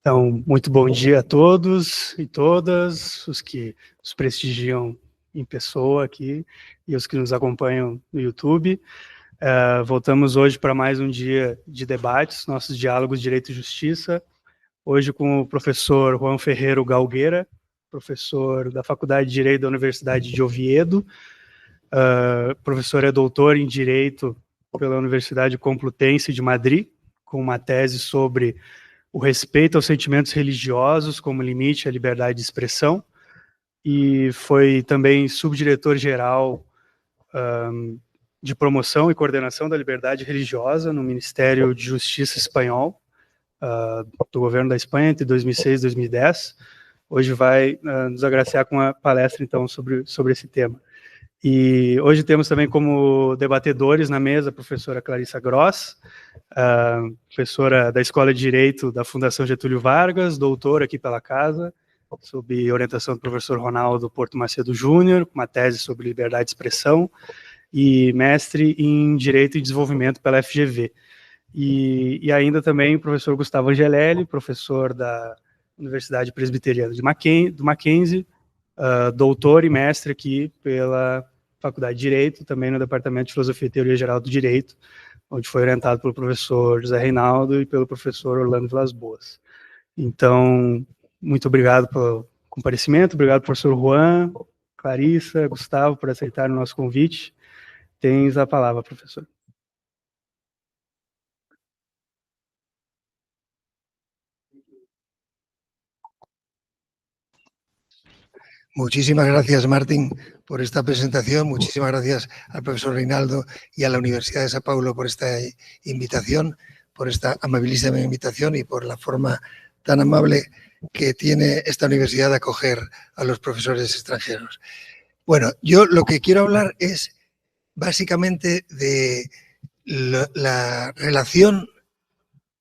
Então, muito bom dia a todos e todas, os que nos prestigiam em pessoa aqui e os que nos acompanham no YouTube. Voltamos hoje para mais um dia de debates, nossos diálogos Direito e Justiça, hoje com o professor Juan Ferreiro Galgueira, professor da Faculdade de Direito da Universidade de Oviedo, professor é doutor em Direito pela Universidade Complutense de Madrid, com uma tese sobre o respeito aos sentimentos religiosos como limite à liberdade de expressão, e foi também subdiretor-geral de promoção e coordenação da liberdade religiosa no Ministério de Justiça espanhol, do governo da Espanha, entre 2006 e 2010. Hoje vai nos agraciar com uma palestra, então, sobre esse tema. E hoje temos também como debatedores na mesa a professora Clarissa Gross, professora da Escola de Direito da Fundação Getúlio Vargas, doutora aqui pela casa, sob orientação do professor Ronaldo Porto Macedo Júnior, com uma tese sobre liberdade de expressão, e mestre em Direito e Desenvolvimento pela FGV. E ainda também o professor Gustavo Angelelli, professor da Universidade Presbiteriana do Mackenzie, doutor e mestre aqui pela Faculdade de Direito, também no Departamento de Filosofia e Teoria Geral do Direito, onde foi orientado pelo professor José Reinaldo e pelo professor Orlando Vilas Boas. Então, muito obrigado pelo comparecimento, obrigado professor Juan, Clarissa, Gustavo, por aceitar o nosso convite. Tens a palavra, professor. Muchísimas gracias, Martín, por esta presentación. Muchísimas gracias al profesor Reinaldo y a la Universidad de Sao Paulo por esta invitación, por esta amabilísima invitación y por la forma tan amable que tiene esta universidad de acoger a los profesores extranjeros. Bueno, yo lo que quiero hablar es básicamente de la relación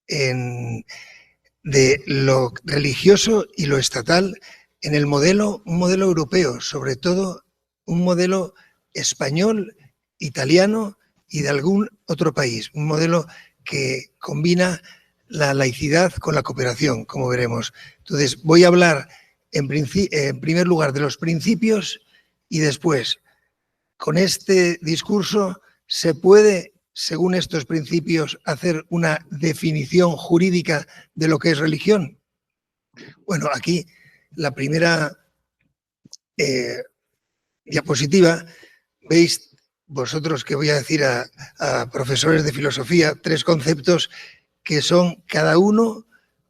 de lo religioso y lo estatal en el modelo, un modelo europeo, sobre todo un modelo español, italiano y de algún otro país, un modelo que combina la laicidad con la cooperación, como veremos. Entonces, voy a hablar en primer lugar de los principios y después, con este discurso, se puede, según estos principios, hacer una definición jurídica de lo que es religión. Bueno, aquí la primera diapositiva, veis vosotros que voy a decir a profesores de filosofía, tres conceptos que son cada uno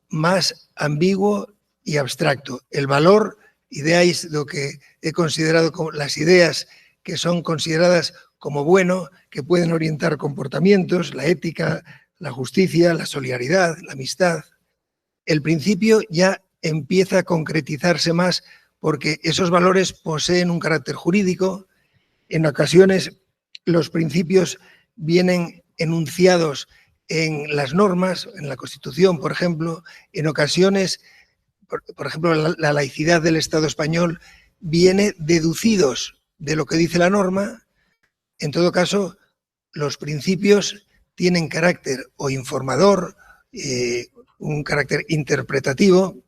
más ambiguo y abstracto. El valor, ideáis lo que he considerado como las ideas que son consideradas como bueno, que pueden orientar comportamientos, la ética, la justicia, la solidaridad, la amistad. El principio ya empieza a concretizarse más porque esos valores poseen un carácter jurídico. En ocasiones los principios vienen enunciados en las normas, en la Constitución, por ejemplo. En ocasiones, por ejemplo, la laicidad del Estado español viene deducidos de lo que dice la norma. En todo caso, los principios tienen carácter o informador, un carácter interpretativo,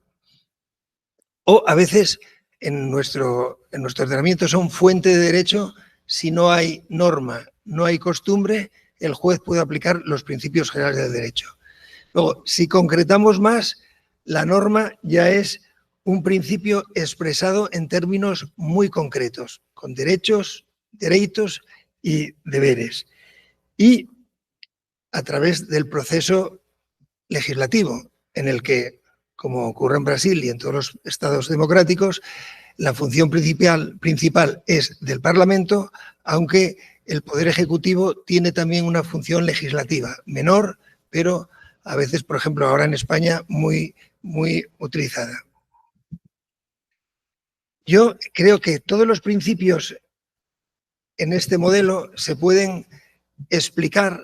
o a veces en nuestro ordenamiento son fuente de derecho. Si no hay norma, no hay costumbre, el juez puede aplicar los principios generales del derecho. Luego, si concretamos más, la norma ya es un principio expresado en términos muy concretos, con derechos y deberes. Y a través del proceso legislativo, en el que, como ocurre en Brasil y en todos los estados democráticos, la función principal es del Parlamento, aunque el Poder Ejecutivo tiene también una función legislativa, menor, pero a veces, por ejemplo, ahora en España, muy utilizada. Yo creo que todos los principios en este modelo se pueden explicar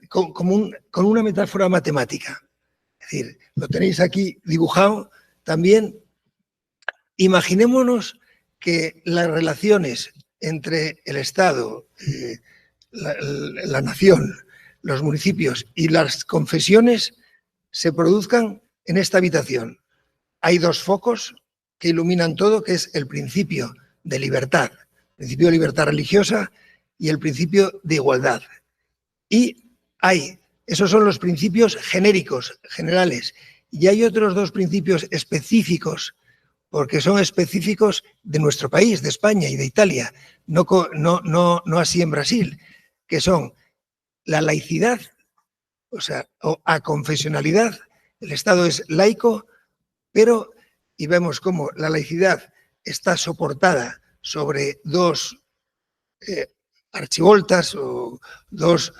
con una metáfora matemática. Es decir, lo tenéis aquí dibujado también. Imaginémonos que las relaciones entre el Estado, la nación, los municipios y las confesiones se produzcan en esta habitación. Hay dos focos que iluminan todo, que es el principio de libertad, el principio de libertad religiosa y el principio de igualdad. Y esos son los principios genéricos, generales, y hay otros dos principios específicos, porque son específicos de nuestro país, de España y de Italia, no así en Brasil, que son la laicidad, o sea, o aconfesionalidad. El Estado es laico, pero, y vemos cómo la laicidad está soportada sobre dos archivoltas o dos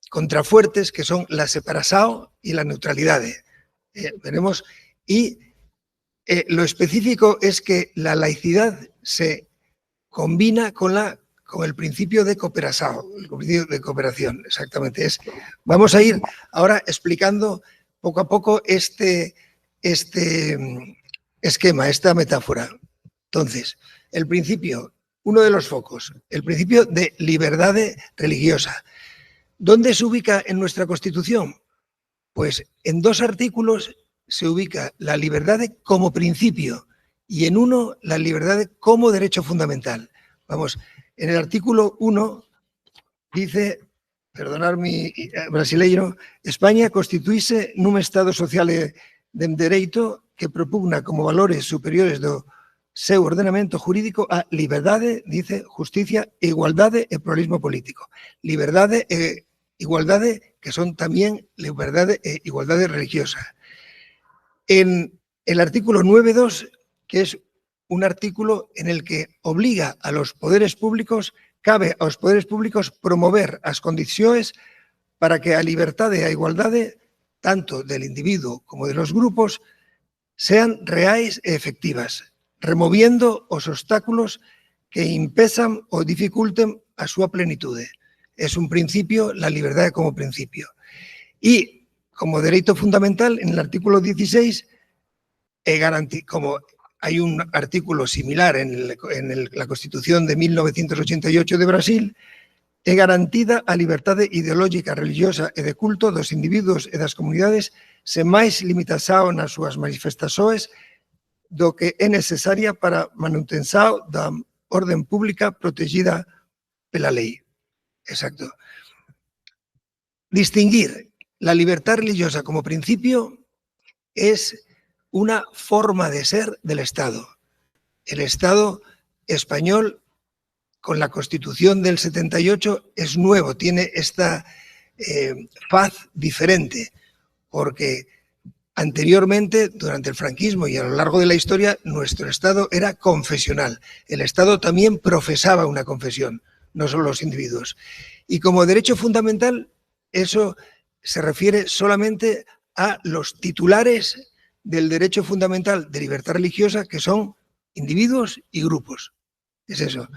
contrafuertes, que son la separación y la neutralidad. Veremos. Y lo específico es que la laicidad se combina con el principio de cooperación, el principio de cooperación, exactamente. Vamos a ir ahora explicando poco a poco este esquema, esta metáfora. Entonces, el principio, uno de los focos, el principio de libertad religiosa. ¿Dónde se ubica en nuestra Constitución? Pues en dos artículos se ubica la libertad como principio y en uno la libertad como derecho fundamental. Vamos, en el artículo 1 dice, perdonar mi brasileiro, España constituíse nun Estado social de dereito que propugna como valores superiores do seu ordenamento jurídico a liberdade, dice, justicia, igualdade e pluralismo político. Liberdade e igualdade, que son también liberdade e igualdade religiosa. En el artículo 9.2, que es un artículo en el que obliga a los poderes públicos, cabe a los poderes públicos promover as condicións para que a liberdade e a igualdade, tanto del individuo como de los grupos, sean reais e efectivas, removiendo os obstáculos que impesan ou dificulten a súa plenitude. Es un principio, la libertad como principio. Y como derecho fundamental, en el artículo 16, como hay un artículo similar en la Constitución de 1988 de Brasil, é garantida a liberdade ideológica, religiosa e de culto dos individuos e das comunidades sen máis limitación nas súas manifestações do que é necesaria para manutención da orden pública protegida pela lei. Exacto. Distinguir la libertad religiosa como principio es una forma de ser del Estado. El Estado español, con la Constitución del 78, es nuevo, tiene esta faz diferente, porque anteriormente, durante el franquismo y a lo largo de la historia, nuestro Estado era confesional. El Estado también profesaba una confesión, no solo los individuos. Y como derecho fundamental, eso se refiere solamente a los titulares del derecho fundamental de libertad religiosa, que son individuos y grupos. Es eso.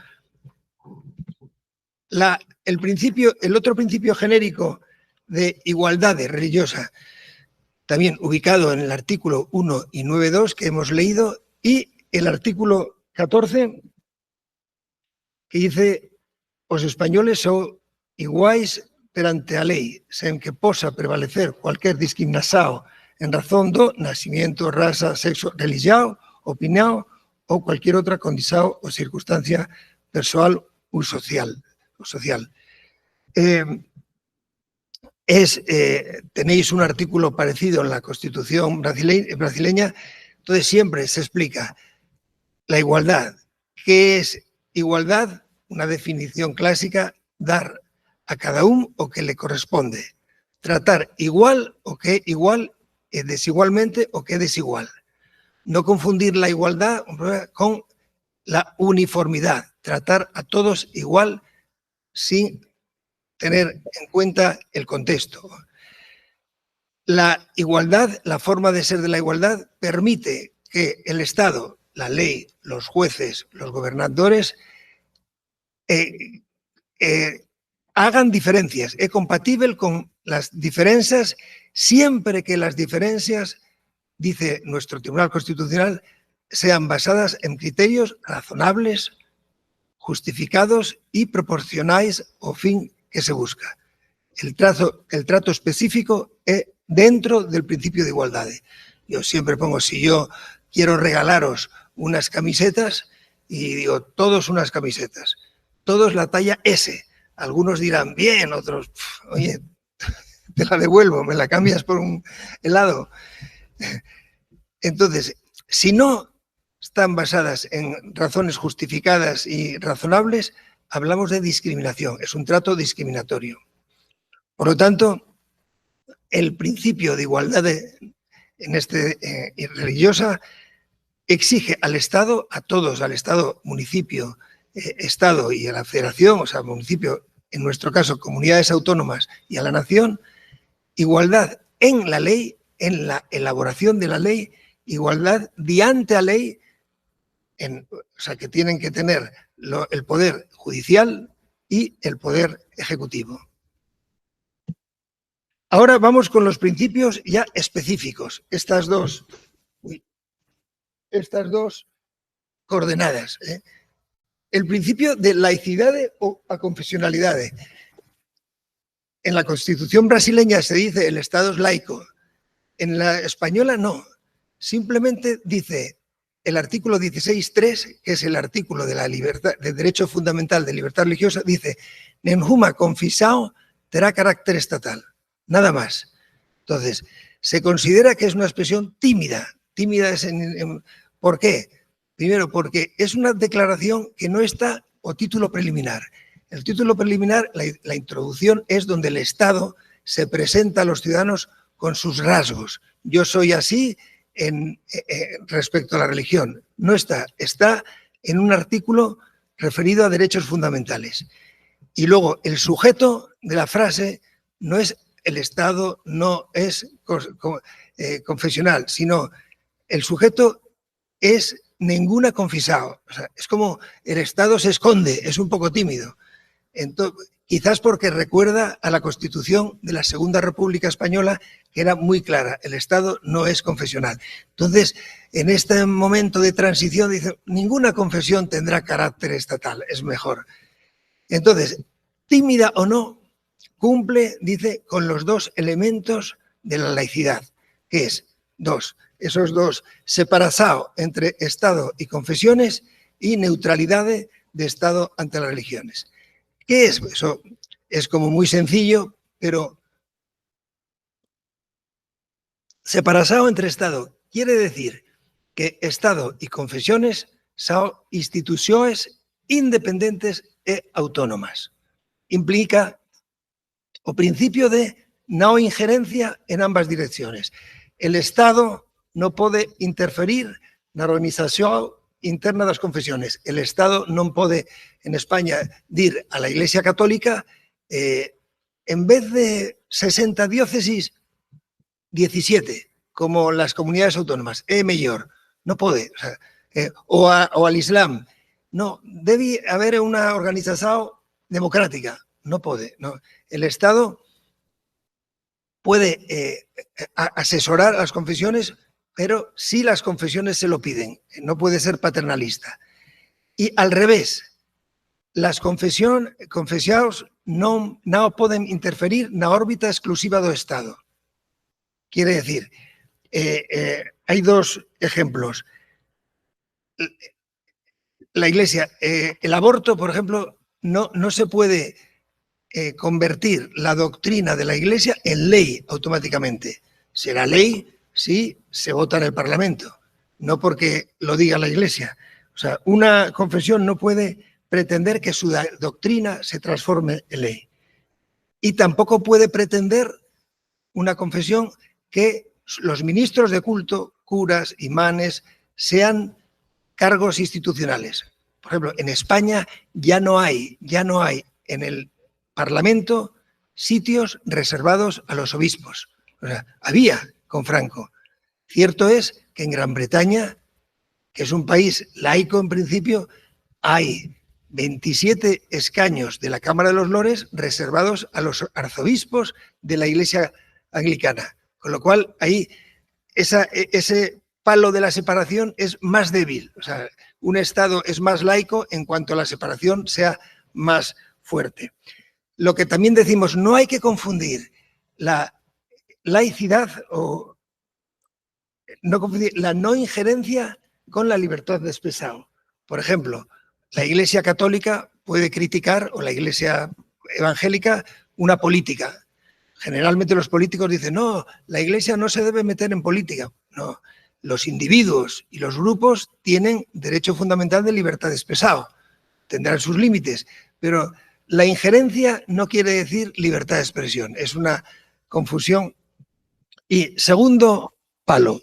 El otro principio genérico de igualdad religiosa, también ubicado en el artículo 1 y 9.2 que hemos leído, y el artículo 14, que dice: os españoles son iguais perante a lei, sen que posa prevalecer cualquier discriminación en razón do nacimiento, raza, sexo, religión, opinión ou cualquier otra condición o circunstancia personal o social. Tenéis un artículo parecido en la Constitución brasileña, entonces siempre se explica la igualdad. ¿Qué es igualdad? Una definición clásica: dar a cada uno o que le corresponde. Tratar igual o que igual, desigualmente o que desigual. No confundir la igualdad con la uniformidad. Tratar a todos igual sin tener en cuenta el contexto. La igualdad, la forma de ser de la igualdad, permite que el Estado, la ley, los jueces, los gobernadores hagan diferencias. Es compatible con las diferencias siempre que las diferencias, dice nuestro Tribunal Constitucional, sean basadas en criterios razonables, justificados y proporcionales al fin que se busca. El trato específico es dentro del principio de igualdad. Yo siempre pongo, si yo quiero regalaros unas camisetas y digo, todos unas camisetas, todos la talla S. Algunos dirán, bien, otros, oye, te la devuelvo, me la cambias por un helado. Entonces, si no están basadas en razones justificadas y razonables, hablamos de discriminación, es un trato discriminatorio. Por lo tanto, el principio de igualdad religiosa exige al Estado, a todos, al Estado, municipio, Estado y a la Federación, o sea, municipio, en nuestro caso, comunidades autónomas y a la nación, igualdad en la ley, en la elaboración de la ley, igualdad diante a ley, o sea, que tienen que tener el poder judicial y el poder ejecutivo. Ahora vamos con los principios ya específicos, estas dos coordenadas. El principio de laicidad o aconfesionalidad. En la Constitución brasileña se dice el Estado es laico, en la española no, simplemente dice el artículo 16.3, que es el artículo de la libertad, del derecho fundamental de libertad religiosa, dice nenhuma confissão terá carácter estatal, nada más. Entonces, se considera que es una expresión tímida. Tímida es ¿por qué? Primero, porque es una declaración que no está o título preliminar. El título preliminar, la introducción, es donde el Estado se presenta a los ciudadanos con sus rasgos. Yo soy así respecto a la religión. No está, está en un artículo referido a derechos fundamentales. Y luego, el sujeto de la frase no es el Estado, no es confesional, sino el sujeto es ninguna confisao. O sea, es como el Estado se esconde, es un poco tímido. Entonces, quizás porque recuerda a la Constitución de la Segunda República Española, que era muy clara, el Estado no es confesional. Entonces, en este momento de transición, dice, ninguna confesión tendrá carácter estatal, es mejor. Entonces, tímida o no, cumple, dice, con los dos elementos de la laicidad, que es esos dos, separación entre Estado y confesiones y neutralidad de Estado ante las religiones. ¿Qué es? Eso es como muy sencillo, pero separación entre Estado quiere decir que Estado y confesiones son instituciones independientes e autónomas. Implica o principio de no injerencia en ambas direcciones. El Estado no puede interferir na organización interna das confesiones. El Estado non pode, en España, dir a la Iglesia Católica, en vez de 60 diócesis, 17, como las comunidades autónomas, é mellor. Non pode. O al Islam. No, debe haber unha organización democrática. Non pode. No. El Estado puede asesorar a las confesiones, pero si las confesiones se lo piden, no puede ser paternalista. Y al revés, las confesados no pueden interferir na órbita exclusiva do Estado. Quiere decir, hay dos ejemplos. La Iglesia, el aborto, por ejemplo, no se puede convertir la doctrina de la Iglesia en ley automáticamente. Será ley si se vota en el Parlamento, no porque lo diga la Iglesia. O sea, una confesión no puede pretender que su doctrina se transforme en ley. Y tampoco puede pretender una confesión que los ministros de culto, curas, imanes, sean cargos institucionales. Por ejemplo, en España ya no hay en el Parlamento sitios reservados a los obispos. O sea, había con Franco. Cierto es que en Gran Bretaña, que es un país laico en principio, hay 27 escaños de la Cámara de los Lores reservados a los arzobispos de la Iglesia anglicana. Con lo cual, ahí ese palo de la separación es más débil. O sea, un Estado es más laico en cuanto la separación sea más fuerte. Lo que también decimos, no hay que confundir laicidad o no confundir la no injerencia con la libertad de expresión. Por ejemplo, la Iglesia Católica puede criticar, o la Iglesia evangélica, una política. Generalmente los políticos dicen, no, la Iglesia no se debe meter en política. No, los individuos y los grupos tienen derecho fundamental de libertad de expresión. Tendrán sus límites, pero la injerencia no quiere decir libertad de expresión. Es una confusión. Y segundo palo,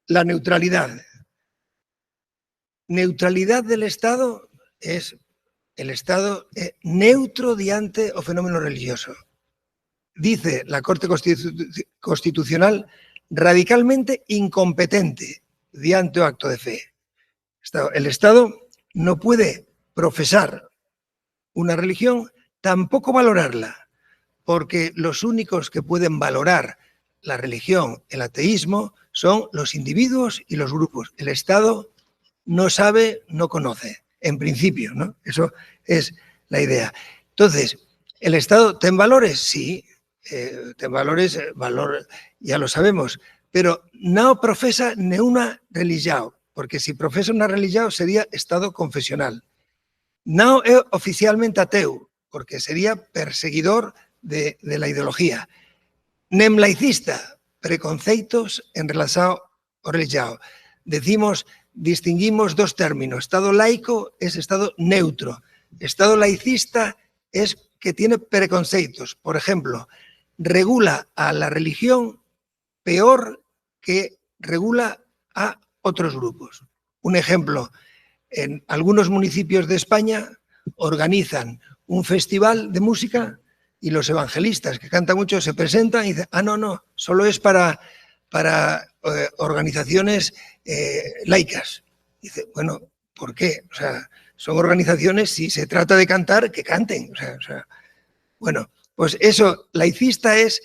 la neutralidad. Neutralidad del Estado es el Estado neutro diante o fenómeno religioso. Dice la Corte Constitucional radicalmente incompetente diante o acto de fe. El Estado no puede profesar una religión, tampoco valorarla, porque los únicos que pueden valorar la religión, el ateísmo, son los individuos y los grupos. El Estado no sabe, no conoce, en principio, ¿no? Eso es la idea. Entonces, ¿el Estado ten valores? Sí, ten valores, valor ya lo sabemos, pero no profesa ni una religión, porque si profesa una religión sería Estado confesional. No es oficialmente ateo, porque sería perseguidor de la ideología. Nem laicista, preconceitos en relación a religión. Distinguimos dos términos. Estado laico es Estado neutro. Estado laicista es que tiene preconceitos. Por ejemplo, regula a la religión peor que regula a otros grupos. Un ejemplo, en algunos municipios de España organizan un festival de música y los evangelistas que cantan mucho se presentan y dicen, no, solo es para organizaciones laicas. Dice, bueno, ¿por qué? O sea, son organizaciones, si se trata de cantar, que canten. Bueno, pues eso, laicista es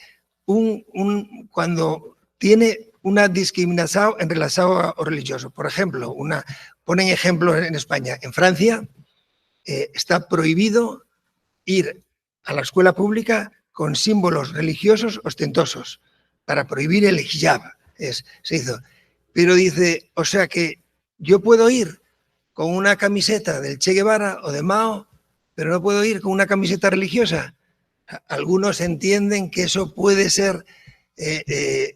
cuando tiene una discriminación en relación a religioso. Por ejemplo, ponen ejemplos en España. En Francia está prohibido ir a la escuela pública con símbolos religiosos ostentosos para prohibir el hijab. Se hizo. Pero dice, o sea que yo puedo ir con una camiseta del Che Guevara o de Mao, pero no puedo ir con una camiseta religiosa. Algunos entienden que eso puede ser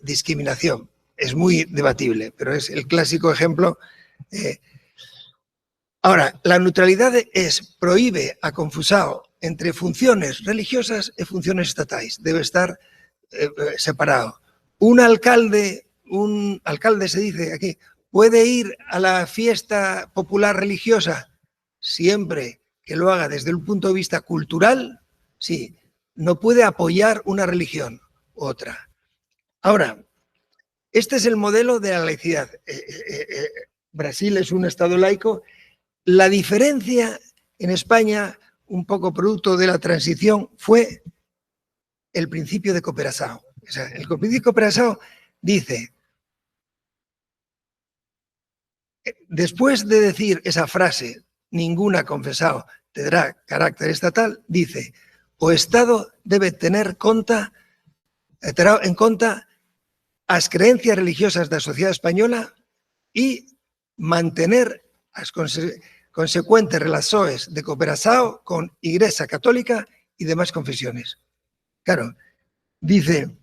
discriminación. Es muy debatible, pero es el clásico ejemplo. Ahora, la neutralidad prohíbe a confusao entre funciones religiosas y funciones estatais. Debe estar separado. Un alcalde se dice aquí, puede ir a la fiesta popular religiosa siempre que lo haga desde un punto de vista cultural, sí. No puede apoyar una religión u otra. Ahora, este es el modelo de la laicidad. Brasil es un Estado laico. La diferencia en España, un poco producto de la transición, fue el principio de cooperación. O sea, el principio de cooperación dice, después de decir esa frase, ninguna confesao tendrá carácter estatal, dice, o Estado debe tener en conta as creencias religiosas da sociedade española e mantener as consecuentes relaciones de cooperación con Iglesia Católica y demás confesiones. Claro, dice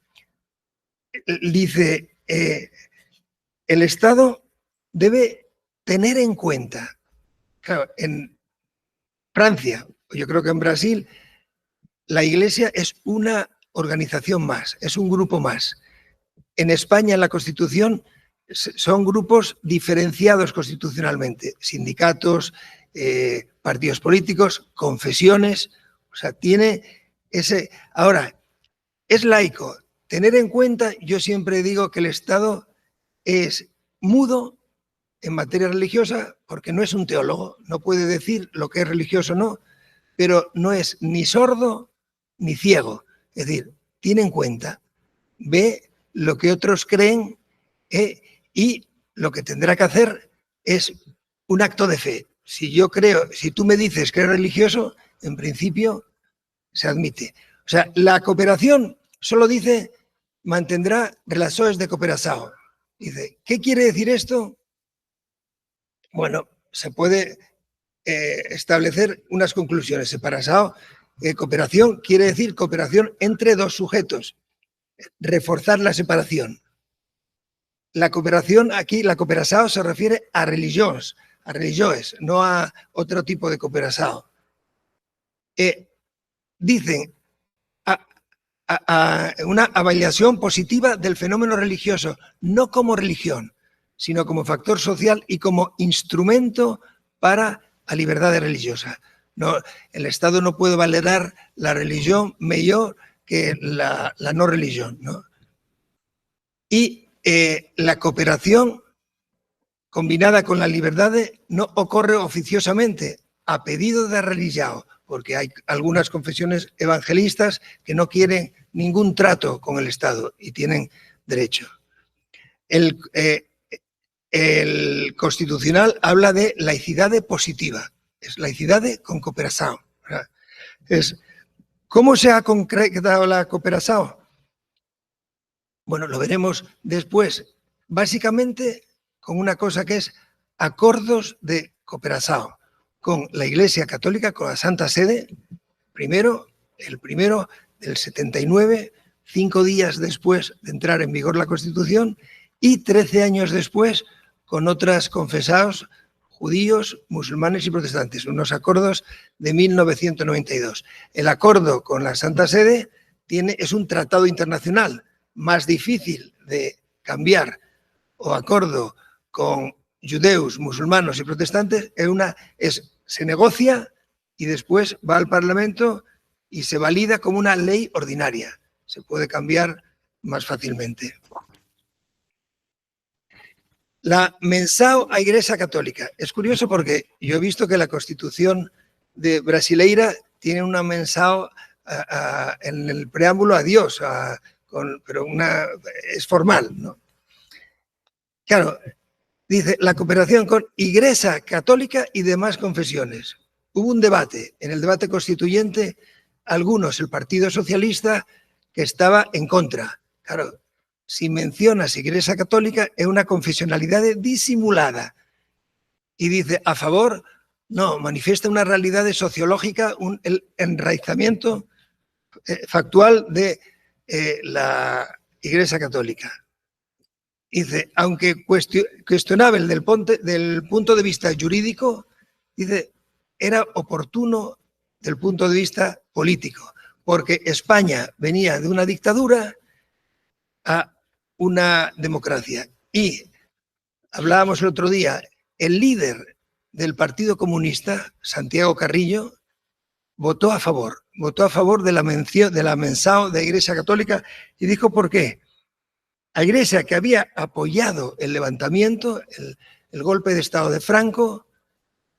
el Estado debe tener en cuenta, claro, en Francia, yo creo que en Brasil, la Iglesia es una organización más, es un grupo más. En España, en la Constitución, son grupos diferenciados constitucionalmente, sindicatos, partidos políticos, confesiones, o sea, tiene ese... Ahora, es laico. Tener en cuenta, yo siempre digo que el Estado es mudo en materia religiosa porque no es un teólogo, no puede decir lo que es religioso o no, pero no es ni sordo ni ciego. Es decir, tiene en cuenta, ve lo que otros creen y lo que tendrá que hacer es un acto de fe. Si yo creo, si tú me dices que eres religioso, en principio se admite. O sea, la cooperación solo dice mantendrá relaciones de cooperación. Dice, ¿qué quiere decir esto? Bueno, se puede establecer unas conclusiones. Cooperación quiere decir cooperación entre dos sujetos, reforzar la separación. La cooperación aquí, la cooperación se refiere a religiones, no a otro tipo de cooperación. Dicen una avaliación positiva del fenómeno religioso, no como religión, sino como factor social y como instrumento para la libertad religiosa. No, el Estado no puede valorar la religión mejor que la no religión, ¿no? Y la cooperación combinada con la libertad no ocurre oficiosamente, a pedido de religión, porque hay algunas confesiones evangelistas que no quieren ningún trato con el Estado y tienen derecho. El Constitucional habla de laicidad positiva, es laicidad con cooperación. ¿Cómo se ha concretado la cooperación? Bueno, lo veremos después, básicamente con una cosa que es acuerdos de cooperación con la Iglesia Católica, con la Santa Sede, el primero del 79, 5 días después de entrar en vigor la Constitución, y 13 años después con otras confesados, judíos, musulmanes y protestantes, unos acuerdos de 1992. El acuerdo con la Santa Sede es un tratado internacional más difícil de cambiar, o acuerdo con judeos, musulmanos y protestantes, se negocia y después va al Parlamento y se valida como una ley ordinaria. Se puede cambiar más fácilmente. La mensao a Iglesia Católica. Es curioso porque yo he visto que la Constitución de Brasileira tiene una mensao en el preámbulo a Dios, pero es formal, ¿no? Claro, dice la cooperación con Iglesia Católica y demás confesiones. Hubo un debate, en el debate constituyente, algunos, el Partido Socialista, que estaba en contra. Claro, si mencionas Iglesia Católica es una confesionalidad disimulada. Y dice, a favor, no, manifiesta una realidad sociológica, el enraizamiento factual de la Iglesia Católica. Dice, aunque cuestionable del punto de vista jurídico, dice, era oportuno del punto de vista político, porque España venía de una dictadura a una democracia. Y hablábamos el otro día, el líder del Partido Comunista, Santiago Carrillo, votó a favor de la mensao de la Iglesia Católica y dijo por qué. La Iglesia, que había apoyado el levantamiento, el golpe de Estado de Franco,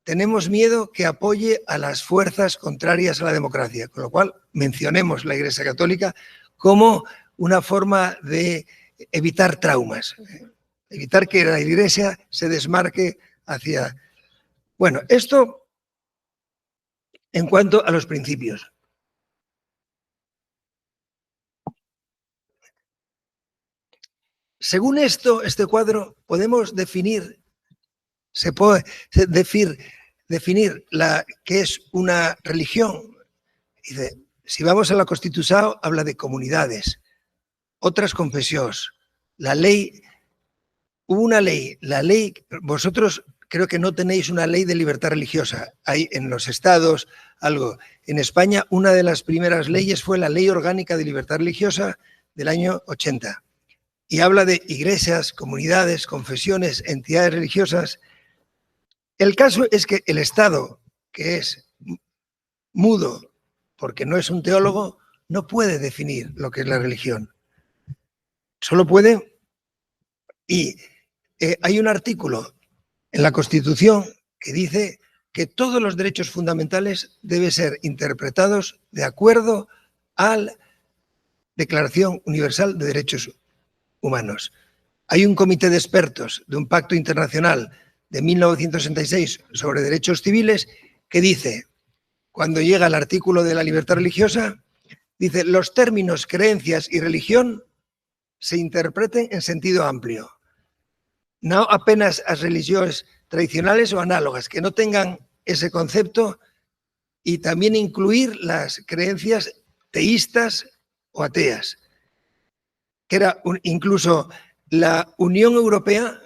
tenemos miedo que apoye a las fuerzas contrarias a la democracia, con lo cual mencionemos la Iglesia Católica como una forma de evitar traumas, evitar que la Iglesia se desmarque hacia... Bueno, esto en cuanto a los principios. Según este cuadro, podemos definir, se puede definir qué es una religión. Dice, si vamos a la Constitución, habla de comunidades, otras confesiones, la ley, hubo una ley, vosotros creo que no tenéis una ley de libertad religiosa, hay en los estados algo. En España, una de las primeras leyes fue la Ley Orgánica de Libertad Religiosa del año 80. Y habla de iglesias, comunidades, confesiones, entidades religiosas. El caso es que el Estado, que es mudo, porque no es un teólogo, no puede definir lo que es la religión. Solo puede, y hay un artículo en la Constitución que dice que todos los derechos fundamentales deben ser interpretados de acuerdo a la Declaración Universal de Derechos Humanos. Hay un comité de expertos de un pacto internacional de 1966 sobre derechos civiles que dice, cuando llega al artículo de la libertad religiosa, dice, los términos creencias y religión se interpreten en sentido amplio. No apenas as religións tradicionales o análogas, que no tengan ese concepto, y también incluir las creencias teístas o ateas, que era incluso la Unión Europea,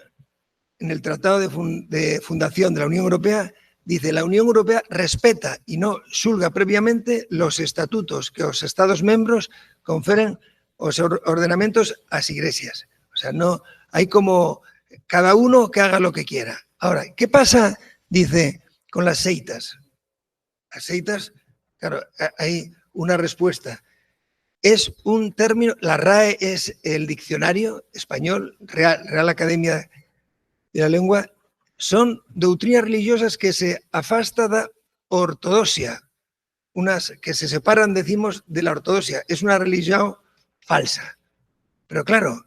en el Tratado de Fundación de la Unión Europea, dice: la Unión Europea respeta y no xulga previamente los estatutos que os Estados membros conferen os ordenamentos ás iglesias. O sea, no hay como cada uno que haga lo que quiera. Ahora, ¿qué pasa, dice, con las seitas? Las seitas, claro, hay una respuesta. Es un término, la RAE es el diccionario español, Real Academia de la Lengua, son doutrinas religiosas que se afasta da ortodoxia, unas que se separan, decimos, de la ortodoxia. Es una religión falsa. Pero claro,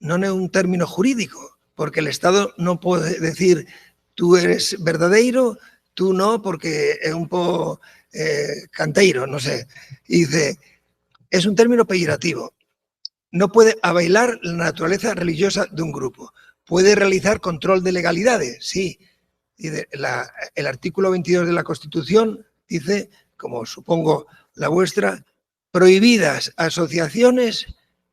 non é un término jurídico, porque el Estado non pode decir tú eres verdadeiro, tú no, porque é un pouco canteiro, non sei. Y dice, es un término peyorativo. No puede availar la naturaleza religiosa de un grupo. Puede realizar control de legalidades, sí. El artículo 22 de la Constitución dice, como supongo la vuestra, prohibidas asociaciones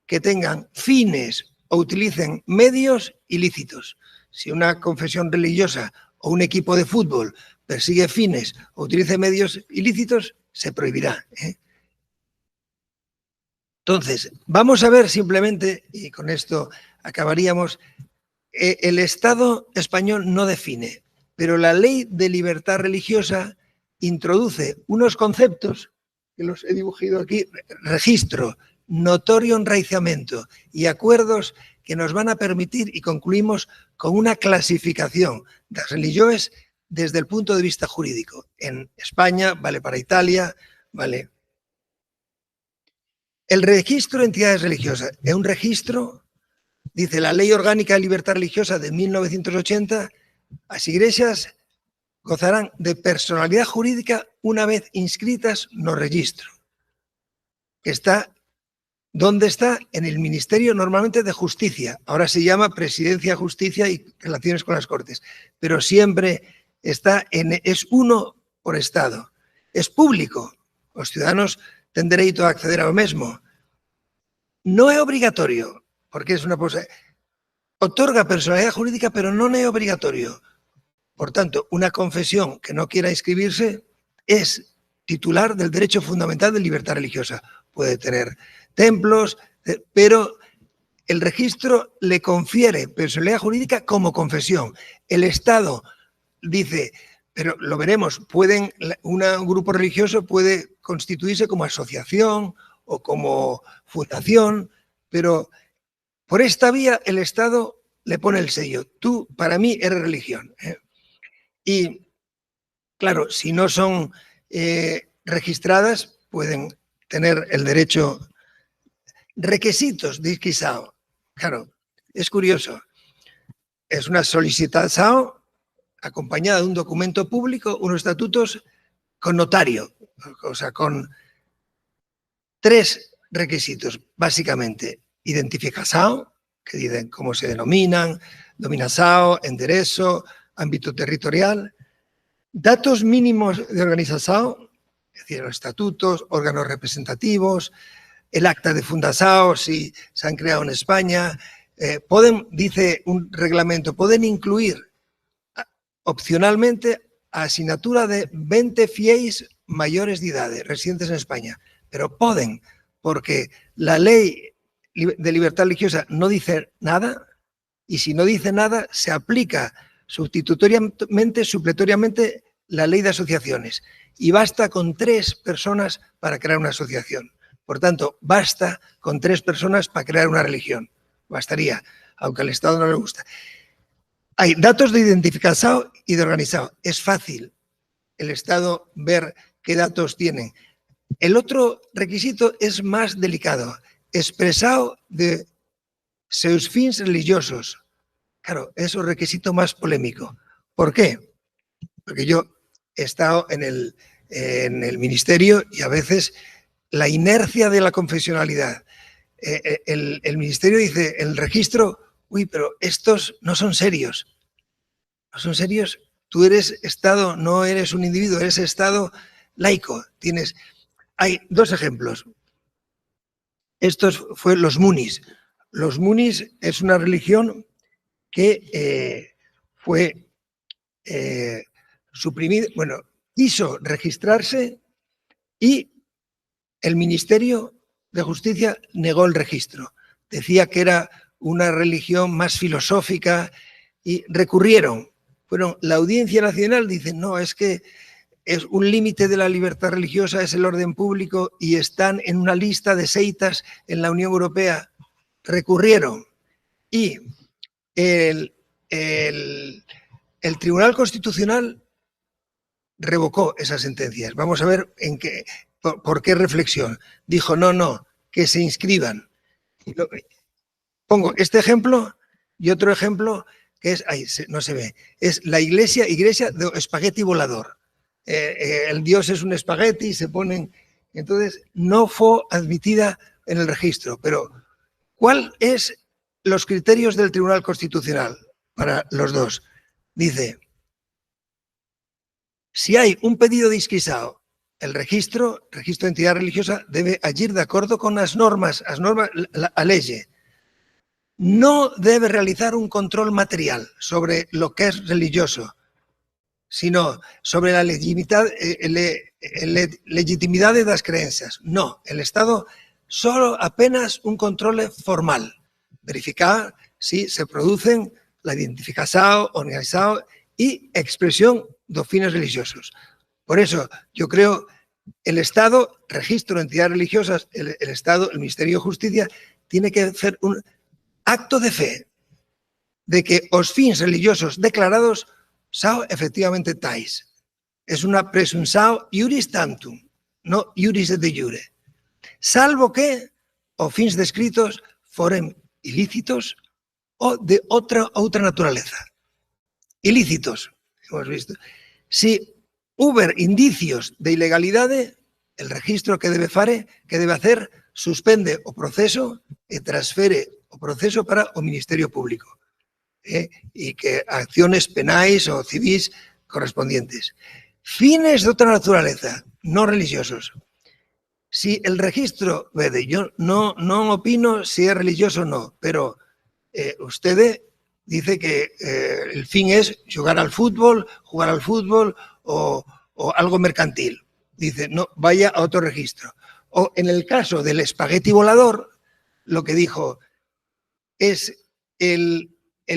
que tengan fines o utilicen medios ilícitos. Si una confesión religiosa o un equipo de fútbol persigue fines o utilice medios ilícitos, se prohibirá. Entonces, vamos a ver simplemente, y con esto acabaríamos, el Estado español no define, pero la Ley de Libertad Religiosa introduce unos conceptos, que los he dibujado aquí: registro, notorio enraizamiento y acuerdos, que nos van a permitir, y concluimos con una clasificación de las religiones desde el punto de vista jurídico. En España, vale para Italia, vale. El registro de entidades religiosas es un registro, dice la Ley Orgánica de Libertad Religiosa de 1980, las iglesias gozarán de personalidad jurídica una vez inscritas no registro, que está, ¿dónde está? En el Ministerio normalmente de Justicia, ahora se llama Presidencia de Justicia y Relaciones con las Cortes, pero siempre está es uno por Estado, es público, los ciudadanos ten dereito a acceder ao mesmo. Non é obrigatorio, porque es una cosa, otorga personalidad jurídica, pero non é obrigatorio. Por tanto, una confesión que no quiera inscribirse es titular del derecho fundamental de libertad religiosa. Puede tener templos, pero el registro le confiere personalidad jurídica como confesión. El Estado dice, pero lo veremos, un grupo religioso puede constituirse como asociación o como fundación, pero por esta vía el Estado le pone el sello. Tú, para mí, eres religión. Y, claro, si no son registradas, pueden tener el derecho. Requisitos de inscripción. Claro, es curioso. Es una solicitación acompañada de un documento público, unos estatutos con notario, o sea, con 3 requisitos, básicamente. Identificación, que dicen cómo se denominan, dominación, enderezo, ámbito territorial, datos mínimos de organización, es decir, los estatutos, órganos representativos, el acta de fundación, si se han creado en España, dice un reglamento, pueden incluir opcionalmente a asignatura de 20 fieis mayores de edad, residentes en España, pero pueden, porque la Ley de Libertad Religiosa no dice nada, y si no dice nada, se aplica supletoriamente la Ley de Asociaciones, y basta con 3 personas para crear una asociación. Por tanto, basta con 3 personas para crear una religión. Bastaría, aunque al Estado no le gusta. Hay datos de identificación y de organización. Es fácil el Estado ver qué datos tienen. El otro requisito es más delicado. Expresado de seus fins religiosos. Claro, es un requisito más polémico. ¿Por qué? Porque yo he estado en el ministerio y a veces la inercia de la confesionalidad, el ministerio dice, el registro, uy, pero estos no son serios. No son serios. Tú eres Estado, no eres un individuo, eres Estado laico. Hay dos ejemplos. Estos fueron los Munis. Los Munis es una religión que fue suprimida, bueno, quiso registrarse y el Ministerio de Justicia negó el registro. Decía que era una religión más filosófica y recurrieron. Bueno, la Audiencia Nacional dice, no, es que es un límite de la libertad religiosa, es el orden público y están en una lista de seitas en la Unión Europea. Recurrieron y el Tribunal Constitucional revocó esas sentencias. Vamos a ver por qué reflexión. Dijo, no, que se inscriban. Pongo este ejemplo y otro ejemplo que es, no se ve, es la iglesia de espagueti volador. El Dios es un espagueti y se ponen... Entonces, no fue admitida en el registro. Pero, ¿cuáles son los criterios del Tribunal Constitucional para los dos? Dice, si hay un pedido de inscripción, el registro de entidad religiosa debe agir de acuerdo con las normas, la ley. No debe realizar un control material sobre lo que es religioso, sino sobre la legitimidad de las creencias. No, el Estado solo apenas un control formal, verificar si se producen la identificación, organización y expresión de fines religiosos. Por eso, yo creo el Estado, registro de entidades religiosas, el Estado, el Ministerio de Justicia, tiene que hacer un acto de fe de que os fins religiosos declarados son efectivamente tais. Es una presunción iuris tantum, no iuris de jure. Salvo que os fins descritos foren ilícitos o de otra naturaleza. Ilícitos, hemos visto. Si hubo indicios de ilegalidad, el registro que debe hacer, suspende o proceso e transfere o proceso para o Ministerio Público y que acciones penais o civis correspondientes. Fines de otra naturaleza, no religiosos. Si el registro, yo no opino si es religioso o no, pero usted dice que el fin es jugar al fútbol o algo mercantil. Dice, no, vaya a otro registro. O en el caso del espagueti volador, lo que dijo es el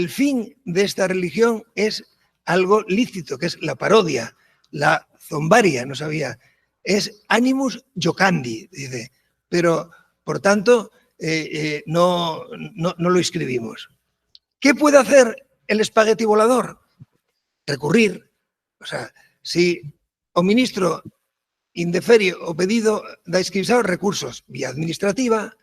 fin de esta religión es algo lícito, que es la parodia, la zombaria, no sabía, es animus jocandi, dice, pero por tanto no lo inscribimos. ¿Qué puede hacer el espagueti volador? Recurrir. O sea, si o ministro indefere o pedido da inscripción, recursos vía administrativa,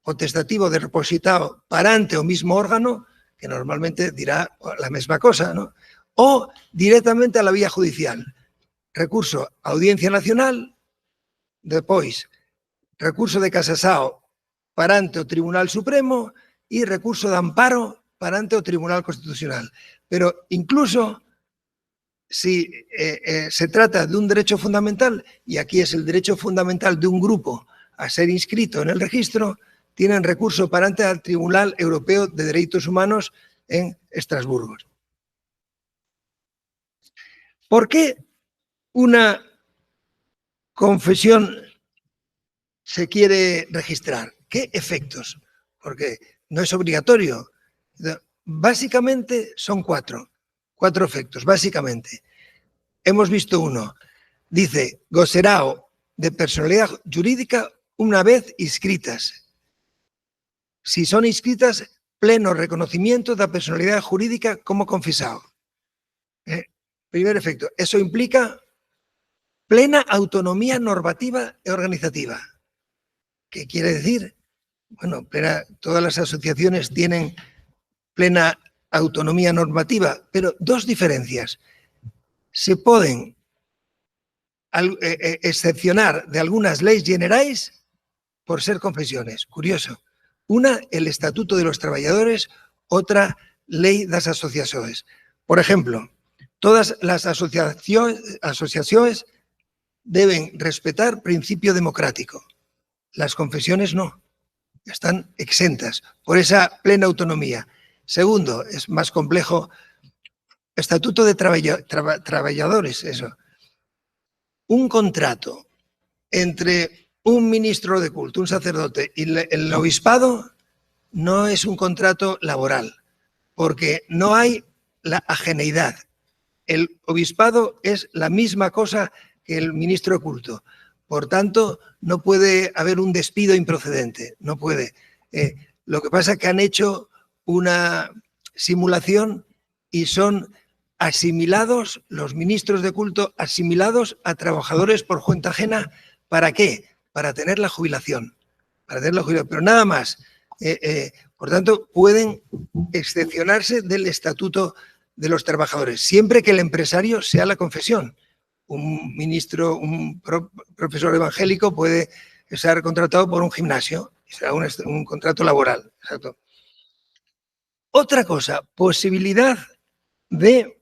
potestativo de repositado parante o mismo órgano, que normalmente dirá la misma cosa, ¿no? O directamente a la vía judicial. Recurso a Audiencia Nacional, despois recurso de casación parante o Tribunal Supremo y recurso de amparo parante o Tribunal Constitucional. Pero incluso si se trata de un derecho fundamental, y aquí es el derecho fundamental de un grupo a ser inscrito en el registro, tienen recurso parante al Tribunal Europeo de Derechos Humanos en Estrasburgo. ¿Por qué una confesión se quiere registrar? ¿Qué efectos? Porque no es obligatorio. Básicamente son cuatro efectos, básicamente. Hemos visto uno. Dice, gozará de personalidad jurídica una vez inscritas. Si son inscritas, pleno reconocimiento de la personalidad jurídica como confesado. Primer efecto. Eso implica plena autonomía normativa y organizativa. ¿Qué quiere decir? Bueno, todas las asociaciones tienen plena autonomía normativa, pero dos diferencias. Se pueden excepcionar de algunas leyes generales por ser confesiones. Curioso. Una, el Estatuto de los Trabajadores, otra, Ley das Asociaciones. Por ejemplo, todas las asociaciones deben respetar principio democrático. Las confesiones no, están exentas por esa plena autonomía. Segundo, es más complejo, Estatuto de Trabajadores, eso. Un contrato entre un ministro de culto, un sacerdote y el obispado no es un contrato laboral, porque no hay la ajeneidad. El obispado es la misma cosa que el ministro de culto. Por tanto, no puede haber un despido improcedente, no puede. Lo que pasa es que han hecho una simulación y son asimilados, los ministros de culto, asimilados a trabajadores por cuenta ajena. ¿Para qué? Para tener la jubilación. Para tener la jubilación, pero nada más. Por tanto, pueden excepcionarse del Estatuto de los Trabajadores, siempre que el empresario sea la confesión. Un ministro, un profesor evangélico puede estar contratado por un gimnasio, será un contrato laboral. Exacto. Otra cosa, posibilidad de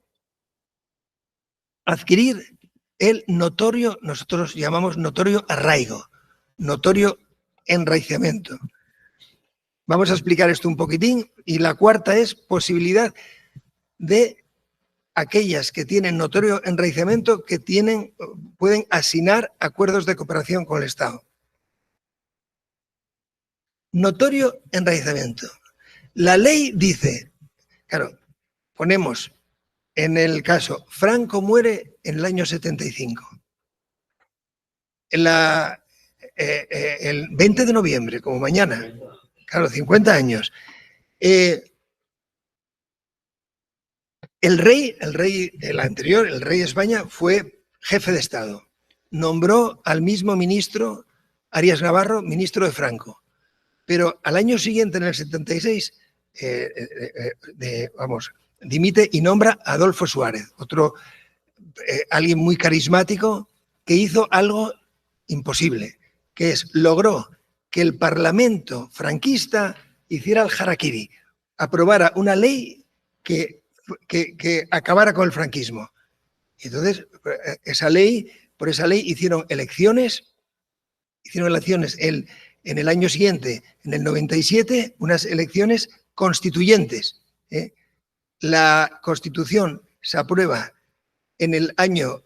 adquirir el notorio, nosotros llamamos notorio arraigo, notorio enraizamiento. Vamos a explicar esto un poquitín. Y la cuarta es posibilidad de aquellas que tienen notorio enraizamiento que pueden asignar acuerdos de cooperación con el Estado. Notorio enraizamiento. La ley dice, claro, ponemos en el caso, Franco muere en el año 75. El 20 de noviembre, como mañana, claro, 50 años. El rey de España, fue jefe de Estado. Nombró al mismo ministro, Arias Navarro, ministro de Franco. Pero al año siguiente, en el 76, dimite y nombra a Adolfo Suárez, alguien muy carismático que hizo algo imposible, que logró que el Parlamento franquista hiciera el harakiri, aprobara una ley que acabara con el franquismo. Y entonces, por esa ley hicieron elecciones en el año siguiente, en el 97, unas elecciones constituyentes. La Constitución se aprueba en el año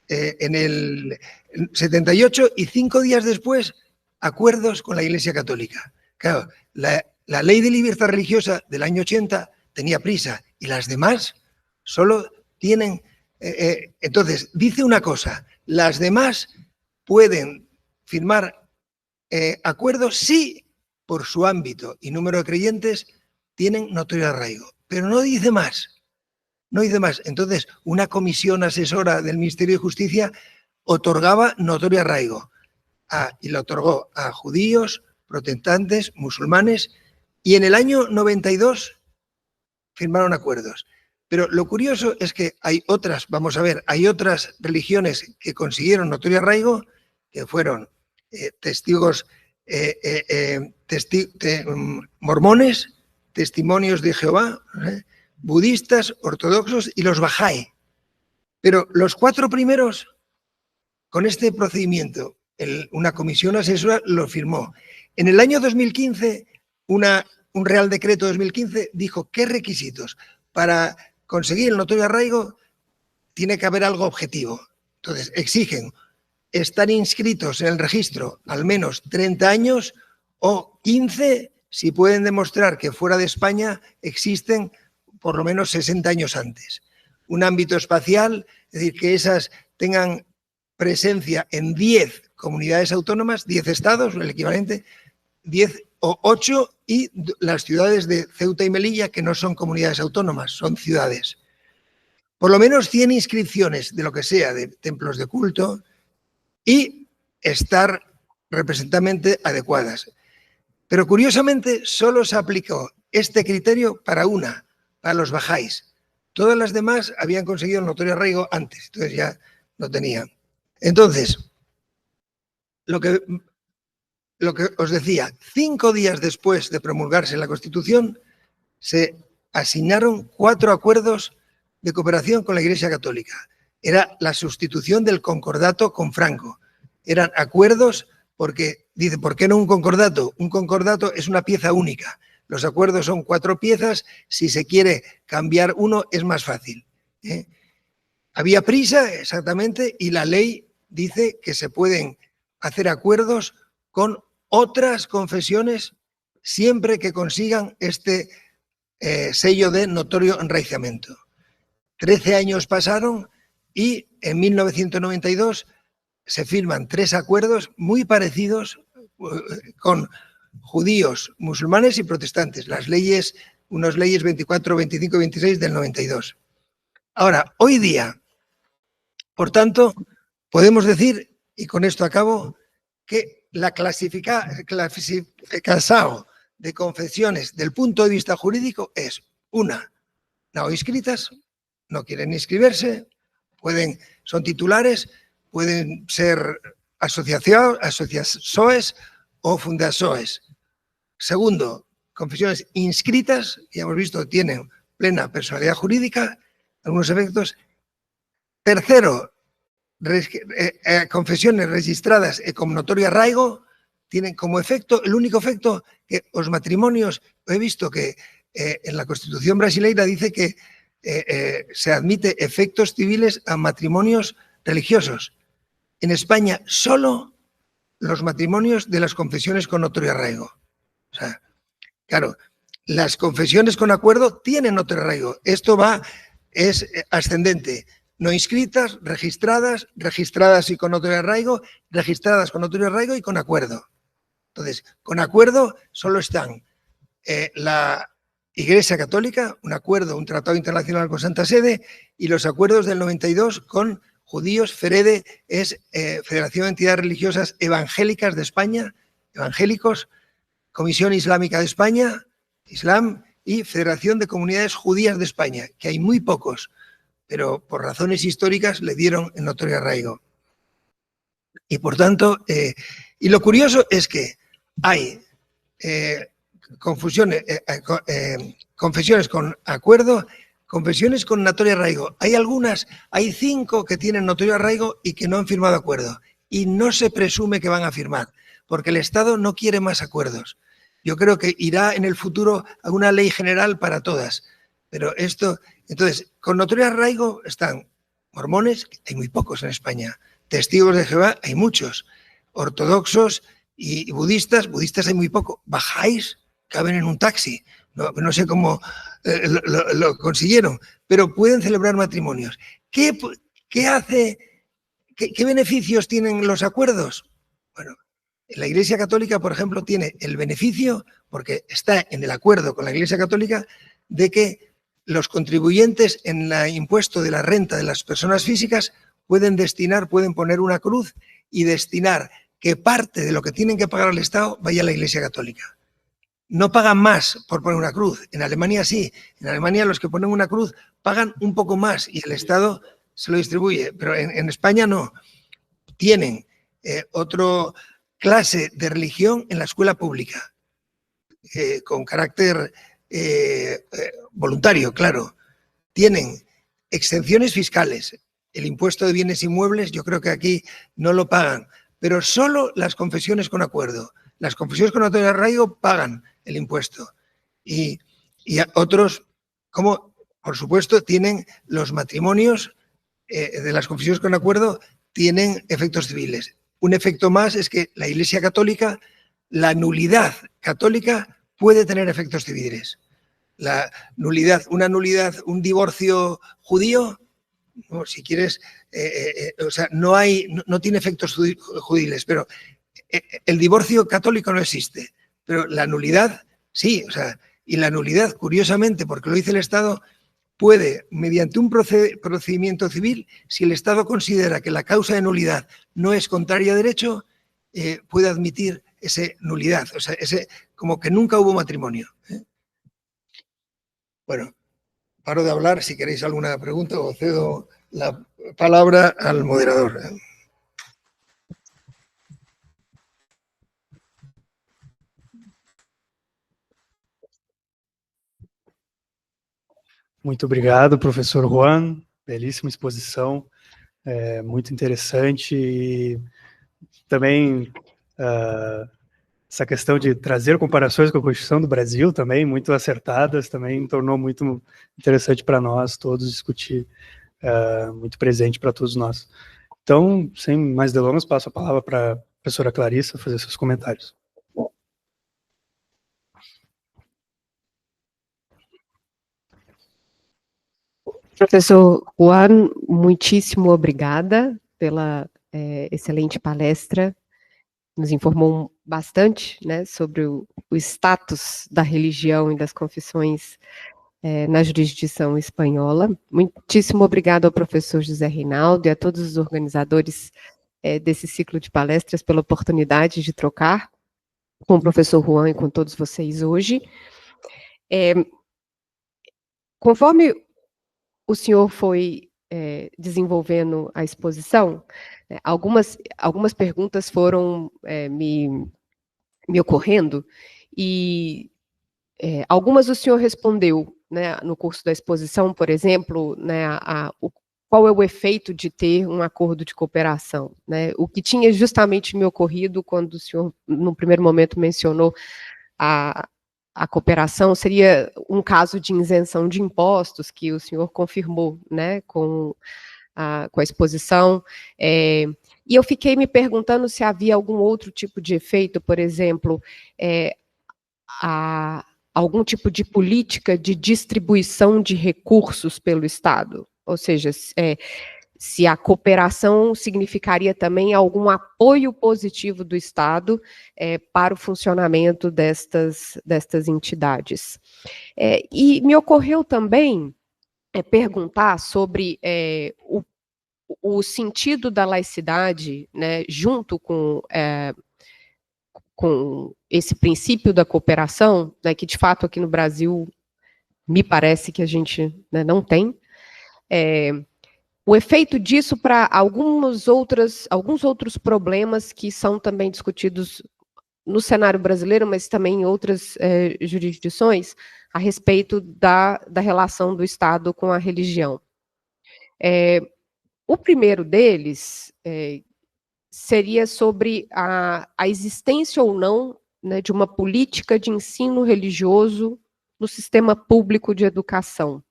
78 y 5 días después, acuerdos con la Iglesia Católica. Claro, la ley de libertad religiosa del año 80 tenía prisa y las demás solo tienen... entonces, dice una cosa, las demás pueden firmar acuerdos si por su ámbito y número de creyentes tienen notorio arraigo, pero no dice más. No dice más. Entonces, una comisión asesora del Ministerio de Justicia otorgaba notorio arraigo y lo otorgó a judíos, protestantes, musulmanes, y en el año 92 firmaron acuerdos. Pero lo curioso es que hay otras, vamos a ver, hay otras religiones que consiguieron notorio arraigo, que fueron testigos mormones, testimonios de Jehová, budistas, ortodoxos y los Bahá'í. Pero los 4 primeros, con este procedimiento, una comisión asesora lo firmó. En el año 2015, un Real Decreto 2015 dijo qué requisitos para conseguir el notorio arraigo tiene que haber algo objetivo. Entonces, exigen estar inscritos en el registro al menos 30 años o 15 si pueden demostrar que fuera de España existen por lo menos 60 años antes. Un ámbito espacial, es decir, que esas tengan presencia en 10 comunidades autónomas, 10 estados, el equivalente, 10 o 8, y las ciudades de Ceuta y Melilla, que no son comunidades autónomas, son ciudades. Por lo menos 100 inscripciones de lo que sea, de templos de culto, y estar representativamente adecuadas. Pero curiosamente solo se aplicó este criterio para los bajáis. Todas las demás habían conseguido el notorio arraigo antes, entonces ya lo tenían. Entonces, lo que os decía, 5 días después de promulgarse la Constitución, se asignaron 4 acuerdos de cooperación con la Iglesia Católica. Era la sustitución del concordato con Franco. Eran acuerdos porque, dice, ¿por qué no un concordato? Un concordato es una pieza única. Los acuerdos son 4 piezas. Si se quiere cambiar uno, es más fácil. Había prisa, exactamente, y la ley dice que se pueden hacer acuerdos con otras confesiones siempre que consigan este sello de notorio enraizamiento. 13 años pasaron y en 1992 se firman 3 acuerdos muy parecidos con judíos, musulmanes y protestantes, las leyes, unas leyes 24, 25 y 26 del 92. Ahora, hoy día, por tanto, podemos decir, y con esto acabo, que la clasificación de confesiones del punto de vista jurídico es una, no inscritas, no quieren inscribirse, son titulares, pueden ser asociaciones o fundaciones. Segundo, confesiones inscritas, ya hemos visto, tienen plena personalidad jurídica, algunos efectos. Tercero, confesiones registradas con notorio arraigo, tienen como efecto, el único efecto, que los matrimonios, he visto que en la Constitución brasileña dice que se admite efectos civiles a matrimonios religiosos. En España, solo los matrimonios de las confesiones con notorio arraigo. O sea, claro, las confesiones con acuerdo tienen notorio arraigo. Esto es ascendente. No inscritas, registradas y con notorio arraigo, registradas con notorio arraigo y con acuerdo. Entonces, con acuerdo solo están la Iglesia Católica, un acuerdo, un tratado internacional con Santa Sede, y los acuerdos del 92 con judíos. FEREDE es Federación de Entidades Religiosas Evangélicas de España, evangélicos, Comisión Islámica de España, Islam, y Federación de Comunidades Judías de España, que hay muy pocos, pero por razones históricas le dieron el notorio arraigo. Y por tanto, y lo curioso es que hay confesiones con acuerdo, confesiones con notorio arraigo. Hay 5 que tienen notorio arraigo y que no han firmado acuerdo. Y no se presume que van a firmar, porque el Estado no quiere más acuerdos. Yo creo que irá en el futuro a una ley general para todas. Pero esto, entonces, con notorio arraigo están mormones, hay muy pocos en España, testigos de Jehová, hay muchos, ortodoxos y budistas hay muy poco, bajáis, caben en un taxi, no sé cómo lo consiguieron, pero pueden celebrar matrimonios. ¿Qué beneficios tienen los acuerdos? Bueno, la Iglesia Católica, por ejemplo, tiene el beneficio, porque está en el acuerdo con la Iglesia Católica, de que los contribuyentes en el impuesto de la renta de las personas físicas pueden poner una cruz y destinar que parte de lo que tienen que pagar al Estado vaya a la Iglesia Católica. No pagan más por poner una cruz. En Alemania sí. En Alemania los que ponen una cruz pagan un poco más y el Estado se lo distribuye. Pero en España no. Tienen otra clase de religión en la escuela pública, con carácter voluntario, claro. Tienen exenciones fiscales. El impuesto de bienes inmuebles yo creo que aquí no lo pagan, pero solo las confesiones con acuerdo. Las confesiones con notorio arraigo pagan el impuesto. Y otros, como por supuesto, tienen los matrimonios de las confesiones con acuerdo, tienen efectos civiles. Un efecto más es que la Iglesia Católica, la nulidad católica puede tener efectos civiles. La nulidad, un divorcio judío, no, si quieres, o sea, no tiene efectos judiciales, pero el divorcio católico no existe, pero la nulidad sí, o sea, y la nulidad, curiosamente, porque lo dice el Estado, puede, mediante un procedimiento civil, si el Estado considera que la causa de nulidad no es contraria a derecho, puede admitir esa nulidad, o sea, como que nunca hubo matrimonio. Bueno, paro de hablar, si queréis alguna pregunta o cedo la palabra al moderador. Muito obrigado, professor Juan, belíssima exposição, muito interessante, e também essa questão de trazer comparações com a Constituição do Brasil também, muito acertadas, também tornou muito interessante para nós todos discutir, muito presente para todos nós. Então, sem mais delongas, passo a palavra para a professora Clarissa fazer seus comentários. Professor Juan, muitíssimo obrigada pela excelente palestra. Nos informou bastante, né, sobre o status da religião e das confissões na jurisdição espanhola. Muitíssimo obrigado ao professor José Reinaldo e a todos os organizadores desse ciclo de palestras pela oportunidade de trocar com o professor Juan e com todos vocês hoje. Conforme o senhor foi desenvolvendo a exposição, algumas perguntas foram me ocorrendo, e algumas o senhor respondeu, né, no curso da exposição, por exemplo, né, qual é o efeito de ter um acordo de cooperação, né? O que tinha justamente me ocorrido quando o senhor, no primeiro momento, mencionou a cooperação seria um caso de isenção de impostos, que o senhor confirmou, né, com a exposição, e eu fiquei me perguntando se havia algum outro tipo de efeito, por exemplo, algum tipo de política de distribuição de recursos pelo Estado, ou seja, se a cooperação significaria também algum apoio positivo do Estado para o funcionamento destas entidades. E me ocorreu também perguntar sobre o sentido da laicidade, né, junto com esse princípio da cooperação, né, que de fato aqui no Brasil me parece que a gente, né, não tem, o efeito disso para alguns outros problemas que são também discutidos no cenário brasileiro, mas também em outras jurisdições, a respeito da relação do Estado com a religião. O primeiro deles seria sobre a existência ou não, né, de uma política de ensino religioso no sistema público de educação.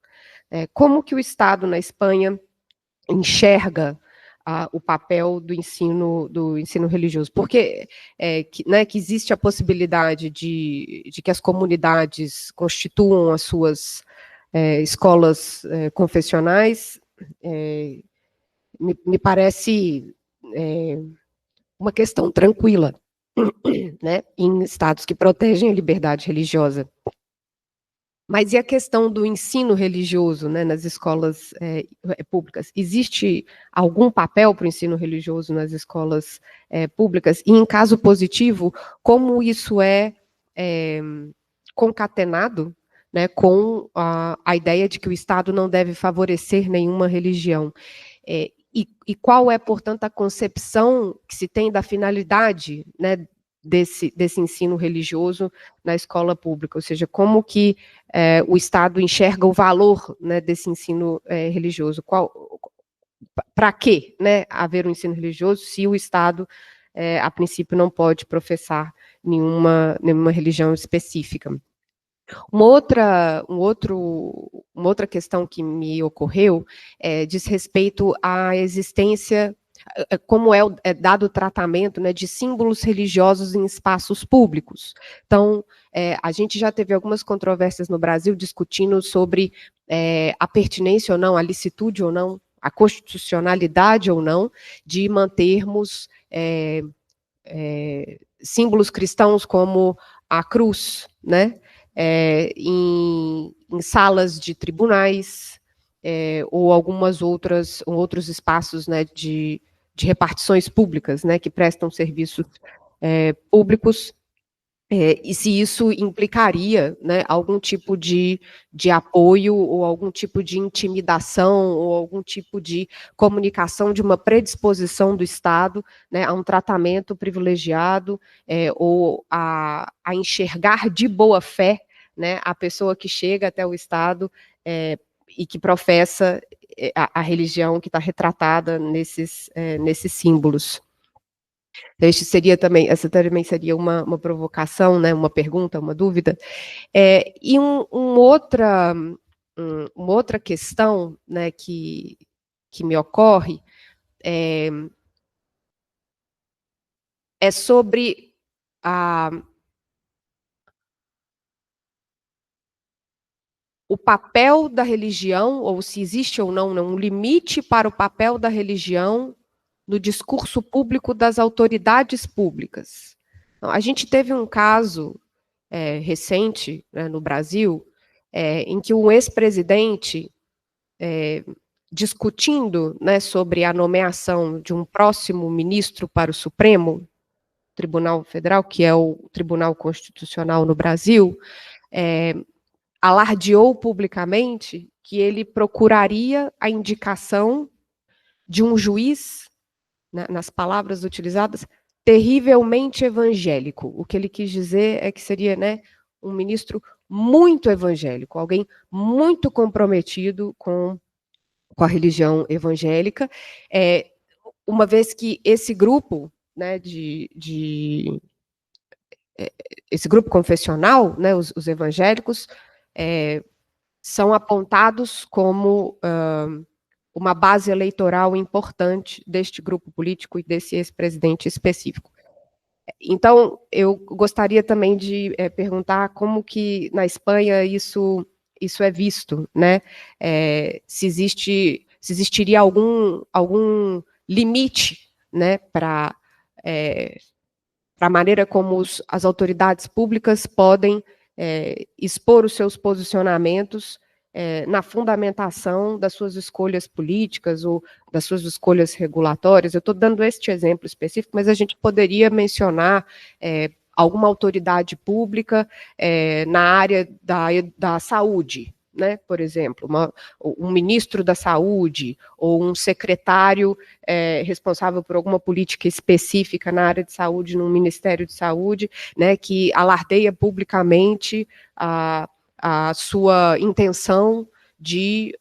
Como que o Estado na Espanha enxerga o papel do ensino religioso, porque que existe a possibilidade de que as comunidades constituam as suas escolas confessionais, me parece uma questão tranquila, né, em estados que protegem a liberdade religiosa. Mas e a questão do ensino religioso, né, nas escolas públicas? Existe algum papel para o ensino religioso nas escolas públicas? E, em caso positivo, como isso é concatenado, né, com a ideia de que o Estado não deve favorecer nenhuma religião? E qual é, portanto, a concepção que se tem da finalidade, né, desse ensino religioso na escola pública? Ou seja, como que o Estado enxerga o valor, né, desse ensino religioso? Para que, né, haver um ensino religioso se o Estado, a princípio, não pode professar nenhuma religião específica? Uma outra questão que me ocorreu diz respeito à existência, como é dado o tratamento, né, de símbolos religiosos em espaços públicos. Então, a gente já teve algumas controvérsias no Brasil discutindo sobre a pertinência ou não, a licitude ou não, a constitucionalidade ou não, de mantermos símbolos cristãos como a cruz, né, em salas de tribunais, ou outros espaços, né, de repartições públicas, né, que prestam serviços públicos, e se isso implicaria, né, algum tipo de apoio, ou algum tipo de intimidação, ou algum tipo de comunicação de uma predisposição do Estado, né, a um tratamento privilegiado, ou a enxergar de boa fé, né, a pessoa que chega até o Estado e que professa a religião que está retratada nesses símbolos. Essa também seria uma provocação, né, uma pergunta, uma dúvida. E uma outra questão, né, que me ocorre é sobre o papel da religião, ou se existe ou não um limite para o papel da religião no discurso público das autoridades públicas. Então, a gente teve um caso recente, né, no Brasil, em que um ex-presidente, discutindo, né, sobre a nomeação de um próximo ministro para o Supremo Tribunal Federal, que é o Tribunal Constitucional no Brasil, alardeou publicamente que ele procuraria a indicação de um juiz, né, nas palavras utilizadas, terrivelmente evangélico. O que ele quis dizer é que seria, né, um ministro muito evangélico, alguém muito comprometido com a religião evangélica, uma vez que esse grupo, né, esse grupo confessional, né, os evangélicos, são apontados como uma base eleitoral importante deste grupo político e desse ex-presidente específico. Então, eu gostaria também de perguntar como que na Espanha isso é visto, né? Se existiria algum limite, né, para a maneira como as autoridades públicas podem expor os seus posicionamentos na fundamentação das suas escolhas políticas ou das suas escolhas regulatórias. Eu estou dando este exemplo específico, mas a gente poderia mencionar alguma autoridade pública na área da saúde, né? Por exemplo, um ministro da saúde ou um secretário responsável por alguma política específica na área de saúde, num Ministério de Saúde, né, que alardeia publicamente a sua intenção de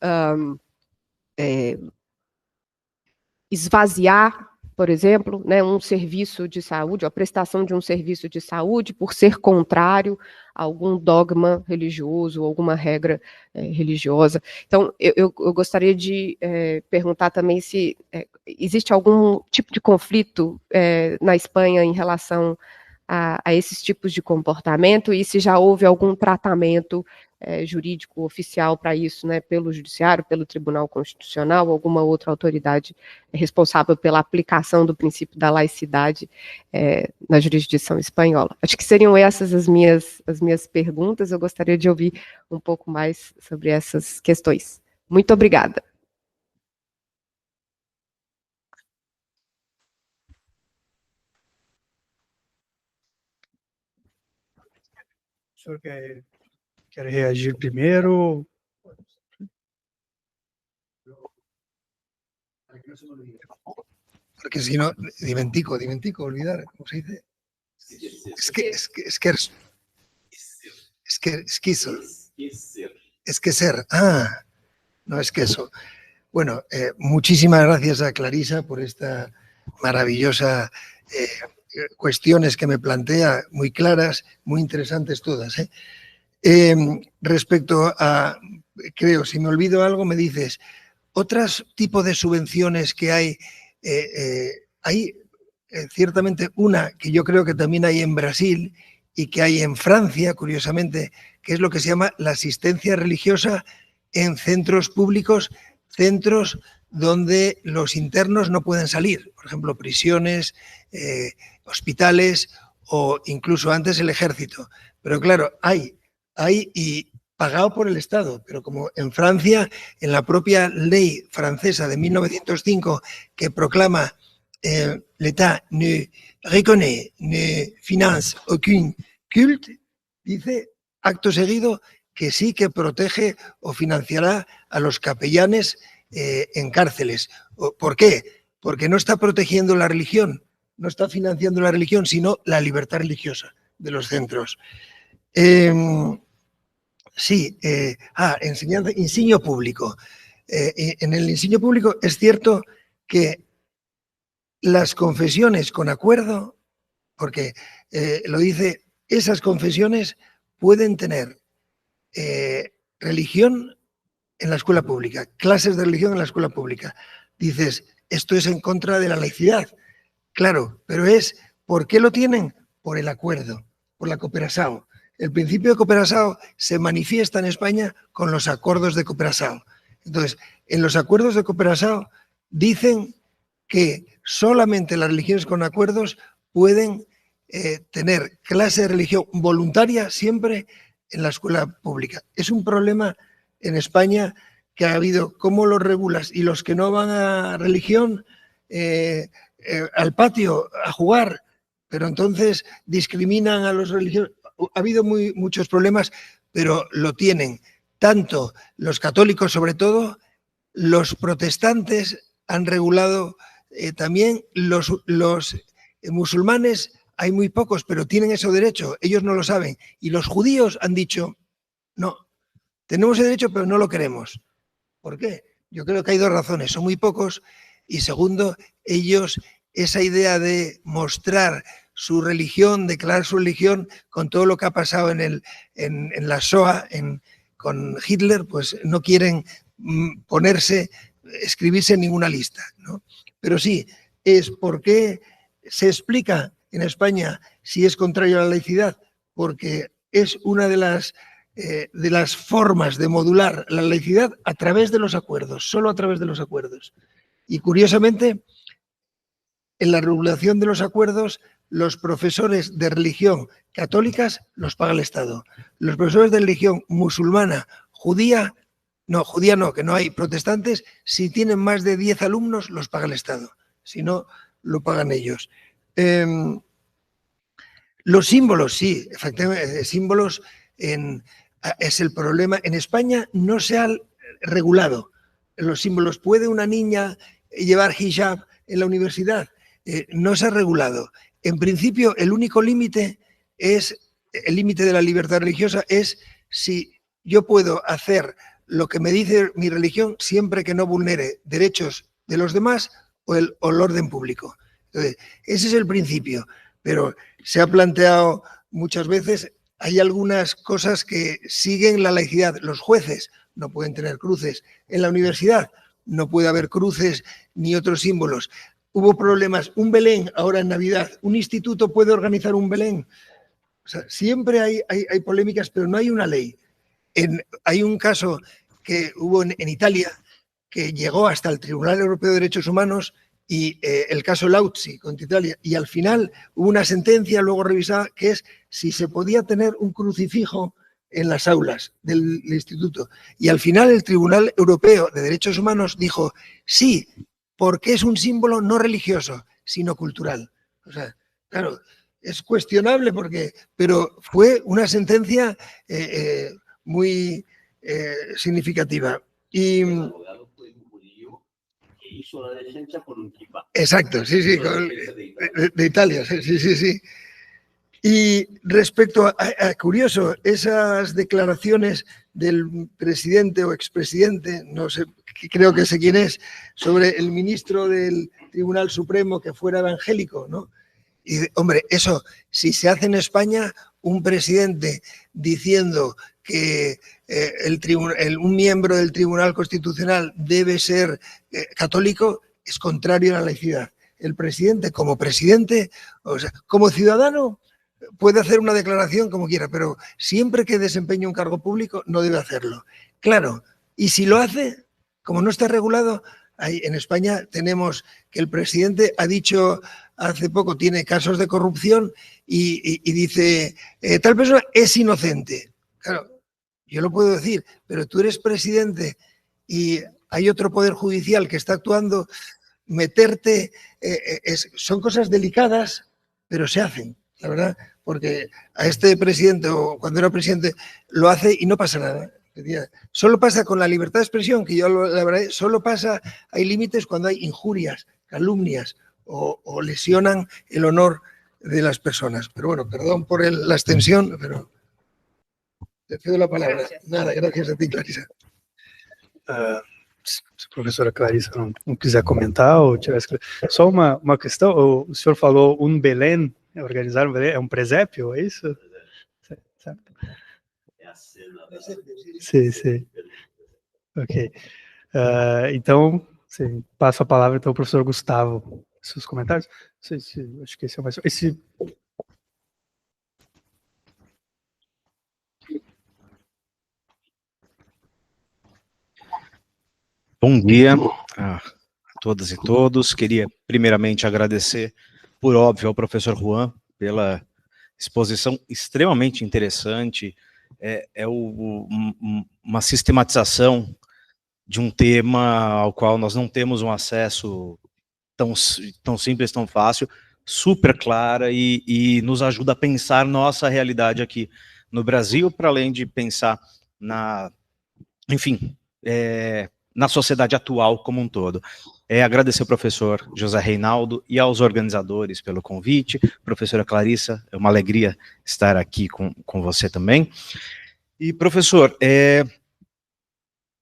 esvaziar, por exemplo, né, um serviço de saúde, a prestação de um serviço de saúde, por ser contrário a algum dogma religioso, alguma regra religiosa. Então, eu gostaria de perguntar também se existe algum tipo de conflito na Espanha em relação a esses tipos de comportamento, e se já houve algum tratamento jurídico oficial para isso, né, pelo Judiciário, pelo Tribunal Constitucional, alguma outra autoridade responsável pela aplicação do princípio da laicidade na jurisdição espanhola. Acho que seriam essas as minhas perguntas. Eu gostaria de ouvir um pouco mais sobre essas questões. Muito obrigada. O senhor quer reagir primeiro? Porque si no, diventico, olvidar, ¿cómo se dice? Esquecer. Ah, no es que eso. Bueno, muchísimas gracias a Clarisa por esta maravillosa cuestiones que me plantea, muy claras, muy interesantes todas. Respecto a, creo, si me olvido algo, me dices, otros tipos de subvenciones que hay ciertamente una que yo creo que también hay en Brasil y que hay en Francia, curiosamente, que es lo que se llama la asistencia religiosa en centros públicos, centros donde los internos no pueden salir, por ejemplo, prisiones, hospitales o incluso antes el ejército. Pero claro, hay y pagado por el Estado, pero como en Francia, en la propia ley francesa de 1905 que proclama l'État ne reconnaît, ne finance aucun culte, dice acto seguido que sí que protege o financiará a los capellanes en cárceles. ¿Por qué? Porque no está protegiendo la religión, no está financiando la religión, sino la libertad religiosa de los centros. Sí, enseñanza, insignio público. En el insignio público es cierto que las confesiones con acuerdo, porque lo dice, esas confesiones pueden tener religión en la escuela pública, clases de religión en la escuela pública. Dices, esto es en contra de la laicidad. Claro, pero ¿por qué lo tienen? Por el acuerdo, por la cooperación. El principio de cooperación se manifiesta en España con los acuerdos de cooperación. Entonces, en los acuerdos de cooperación dicen que solamente las religiones con acuerdos pueden tener clase de religión voluntaria siempre en la escuela pública. Es un problema en España que ha habido, ¿cómo lo regulas? Y los que no van a religión, al patio a jugar, pero entonces discriminan a los religiosos. Ha habido muchos problemas, pero lo tienen tanto los católicos, sobre todo, los protestantes han regulado también, los musulmanes hay muy pocos, pero tienen ese derecho, ellos no lo saben. Y los judíos han dicho, no, tenemos el derecho, pero no lo queremos. ¿Por qué? Yo creo que hay dos razones, son muy pocos, y segundo, ellos, esa idea de mostrar su religión, declarar su religión, con todo lo que ha pasado en la Shoah, con Hitler, pues no quieren escribirse en ninguna lista, ¿no? Pero sí, es porque se explica en España si es contrario a la laicidad, porque es una de las formas de modular la laicidad a través de los acuerdos, solo a través de los acuerdos. Y curiosamente, en la regulación de los acuerdos, los profesores de religión católicas los paga el Estado. Los profesores de religión musulmana, judía no, que no hay protestantes, si tienen más de 10 alumnos, los paga el Estado. Si no, lo pagan ellos. Los símbolos, sí, efectivamente, símbolos es el problema. En España no se ha regulado los símbolos. ¿Puede una niña llevar hijab en la universidad? No se ha regulado. En principio, el único límite el límite de la libertad religiosa es si yo puedo hacer lo que me dice mi religión siempre que no vulnere derechos de los demás o el orden público. Entonces, ese es el principio, pero se ha planteado muchas veces, hay algunas cosas que siguen la laicidad. Los jueces no pueden tener cruces. En la universidad no puede haber cruces ni otros símbolos. Hubo problemas. Un Belén ahora en Navidad. ¿Un instituto puede organizar un Belén? O sea, siempre hay polémicas, pero no hay una ley. Hay un caso que hubo en Italia que llegó hasta el Tribunal Europeo de Derechos Humanos y el caso Lauzi contra Italia. Y al final hubo una sentencia luego revisada que es si se podía tener un crucifijo en las aulas del instituto. Y al final el Tribunal Europeo de Derechos Humanos dijo sí, porque es un símbolo no religioso, sino cultural. O sea, claro, es cuestionable pero fue una sentencia muy significativa. Y hizo la defensa con un kippah. Exacto, sí, de Italia, sí. Y respecto a curioso, esas declaraciones del presidente o expresidente, no sé, creo que sé quién es, sobre el ministro del Tribunal Supremo que fuera evangélico, ¿no? Y, hombre, eso, si se hace en España, un presidente diciendo que un miembro del Tribunal Constitucional debe ser católico, es contrario a la laicidad. El presidente, o sea, como ciudadano, puede hacer una declaración como quiera, pero siempre que desempeñe un cargo público no debe hacerlo. Claro, y si lo hace, como no está regulado, en España tenemos que el presidente ha dicho hace poco, tiene casos de corrupción y dice, tal persona es inocente. Claro, yo lo puedo decir, pero tú eres presidente y hay otro poder judicial que está actuando, meterte, son cosas delicadas, pero se hacen, la verdad, porque a este presidente o cuando era presidente lo hace y no pasa nada. Solo pasa con la libertad de expresión, que yo la verdad, solo pasa, hay límites cuando hay injurias, calumnias o lesionan el honor de las personas. Pero bueno, perdón por la extensión, pero... Te cedo la palabra. Nada, gracias a ti, Clarisa. Se a professora Clarissa não quiser comentar ou tivesse... Só uma questão, o senhor falou Belém, organizar um Belém, é um presépio, é isso? É a cena. Sim. Ok. Então, sim, passo a palavra então ao professor Gustavo. Seus comentários? Acho que esse é o mais... Bom dia a todas e todos. Queria primeiramente agradecer, por óbvio, ao professor Juan pela exposição extremamente interessante. Uma sistematização de um tema ao qual nós não temos um acesso tão simples, tão fácil, super clara e nos ajuda a pensar nossa realidade aqui no Brasil, para além de pensar na sociedade atual como um todo. Agradecer ao professor José Reinaldo e aos organizadores pelo convite. Professora Clarissa, é uma alegria estar aqui com você também. E, professor,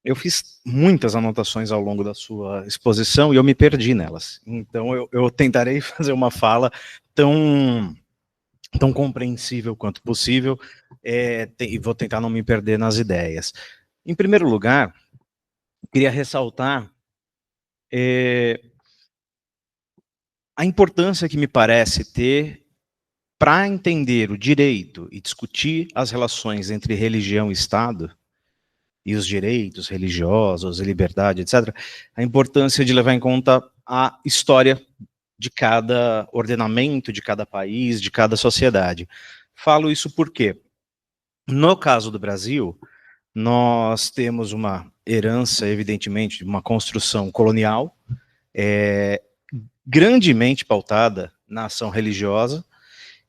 eu fiz muitas anotações ao longo da sua exposição e eu me perdi nelas. Então, eu tentarei fazer uma fala tão compreensível quanto possível, e vou tentar não me perder nas ideias. Em primeiro lugar, queria ressaltar a importância que me parece ter para entender o direito e discutir as relações entre religião e Estado, e os direitos religiosos, a liberdade, etc., a importância de levar em conta a história de cada ordenamento, de cada país, de cada sociedade. Falo isso porque, no caso do Brasil, nós temos uma herança, evidentemente, de uma construção colonial, grandemente pautada na ação religiosa,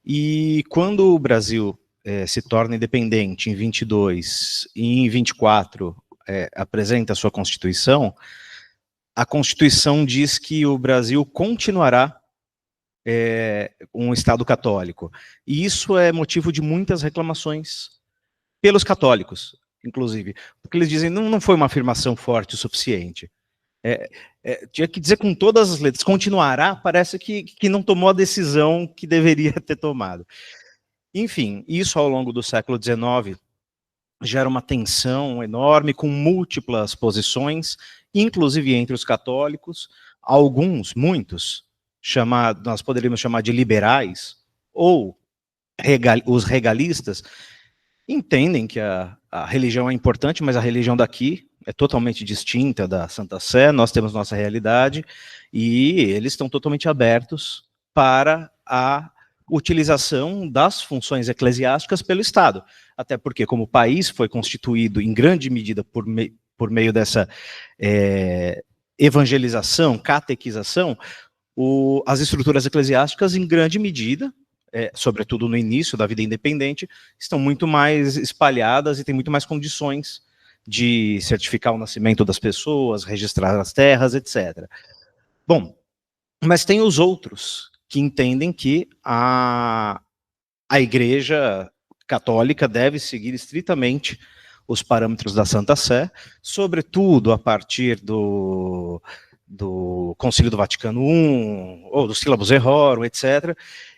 e quando o Brasil se torna independente em 22 e em 24 apresenta a sua Constituição, a Constituição diz que o Brasil continuará um Estado católico. E isso é motivo de muitas reclamações pelos católicos, inclusive, porque eles dizem não foi uma afirmação forte o suficiente. Tinha que dizer com todas as letras, continuará, parece que não tomou a decisão que deveria ter tomado. Enfim, isso ao longo do século XIX gera uma tensão enorme, com múltiplas posições, inclusive entre os católicos, muitos, nós poderíamos chamar de liberais, ou os regalistas, entendem que a religião é importante, mas a religião daqui é totalmente distinta da Santa Sé, nós temos nossa realidade, e eles estão totalmente abertos para a utilização das funções eclesiásticas pelo Estado. Até porque, como o país foi constituído em grande medida por meio dessa evangelização, catequização, as estruturas eclesiásticas, em grande medida, sobretudo no início da vida independente, estão muito mais espalhadas e têm muito mais condições de certificar o nascimento das pessoas, registrar as terras, etc. Bom, mas tem os outros que entendem que a Igreja Católica deve seguir estritamente os parâmetros da Santa Sé, sobretudo a partir do Concílio do Vaticano I, ou do Syllabus Errorum, etc.,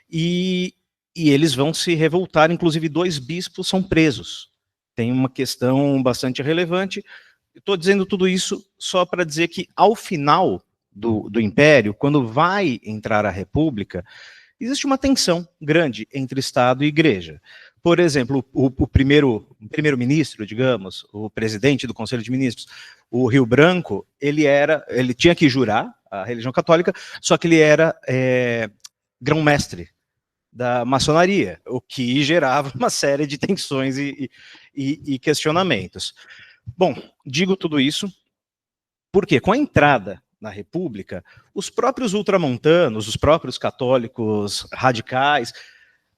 e eles vão se revoltar, inclusive 2 bispos são presos. Tem uma questão bastante relevante. Estou dizendo tudo isso só para dizer que, ao final do Império, quando vai entrar a República, existe uma tensão grande entre Estado e Igreja. Por exemplo, o primeiro-ministro, digamos, o presidente do Conselho de Ministros, o Rio Branco, ele tinha que jurar a religião católica, só que ele era grão-mestre da maçonaria, o que gerava uma série de tensões e questionamentos. Bom, digo tudo isso porque, com a entrada na República, os próprios ultramontanos, os próprios católicos radicais,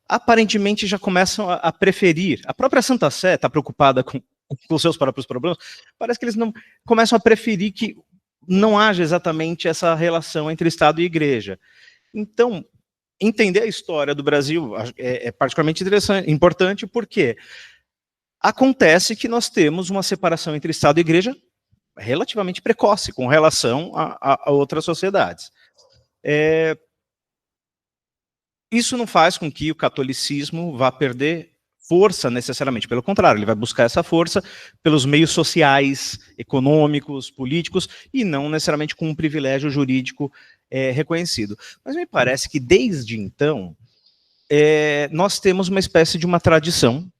aparentemente já começam a preferir. A própria Santa Sé está preocupada com os seus próprios problemas, parece que eles não começam a preferir que não haja exatamente essa relação entre Estado e Igreja. Então, entender a história do Brasil é particularmente interessante, importante, porque Acontece que nós temos uma separação entre Estado e Igreja relativamente precoce com relação a outras sociedades. Isso não faz com que o catolicismo vá perder força necessariamente, pelo contrário, ele vai buscar essa força pelos meios sociais, econômicos, políticos, e não necessariamente com um privilégio jurídico reconhecido. Mas me parece que desde então, nós temos uma espécie de uma tradição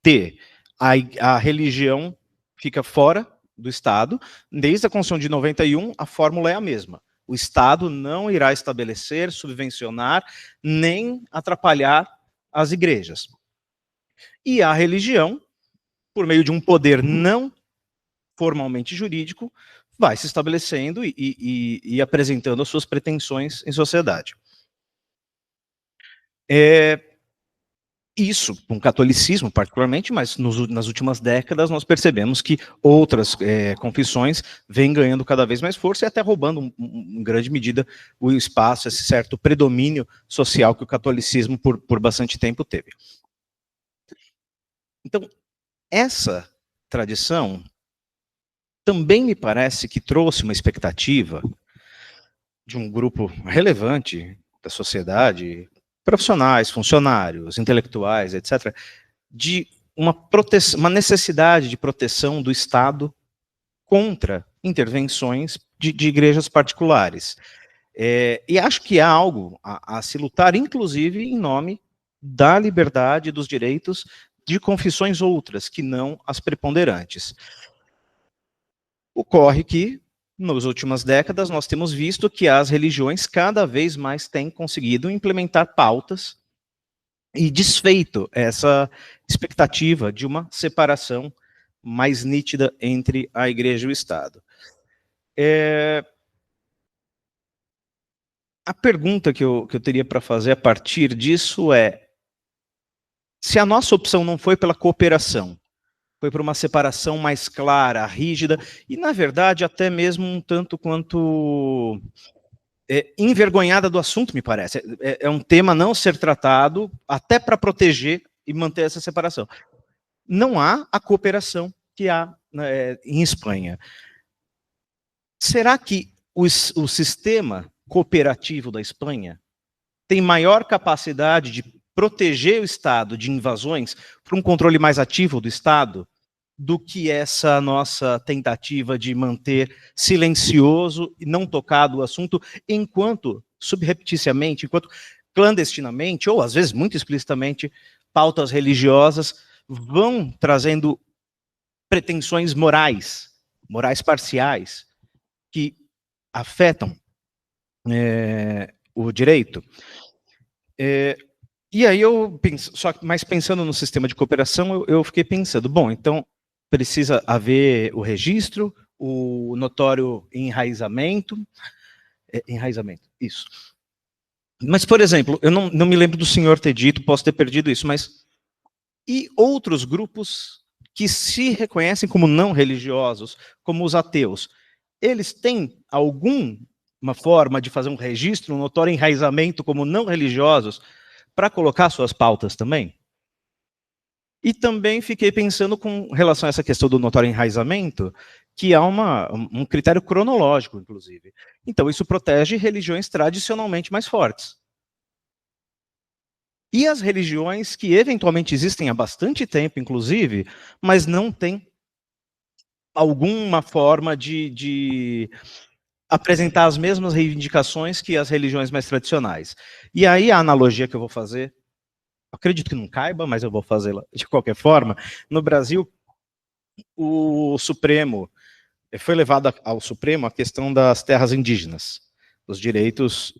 de a religião fica fora do Estado. Desde a Constituição de 91, a fórmula é a mesma. O Estado não irá estabelecer, subvencionar, nem atrapalhar as igrejas. E a religião, por meio de um poder não formalmente jurídico, vai se estabelecendo e apresentando as suas pretensões em sociedade. Isso, com o catolicismo particularmente, mas nas últimas décadas nós percebemos que outras confissões vêm ganhando cada vez mais força e até roubando, em grande medida, o espaço, esse certo predomínio social que o catolicismo por bastante tempo teve. Então, essa tradição também me parece que trouxe uma expectativa de um grupo relevante da sociedade, profissionais, funcionários, intelectuais, etc., de uma necessidade de proteção do Estado contra intervenções de igrejas particulares. E acho que há algo a se lutar, inclusive, em nome da liberdade e dos direitos de confissões outras, que não as preponderantes. Ocorre que, nas últimas décadas, nós temos visto que as religiões cada vez mais têm conseguido implementar pautas e desfeito essa expectativa de uma separação mais nítida entre a Igreja e o Estado. A pergunta que eu teria para fazer a partir disso é: se a nossa opção não foi pela cooperação, foi por uma separação mais clara, rígida, e, na verdade, até mesmo um tanto quanto envergonhada do assunto, me parece. É um tema não ser tratado, até para proteger e manter essa separação. Não há a cooperação que há em Espanha. Será que o sistema cooperativo da Espanha tem maior capacidade de proteger o Estado de invasões para um controle mais ativo do Estado do que essa nossa tentativa de manter silencioso e não tocado o assunto, enquanto, subrepticiamente, enquanto clandestinamente, ou às vezes muito explicitamente, pautas religiosas vão trazendo pretensões morais parciais, que afetam o direito. E aí eu penso, mas pensando no sistema de cooperação, eu fiquei pensando, bom, então precisa haver o registro, o notório enraizamento, isso. Mas, por exemplo, eu não me lembro do senhor ter dito, posso ter perdido isso, mas e outros grupos que se reconhecem como não religiosos, como os ateus, eles têm alguma forma de fazer um registro, um notório enraizamento como não religiosos, para colocar suas pautas também? E também fiquei pensando com relação a essa questão do notório enraizamento, que há um critério cronológico, inclusive. Então, isso protege religiões tradicionalmente mais fortes. E as religiões que eventualmente existem há bastante tempo, inclusive, mas não têm alguma forma de apresentar as mesmas reivindicações que as religiões mais tradicionais. E aí a analogia que eu vou fazer, acredito que não caiba, mas eu vou fazê-la de qualquer forma. No Brasil, o Supremo foi levado ao Supremo a questão das terras indígenas, dos direitos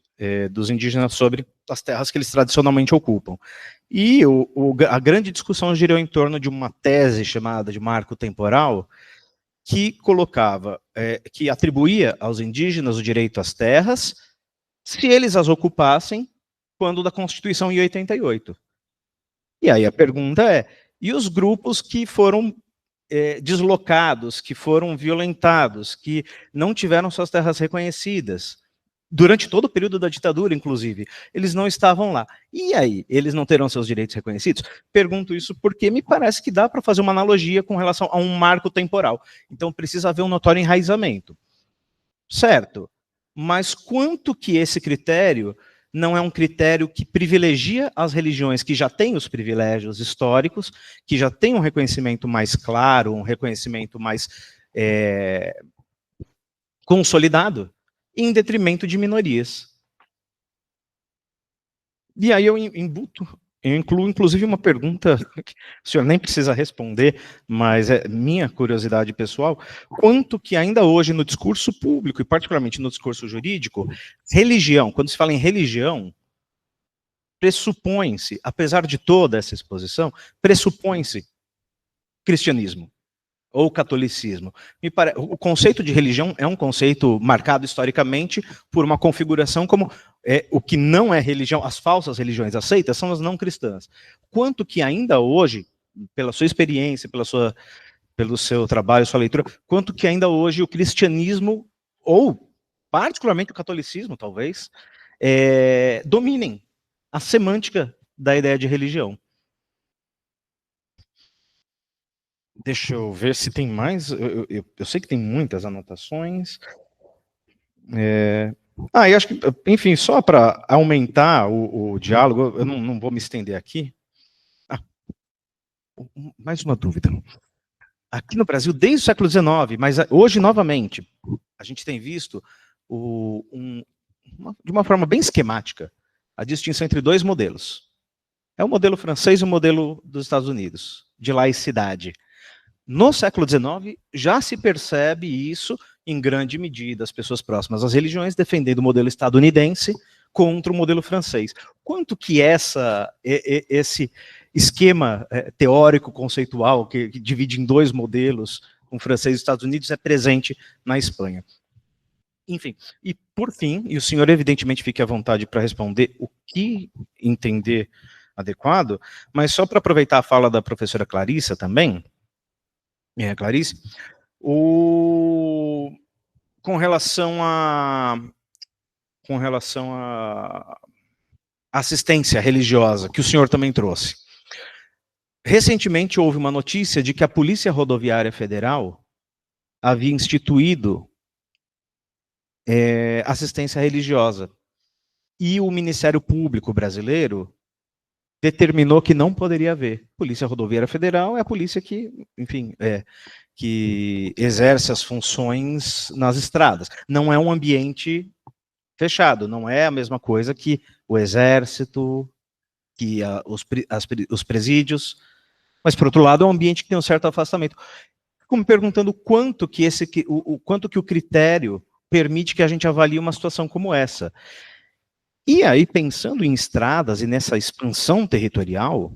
dos indígenas sobre as terras que eles tradicionalmente ocupam. E a grande discussão girou em torno de uma tese chamada de marco temporal, que colocava, que atribuía aos indígenas o direito às terras, se eles as ocupassem quando da Constituição em 88. E aí a pergunta é, e os grupos que foram deslocados, que foram violentados, que não tiveram suas terras reconhecidas, durante todo o período da ditadura, inclusive, eles não estavam lá. E aí, eles não terão seus direitos reconhecidos? Pergunto isso porque me parece que dá para fazer uma analogia com relação a um marco temporal. Então, precisa haver um notório enraizamento. Certo, mas quanto que esse critério não é um critério que privilegia as religiões que já têm os privilégios históricos, que já têm um reconhecimento mais claro, um reconhecimento mais consolidado, em detrimento de minorias. E aí eu incluo, inclusive, uma pergunta que o senhor nem precisa responder, mas é minha curiosidade pessoal. Quanto que ainda hoje no discurso público, e particularmente no discurso jurídico, religião, quando se fala em religião, pressupõe-se, apesar de toda essa exposição, pressupõe-se cristianismo ou catolicismo. O conceito de religião é um conceito marcado historicamente por uma configuração como o que não é religião, as falsas religiões aceitas são as não cristãs. Quanto que ainda hoje, pela sua experiência, pelo seu trabalho, sua leitura, quanto que ainda hoje o cristianismo, ou particularmente o catolicismo, talvez, dominem a semântica da ideia de religião. Deixa eu ver se tem mais. Eu sei que tem muitas anotações. E acho que, enfim, só para aumentar o diálogo, eu não vou me estender aqui. Mais uma dúvida. Aqui no Brasil, desde o século XIX, mas hoje, novamente, a gente tem visto, de uma forma bem esquemática, a distinção entre dois modelos. É o modelo francês e o modelo dos Estados Unidos, de laicidade. No século XIX, já se percebe isso em grande medida, as pessoas próximas às religiões defendendo o modelo estadunidense contra o modelo francês. Quanto que esse esquema teórico, conceitual, que divide em dois modelos, um francês e os Estados Unidos, é presente na Espanha? Enfim, e por fim, e o senhor evidentemente fique à vontade para responder o que entender adequado, mas só para aproveitar a fala da professora Clarissa também, Clarice, com relação a assistência religiosa, que o senhor também trouxe. Recentemente houve uma notícia de que a Polícia Rodoviária Federal havia instituído assistência religiosa. E o Ministério Público brasileiro determinou que não poderia haver. Polícia Rodoviária Federal é a polícia que, enfim, que exerce as funções nas estradas. Não é um ambiente fechado, não é a mesma coisa que o Exército, que os presídios, mas, por outro lado, é um ambiente que tem um certo afastamento. Fico me perguntando quanto que o critério permite que a gente avalie uma situação como essa. E aí, pensando em estradas e nessa expansão territorial,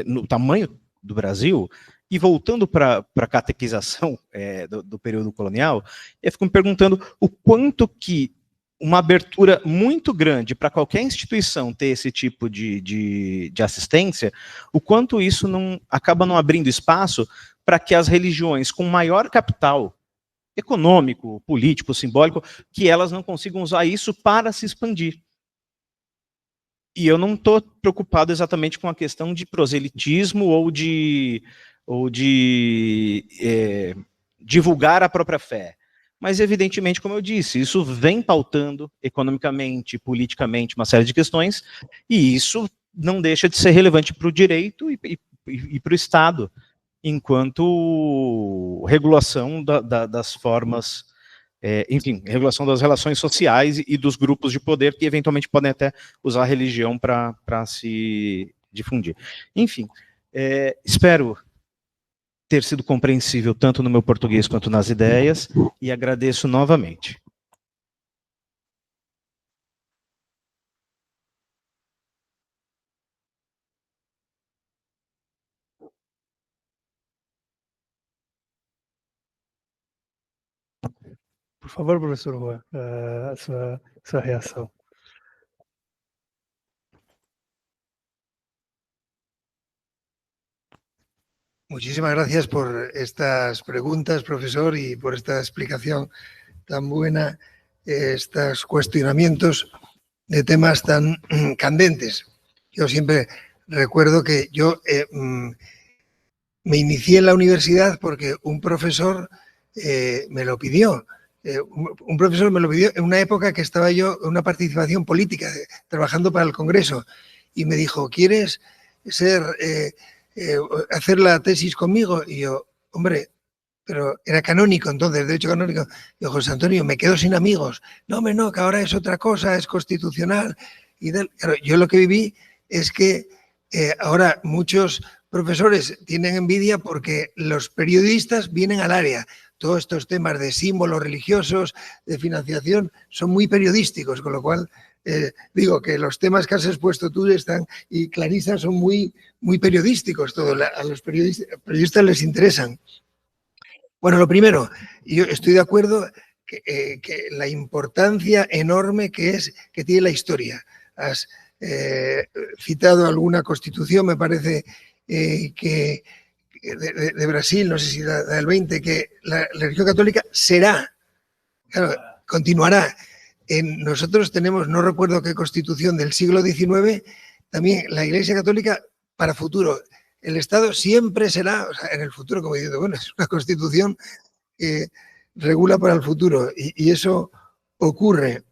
no tamanho do Brasil, e voltando para a catequização do período colonial, eu fico me perguntando o quanto que uma abertura muito grande para qualquer instituição ter esse tipo de assistência, o quanto isso acaba não abrindo espaço para que as religiões com maior capital econômico, político, simbólico, que elas não consigam usar isso para se expandir. E eu não estou preocupado exatamente com a questão de proselitismo ou de divulgar a própria fé. Mas, evidentemente, como eu disse, isso vem pautando economicamente, politicamente, uma série de questões, e isso não deixa de ser relevante para o direito e para o Estado, enquanto regulação das formas, enfim, regulação das relações sociais e dos grupos de poder que, eventualmente, podem até usar a religião para se difundir. Enfim, espero ter sido compreensível tanto no meu português quanto nas ideias, e agradeço novamente. Por favor, professor Juan, a sua reação. Muchísimas gracias por estas preguntas, profesor, y por esta explicación tan buena. estos cuestionamientos de temas tan candentes. Yo siempre recuerdo que yo me inicié en la universidad porque un profesor me lo pidió. Un profesor me lo pidió en una época que estaba yo en una participación política, trabajando para el Congreso, y me dijo, ¿quieres hacer la tesis conmigo? Y yo, hombre, pero era canónico entonces, derecho canónico. Yo, José Antonio, me quedo sin amigos. No, que ahora es otra cosa, es constitucional. Y tal. Claro, yo lo que viví es que ahora muchos profesores tienen envidia porque los periodistas vienen al área. Todos estos temas de símbolos religiosos, de financiación, son muy periodísticos, con lo cual digo que los temas que has expuesto tú y Clarisa son muy, muy periodísticos. A los periodistas les interesan. Bueno, lo primero, yo estoy de acuerdo que la importancia enorme que tiene la historia. Has citado alguna constitución, me parece que de Brasil, no sé si la del 20, que la religión católica será, claro, continuará. Nosotros tenemos, no recuerdo qué constitución del siglo XIX, también la Iglesia Católica para futuro. El Estado siempre será, o sea, en el futuro, como diciendo, bueno, es una constitución que regula para el futuro y eso ocurre.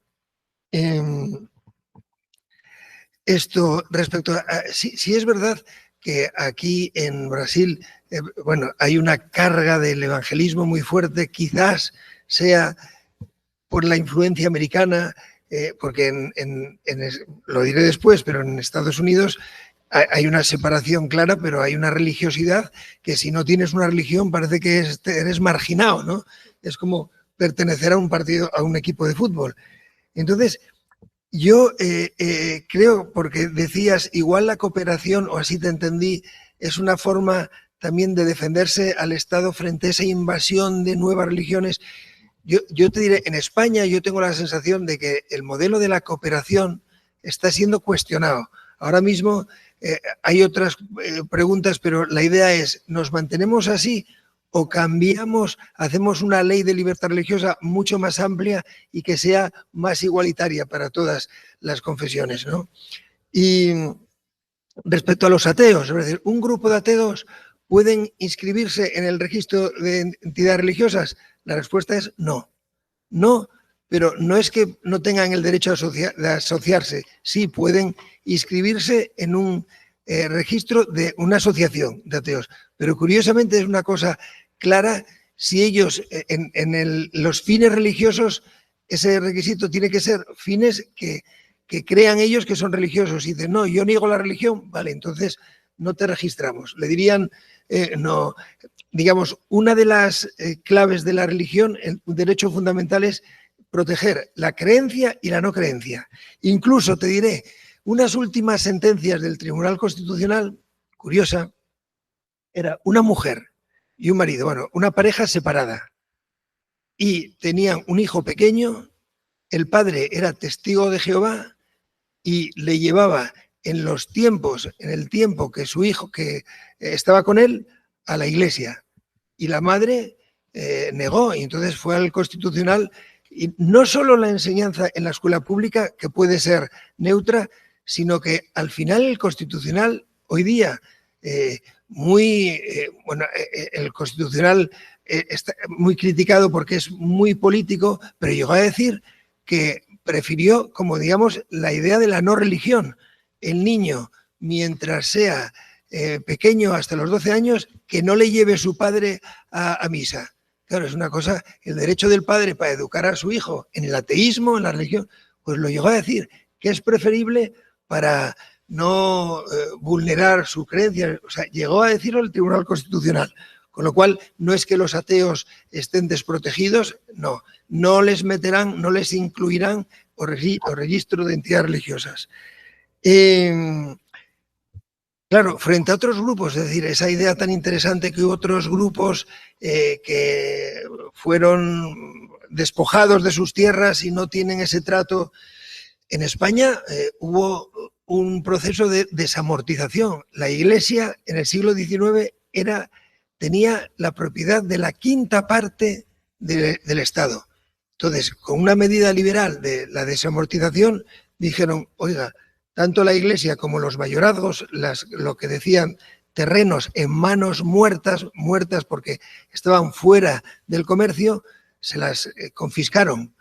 Esto respecto a, si es verdad que aquí en Brasil, bueno, hay una carga del evangelismo muy fuerte, quizás sea por la influencia americana, porque lo diré después, pero en Estados Unidos hay una separación clara, pero hay una religiosidad que si no tienes una religión parece que eres marginado, ¿no? Es como pertenecer a un partido, a un equipo de fútbol. Entonces, yo creo, porque decías, igual la cooperación, o así te entendí, es una forma también de defenderse al Estado frente a esa invasión de nuevas religiones. Yo te diré, en España yo tengo la sensación de que el modelo de la cooperación está siendo cuestionado. Ahora mismo hay otras preguntas, pero la idea es, ¿nos mantenemos así o cambiamos, hacemos una ley de libertad religiosa mucho más amplia y que sea más igualitaria para todas las confesiones, ¿no? Y respecto a los ateos, es decir, ¿un grupo de ateos pueden inscribirse en el registro de entidades religiosas? La respuesta es no. No, pero no es que no tengan el derecho de asociarse. Sí, pueden inscribirse en un registro de una asociación de ateos. Pero curiosamente es una cosa clara, si ellos en los fines religiosos, ese requisito tiene que ser fines que crean ellos que son religiosos. Y dicen, no, yo niego la religión, vale, entonces no te registramos. Le dirían, no, digamos, una de las claves de la religión, el derecho fundamental es proteger la creencia y la no creencia. Incluso, te diré, unas últimas sentencias del Tribunal Constitucional, curiosa, era una mujer y un marido, bueno, una pareja separada, y tenían un hijo pequeño, el padre era testigo de Jehová y le llevaba en el tiempo que su hijo, que estaba con él, a la iglesia, y la madre negó, y entonces fue al Constitucional, y no solo la enseñanza en la escuela pública, que puede ser neutra, sino que al final el Constitucional, hoy día, el Constitucional está muy criticado porque es muy político, pero llegó a decir que prefirió, como digamos, la idea de la no religión. El niño, mientras sea pequeño, hasta los 12 años, que no le lleve su padre a misa. Claro, es una cosa, el derecho del padre para educar a su hijo en el ateísmo, en la religión, pues lo llegó a decir, que es preferible para no vulnerar su creencia. O sea, llegó a decirlo el Tribunal Constitucional. Con lo cual, no es que los ateos estén desprotegidos, no les meterán, no les incluirán o registro de entidades religiosas. Claro, frente a otros grupos, es decir, esa idea tan interesante que otros grupos que fueron despojados de sus tierras y no tienen ese trato, en España hubo un proceso de desamortización. La Iglesia en el siglo XIX tenía la propiedad de la quinta parte del Estado. Entonces, con una medida liberal de la desamortización, dijeron, oiga, tanto la Iglesia como los mayorazgos, lo que decían, terrenos en manos muertas porque estaban fuera del comercio, se las confiscaron,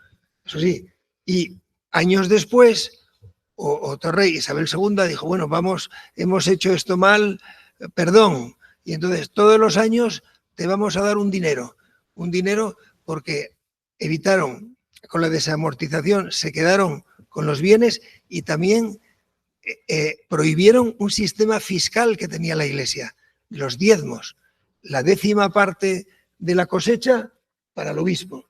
eso sí. Y años después, otro rey, Isabel II, dijo, bueno, hemos hecho esto mal, perdón. Y entonces todos los años te vamos a dar un dinero porque evitaron, con la desamortización, se quedaron con los bienes y también prohibieron un sistema fiscal que tenía la Iglesia, los diezmos, la 10ª parte de la cosecha para el obispo,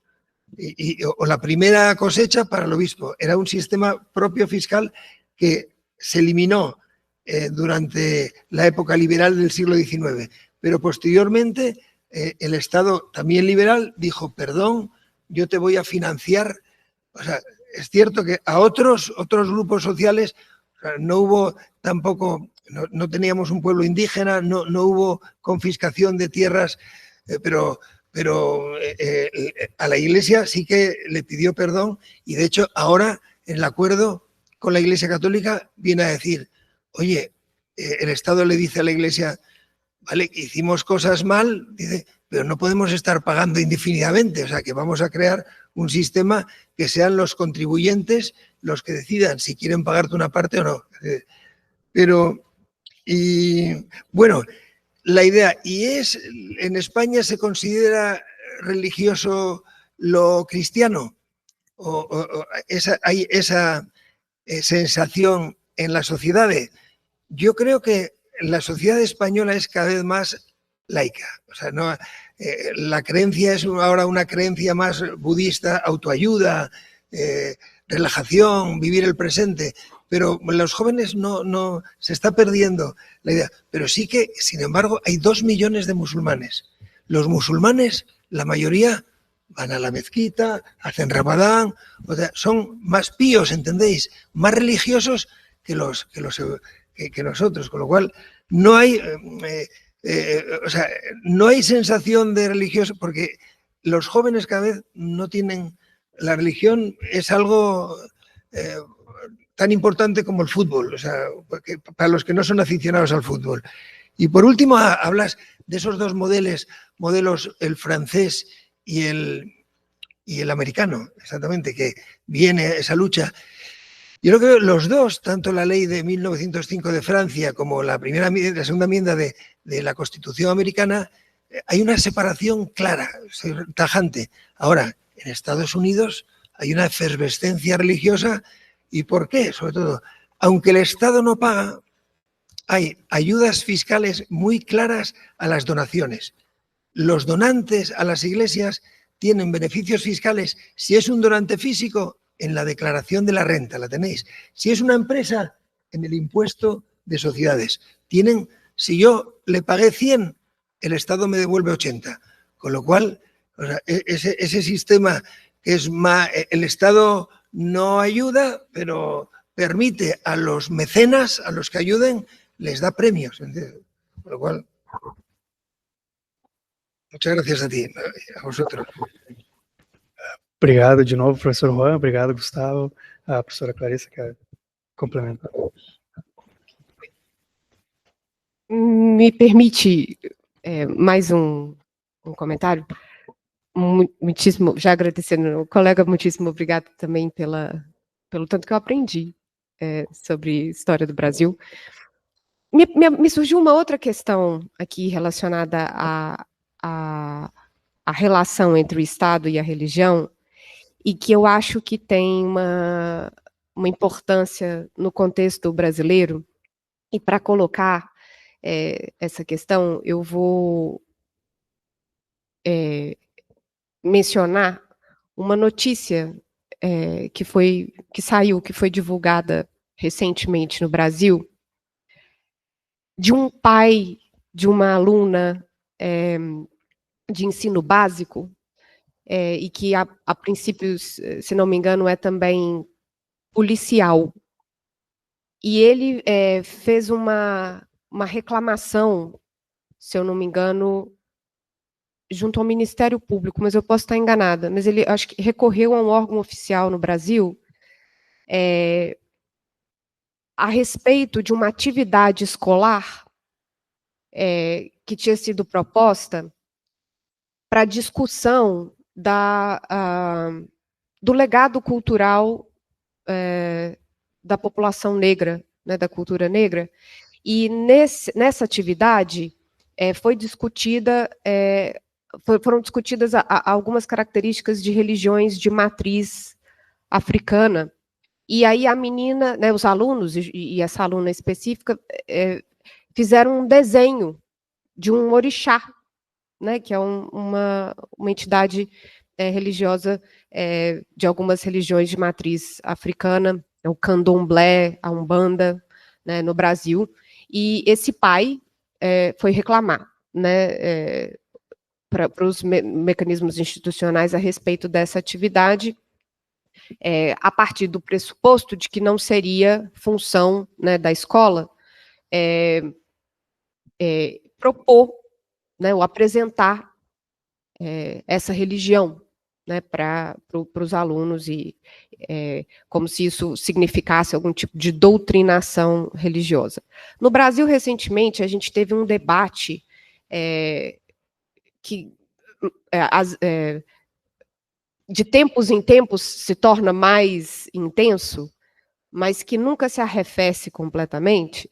o la primera cosecha para el obispo. Era un sistema propio fiscal que se eliminó durante la época liberal del siglo XIX, pero posteriormente el Estado también liberal dijo, perdón, yo te voy a financiar. O sea, es cierto que a otros grupos sociales no hubo tampoco, no teníamos un pueblo indígena, no hubo confiscación de tierras, pero a la Iglesia sí que le pidió perdón y de hecho ahora en el acuerdo con la Iglesia Católica viene a decir, oye, el Estado le dice a la Iglesia, vale, hicimos cosas mal, dice, pero no podemos estar pagando indefinidamente, o sea que vamos a crear un sistema que sean los contribuyentes los que decidan si quieren pagarte una parte o no. Pero, y bueno, la idea, ¿en España se considera religioso lo cristiano? ¿Hay esa sensación en la sociedad? Yo creo que la sociedad española es cada vez más laica. O sea, no, la creencia es ahora una creencia más budista, autoayuda, relajación, vivir el presente. Pero los jóvenes no se está perdiendo la idea. Pero sí que, sin embargo, hay 2 millones de musulmanes. Los musulmanes, la mayoría, van a la mezquita, hacen Ramadán, o sea, son más píos, ¿entendéis? Más religiosos que nosotros, con lo cual no hay, o sea, no hay sensación de religioso, porque los jóvenes cada vez no tienen, la religión es algo tan importante como el fútbol, o sea, para los que no son aficionados al fútbol. Y por último, hablas de esos 2 modelos, el francés y el americano, exactamente, que viene esa lucha. Yo creo que los dos, tanto la ley de 1905 de Francia como la segunda enmienda de la Constitución americana, hay una separación clara, tajante. Ahora, en Estados Unidos hay una efervescencia religiosa. ¿Y por qué? Sobre todo, aunque el Estado no paga, hay ayudas fiscales muy claras a las donaciones. Los donantes a las iglesias tienen beneficios fiscales. Si es un donante físico, en la declaración de la renta, la tenéis. Si es una empresa, en el impuesto de sociedades. Si yo le pagué 100, el Estado me devuelve 80. Con lo cual, o sea, ese sistema que es más, el Estado no ayuda, pero permite a los mecenas, a los que ayuden, les da premios. ¿Entiendes? Con lo cual, muchas gracias a ti, a vosotros. Obrigado de novo, professor Juan. Obrigado, Gustavo. A professora Clarissa quer complementar. Me permite mais um comentário? Muitíssimo, já agradecendo o colega, muitíssimo obrigado também pelo tanto que eu aprendi sobre história do Brasil. Me surgiu uma outra questão aqui relacionada à relação entre o Estado e a religião, e que eu acho que tem uma importância no contexto brasileiro. E para colocar essa questão, eu vou mencionar uma notícia que foi divulgada recentemente no Brasil, de um pai de uma aluna de ensino básico, e que a princípio, se não me engano, é também policial. E ele fez uma reclamação, se eu não me engano, junto ao Ministério Público, mas eu posso estar enganada, mas ele, acho que recorreu a um órgão oficial no Brasil a respeito de uma atividade escolar que tinha sido proposta para discussão do legado cultural da população negra, né, da cultura negra, e nessa atividade foram discutidas algumas características de religiões de matriz africana, e aí a menina, né, os alunos, e essa aluna específica, fizeram um desenho de um orixá, né, que é uma entidade religiosa de algumas religiões de matriz africana, o candomblé, a umbanda, né, no Brasil, e esse pai foi reclamar, né, para os mecanismos institucionais a respeito dessa atividade, a partir do pressuposto de que não seria função, né, da escola propor, né, ou apresentar essa religião, né, para os alunos, e como se isso significasse algum tipo de doutrinação religiosa. No Brasil, recentemente, a gente teve um debate que de tempos em tempos se torna mais intenso, mas que nunca se arrefece completamente,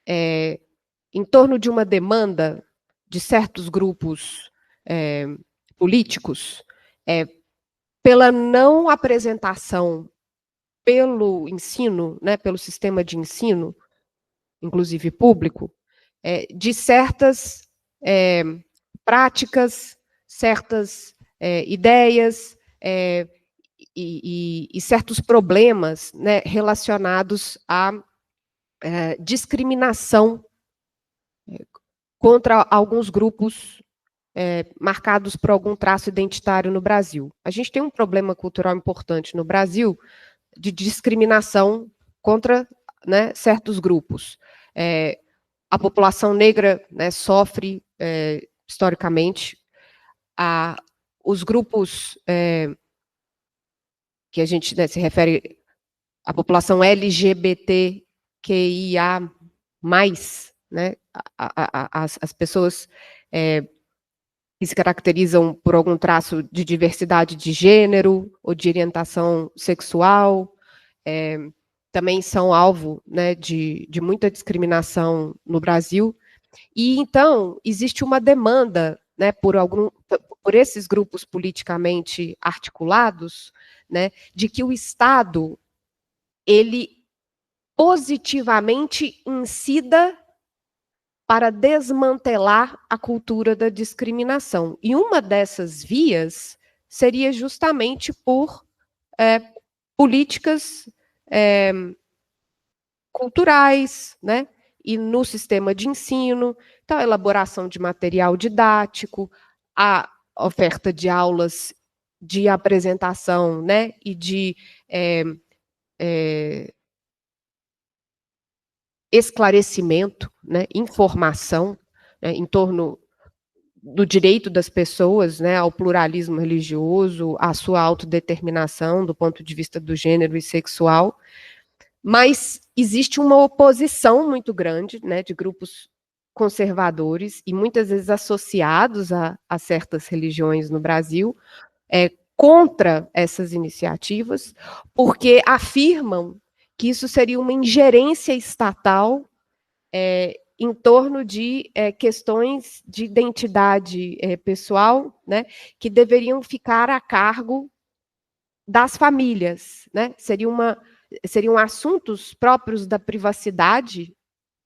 em torno de uma demanda de certos grupos políticos pela não apresentação pelo ensino, né, pelo sistema de ensino, inclusive público, de certas práticas, certas ideias e certos problemas, né, relacionados à discriminação contra alguns grupos marcados por algum traço identitário no Brasil. A gente tem um problema cultural importante no Brasil de discriminação contra, né, certos grupos. A população negra, né, sofre, historicamente, os grupos que a gente, né, se refere à população LGBTQIA+, né, as pessoas que se caracterizam por algum traço de diversidade de gênero ou de orientação sexual, também são alvo, né, de muita discriminação no Brasil. E, então, existe uma demanda, né, por esses grupos politicamente articulados, né, de que o Estado, ele positivamente incida para desmantelar a cultura da discriminação. E uma dessas vias seria justamente por políticas culturais, né? E no sistema de ensino, então a elaboração de material didático, a oferta de aulas de apresentação, né? E de esclarecimento, né, informação, né, em torno do direito das pessoas, né, ao pluralismo religioso, à sua autodeterminação do ponto de vista do gênero e sexual, mas existe uma oposição muito grande, né, de grupos conservadores e muitas vezes associados a certas religiões no Brasil, contra essas iniciativas, porque afirmam que isso seria uma ingerência estatal em torno de questões de identidade pessoal, né, que deveriam ficar a cargo das famílias, né, seriam assuntos próprios da privacidade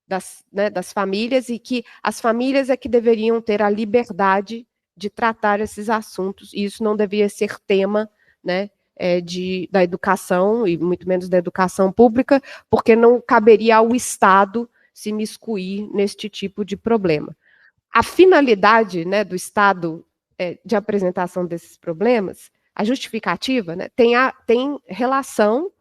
das famílias, e que as famílias é que deveriam ter a liberdade de tratar esses assuntos, e isso não devia ser tema, né, da educação, e muito menos da educação pública, porque não caberia ao Estado se miscuir neste tipo de problema. A finalidade, né, do Estado de apresentação desses problemas, a justificativa, né, tem relação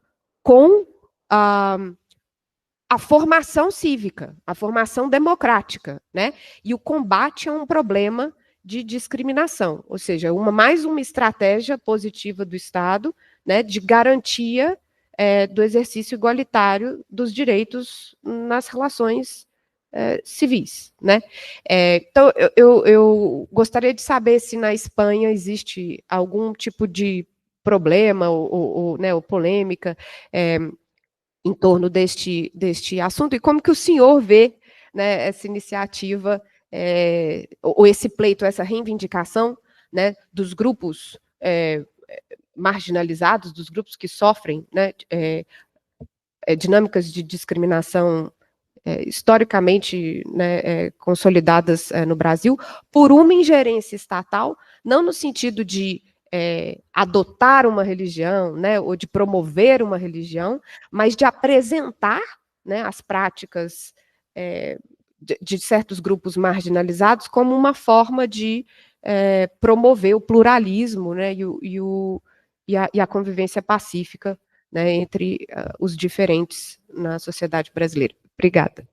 com a formação cívica, a formação democrática, né, e o combate a um problema de discriminação, ou seja, mais uma estratégia positiva do Estado, né, de garantia do exercício igualitário dos direitos nas relações civis, né? Então, eu gostaria de saber se na Espanha existe algum tipo de problema ou polêmica em torno deste assunto, e como que o senhor vê, né, essa iniciativa, ou esse pleito, essa reivindicação, né, dos grupos marginalizados, dos grupos que sofrem, né, dinâmicas de discriminação historicamente, né, consolidadas no Brasil, por uma ingerência estatal, não no sentido de adotar uma religião, né, ou de promover uma religião, mas de apresentar, né, as práticas de certos grupos marginalizados como uma forma de promover o pluralismo, né, e a convivência pacífica, né, entre os diferentes na sociedade brasileira. Obrigada.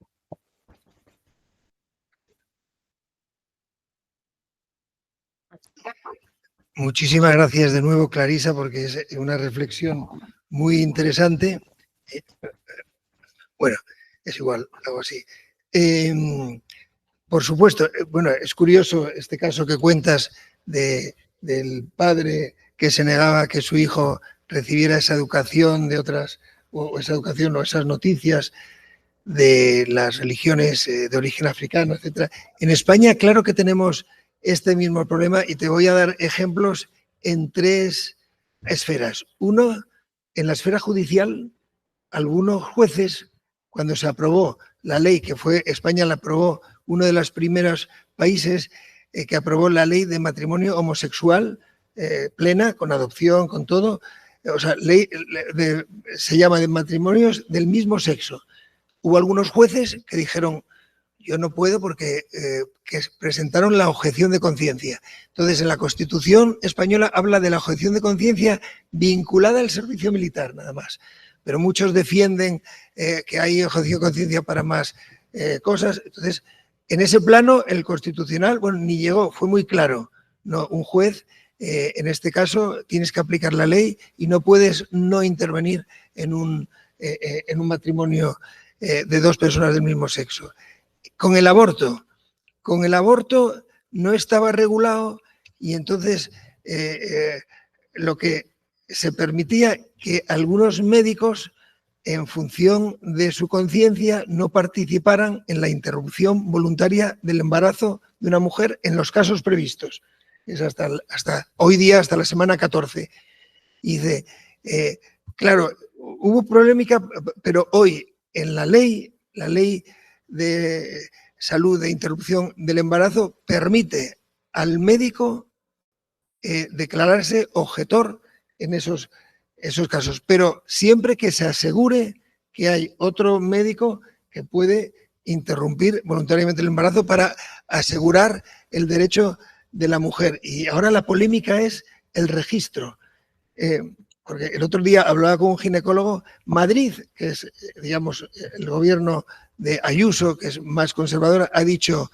Muchísimas gracias de nuevo, Clarisa, porque es una reflexión muy interesante. Bueno, es igual, algo así. Por supuesto, bueno, es curioso este caso que cuentas del padre que se negaba a que su hijo recibiera esa educación de otras, o esa educación o esas noticias de las religiones de origen africano, etc. En España, claro que tenemos este mismo problema y te voy a dar ejemplos en 3 esferas. Uno, en la esfera judicial, algunos jueces, cuando se aprobó la ley, que fue España la aprobó, uno de los primeros países que aprobó la ley de matrimonio homosexual plena, con adopción, con todo, o sea, ley se llama de matrimonios del mismo sexo. Hubo algunos jueces que dijeron, yo no puedo porque que presentaron la objeción de conciencia. Entonces, en la Constitución española habla de la objeción de conciencia vinculada al servicio militar, nada más. Pero muchos defienden que hay objeción de conciencia para más cosas. Entonces, en ese plano, el Constitucional, bueno, ni llegó, fue muy claro. No, un juez, en este caso, tienes que aplicar la ley y no puedes no intervenir en un matrimonio de 2 personas del mismo sexo. Con el aborto no estaba regulado y entonces lo que se permitía que algunos médicos, en función de su conciencia, no participaran en la interrupción voluntaria del embarazo de una mujer en los casos previstos. Es hasta hoy día, hasta la semana 14. Y dice, claro, hubo polémica, pero hoy en la ley de salud de interrupción del embarazo permite al médico declararse objetor en esos casos, pero siempre que se asegure que hay otro médico que puede interrumpir voluntariamente el embarazo para asegurar el derecho de la mujer. Y ahora la polémica es el registro. Porque el otro día hablaba con un ginecólogo. Madrid, que es, digamos, el gobierno de Ayuso, que es más conservadora, ha dicho,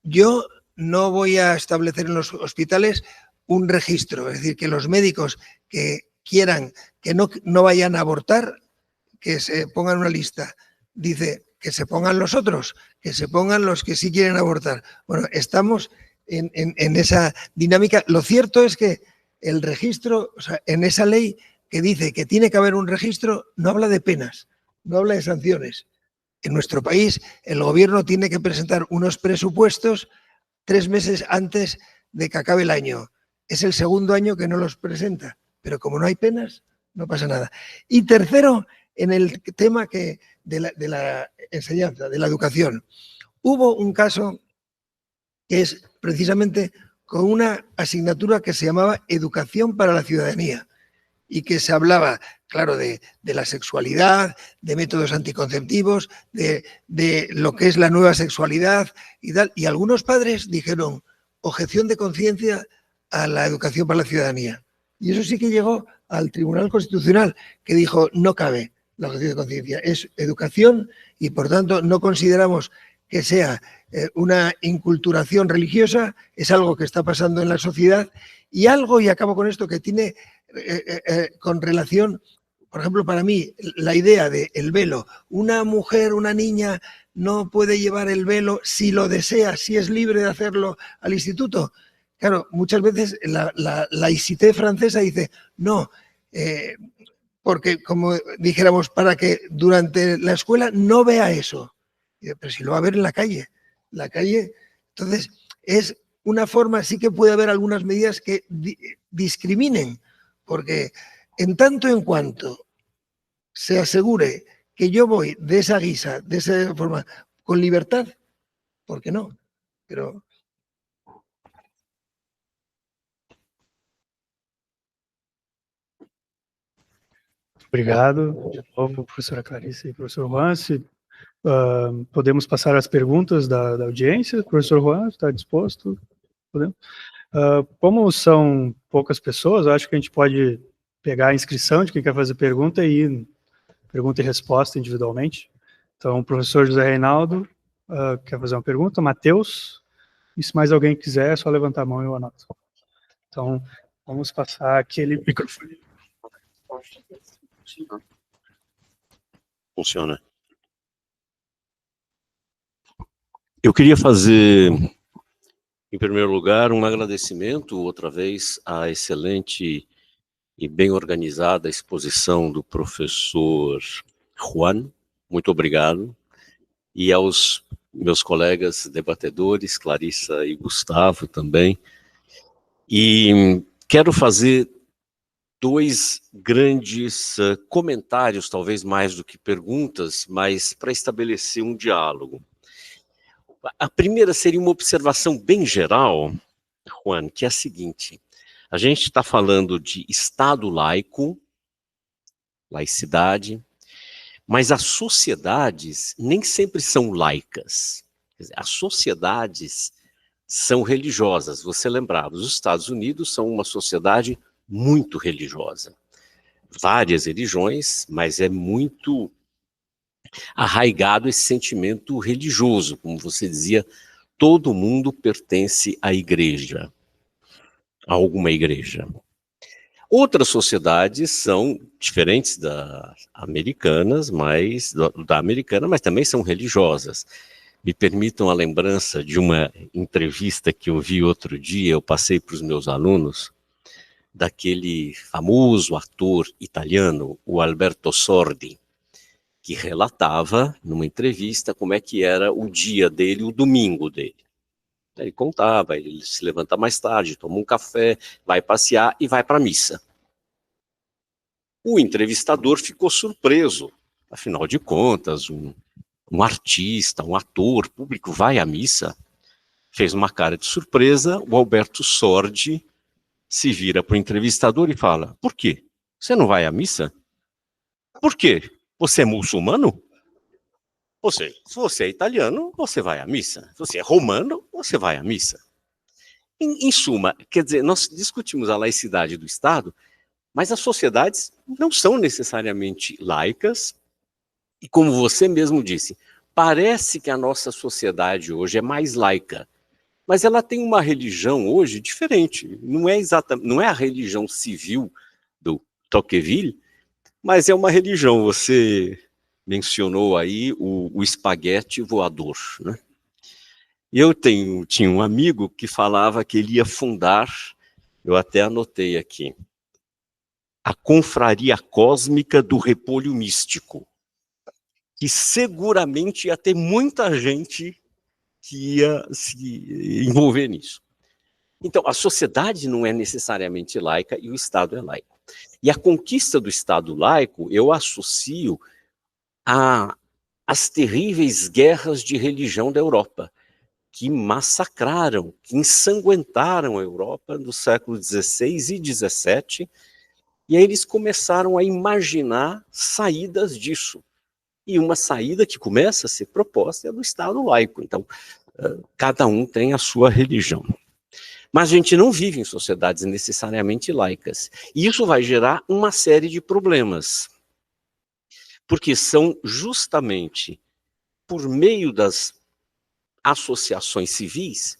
yo no voy a establecer en los hospitales un registro, es decir, que los médicos que quieran que no vayan a abortar, que se pongan una lista. Dice, que se pongan los otros, que se pongan los que sí quieren abortar. Bueno, estamos en esa dinámica. Lo cierto es que el registro, o sea, en esa ley que dice que tiene que haber un registro, no habla de penas, no habla de sanciones. En nuestro país, el gobierno tiene que presentar unos presupuestos 3 meses antes de que acabe el año. Es el segundo año que no los presenta, pero como no hay penas, no pasa nada. Y tercero, en el tema de la enseñanza, de la educación. Hubo un caso que es precisamente con una asignatura que se llamaba Educación para la Ciudadanía y que se hablaba, claro, de la sexualidad, de métodos anticonceptivos, de lo que es la nueva sexualidad y tal. Y algunos padres dijeron objeción de conciencia a la educación para la ciudadanía. Y eso sí que llegó al Tribunal Constitucional, que dijo no cabe la objeción de conciencia, es educación y por tanto no consideramos que sea una inculturación religiosa, es algo que está pasando en la sociedad, y algo, y acabo con esto, que tiene con relación, por ejemplo, para mí, la idea del velo. Una mujer, una niña, no puede llevar el velo si lo desea, si es libre de hacerlo al instituto. Claro, muchas veces la laïcité francesa dice, no, porque, como dijéramos, para que durante la escuela no vea eso. Pero si lo va a ver en la calle. Entonces, es una forma, sí que puede haber algunas medidas que discriminen, porque en tanto en cuanto se asegure que yo voy de esa guisa, de esa forma, con libertad, ¿por qué no? Pero... Obrigado, de novo, professora Clarice e professor Juan. Podemos passar as perguntas da audiência. Professor Juan, está disposto? Podemos? Como são poucas pessoas, acho que a gente pode pegar a inscrição de quem quer fazer pergunta e ir pergunta e resposta individualmente. Então, o professor José Reinaldo quer fazer uma pergunta. Matheus, e se mais alguém quiser, é só levantar a mão e eu anoto. Então, vamos passar aquele microfone. Funciona. Eu queria fazer, em primeiro lugar, um agradecimento, outra vez, à excelente e bem organizada exposição do professor Juan. Muito obrigado. E aos meus colegas debatedores, Clarissa e Gustavo também. E quero fazer dois grandes comentários, talvez mais do que perguntas, mas para estabelecer um diálogo. A primeira seria uma observação bem geral, Juan, que é a seguinte: a gente está falando de Estado laico, laicidade, mas as sociedades nem sempre são laicas. Quer dizer, as sociedades são religiosas. Você lembrava, os Estados Unidos são uma sociedade muito religiosa. Várias religiões, mas é muito arraigado esse sentimento religioso. Como você dizia, todo mundo pertence à igreja, a alguma igreja. Outras sociedades são diferentes das americanas, mas também são religiosas. Me permitam a lembrança de uma entrevista que eu vi outro dia, eu passei para os meus alunos, daquele famoso ator italiano, o Alberto Sordi, que relatava numa entrevista como é que era o dia dele, o domingo dele. Ele contava, ele se levanta mais tarde, toma um café, vai passear e vai para a missa. O entrevistador ficou surpreso, afinal de contas, um artista, um ator público vai à missa, fez uma cara de surpresa, o Alberto Sordi se vira para o entrevistador e fala: por quê? Você não vai à missa? Por quê? Você é muçulmano? Se você é italiano, você vai à missa. Se você é romano, você vai à missa. Em suma, quer dizer, nós discutimos a laicidade do Estado, mas as sociedades não são necessariamente laicas, e como você mesmo disse, parece que a nossa sociedade hoje é mais laica, mas ela tem uma religião hoje diferente. Não é a religião civil do Tocqueville, mas é uma religião. Você mencionou aí o espaguete voador, né? Eu tinha um amigo que falava que ele ia fundar, eu até anotei aqui, a Confraria Cósmica do Repolho Místico, que seguramente ia ter muita gente que ia se envolver nisso. Então, a sociedade não é necessariamente laica e o Estado é laico. E a conquista do Estado laico eu associo às terríveis guerras de religião da Europa, que massacraram, que ensanguentaram a Europa no século XVI e XVII, e aí eles começaram a imaginar saídas disso. E uma saída que começa a ser proposta é do Estado laico. Então, cada um tem a sua religião. Mas a gente não vive em sociedades necessariamente laicas. E isso vai gerar uma série de problemas. Porque são justamente por meio das associações civis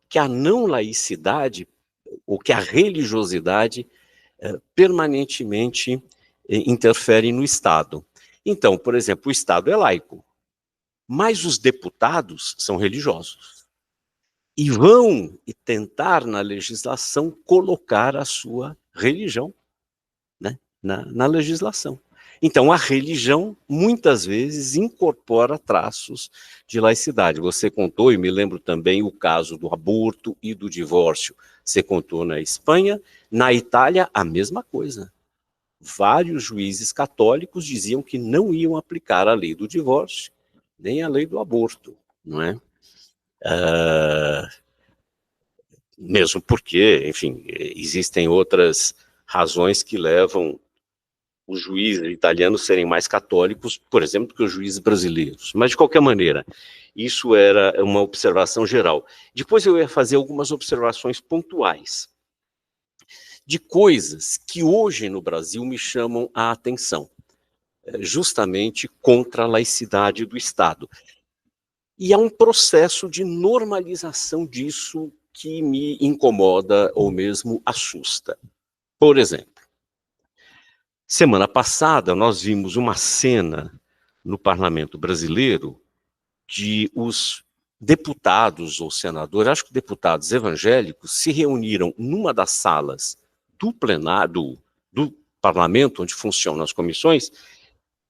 que a não laicidade ou que a religiosidade permanentemente interfere no Estado. Então, por exemplo, o Estado é laico, mas os deputados são religiosos. E vão tentar, na legislação, colocar a sua religião, né, na legislação. Então, a religião, muitas vezes, incorpora traços de laicidade. Você contou, e me lembro também, o caso do aborto e do divórcio. Você contou na Espanha. Na Itália, a mesma coisa. Vários juízes católicos diziam que não iam aplicar a lei do divórcio, nem a lei do aborto, não é? Mesmo porque, enfim, existem outras razões que levam os juízes italianos serem mais católicos, por exemplo, do que os juízes brasileiros. Mas, de qualquer maneira, isso era uma observação geral. Depois eu ia fazer algumas observações pontuais de coisas que hoje no Brasil me chamam a atenção, justamente contra a laicidade do Estado. E há um processo de normalização disso que me incomoda ou mesmo assusta. Por exemplo, semana passada nós vimos uma cena no parlamento brasileiro de os deputados ou senadores, acho que deputados evangélicos, se reuniram numa das salas do plenário, do parlamento, onde funcionam as comissões,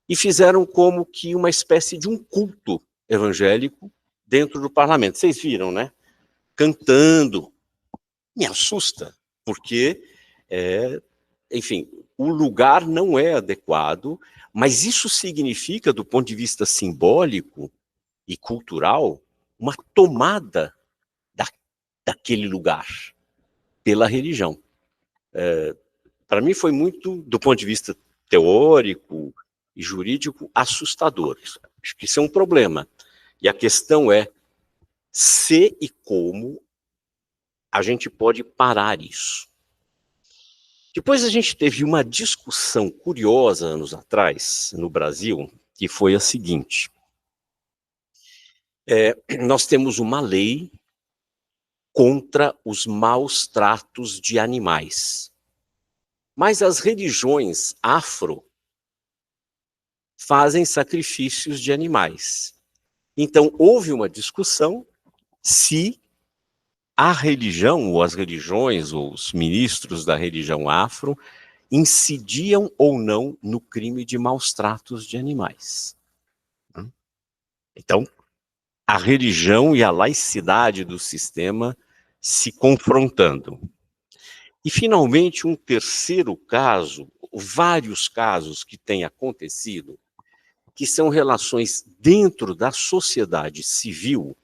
e fizeram como que uma espécie de um culto evangélico dentro do parlamento. Vocês viram, né? Cantando. Me assusta, porque, enfim, o lugar não é adequado, mas isso significa, do ponto de vista simbólico e cultural, uma tomada daquele lugar pela religião. Para mim foi muito, do ponto de vista teórico e jurídico, assustador. Acho que isso é um problema. E a questão é se e como a gente pode parar isso. Depois a gente teve uma discussão curiosa anos atrás, no Brasil, que foi a seguinte. Nós temos uma lei contra os maus tratos de animais. Mas as religiões afro fazem sacrifícios de animais. Então, houve uma discussão se a religião, ou as religiões, ou os ministros da religião afro, incidiam ou não no crime de maus tratos de animais. Então, a religião e a laicidade do sistema se confrontando. E, finalmente, um terceiro caso, vários casos que têm acontecido, que são relações dentro da sociedade civil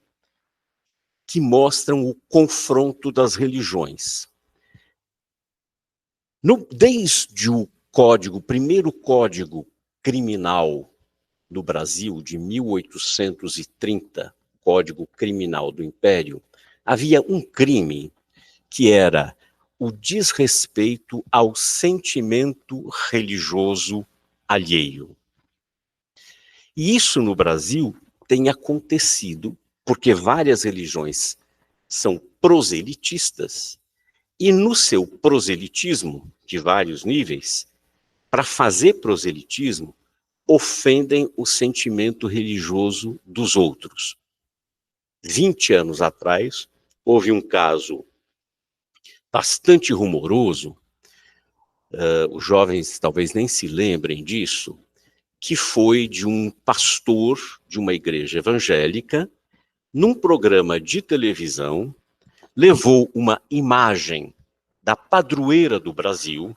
que mostram o confronto das religiões. Desde o primeiro código criminal do Brasil, de 1830, Código Criminal do Império, havia um crime que era o desrespeito ao sentimento religioso alheio. E isso no Brasil tem acontecido porque várias religiões são proselitistas e no seu proselitismo, de vários níveis, para fazer proselitismo, ofendem o sentimento religioso dos outros. 20 anos atrás, houve um caso bastante rumoroso, os jovens talvez nem se lembrem disso, que foi de um pastor de uma igreja evangélica, num programa de televisão, levou uma imagem da padroeira do Brasil,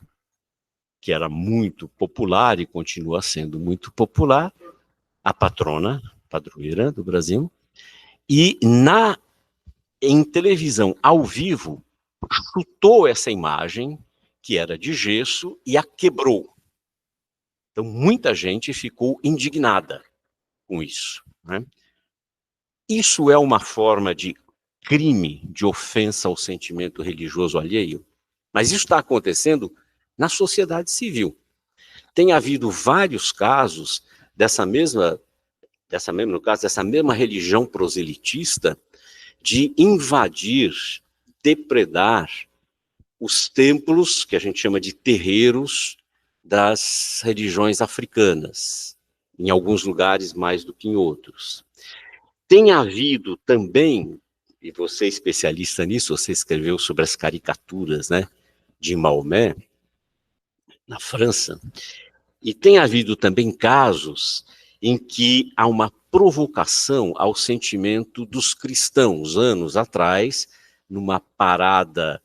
que era muito popular e continua sendo muito popular, a patrona, padroeira do Brasil, e em televisão ao vivo, chutou essa imagem, que era de gesso, e a quebrou. Então, muita gente ficou indignada com isso, né? Isso é uma forma de crime, de ofensa ao sentimento religioso alheio, mas isso está acontecendo na sociedade civil. Tem havido vários casos dessa mesma no caso, dessa mesma religião proselitista, de invadir, depredar os templos, que a gente chama de terreiros, das religiões africanas, em alguns lugares mais do que em outros. Tem havido também, e você é especialista nisso, você escreveu sobre as caricaturas, né, de Maomé, na França, e tem havido também casos em que há uma provocação ao sentimento dos cristãos, anos atrás, numa parada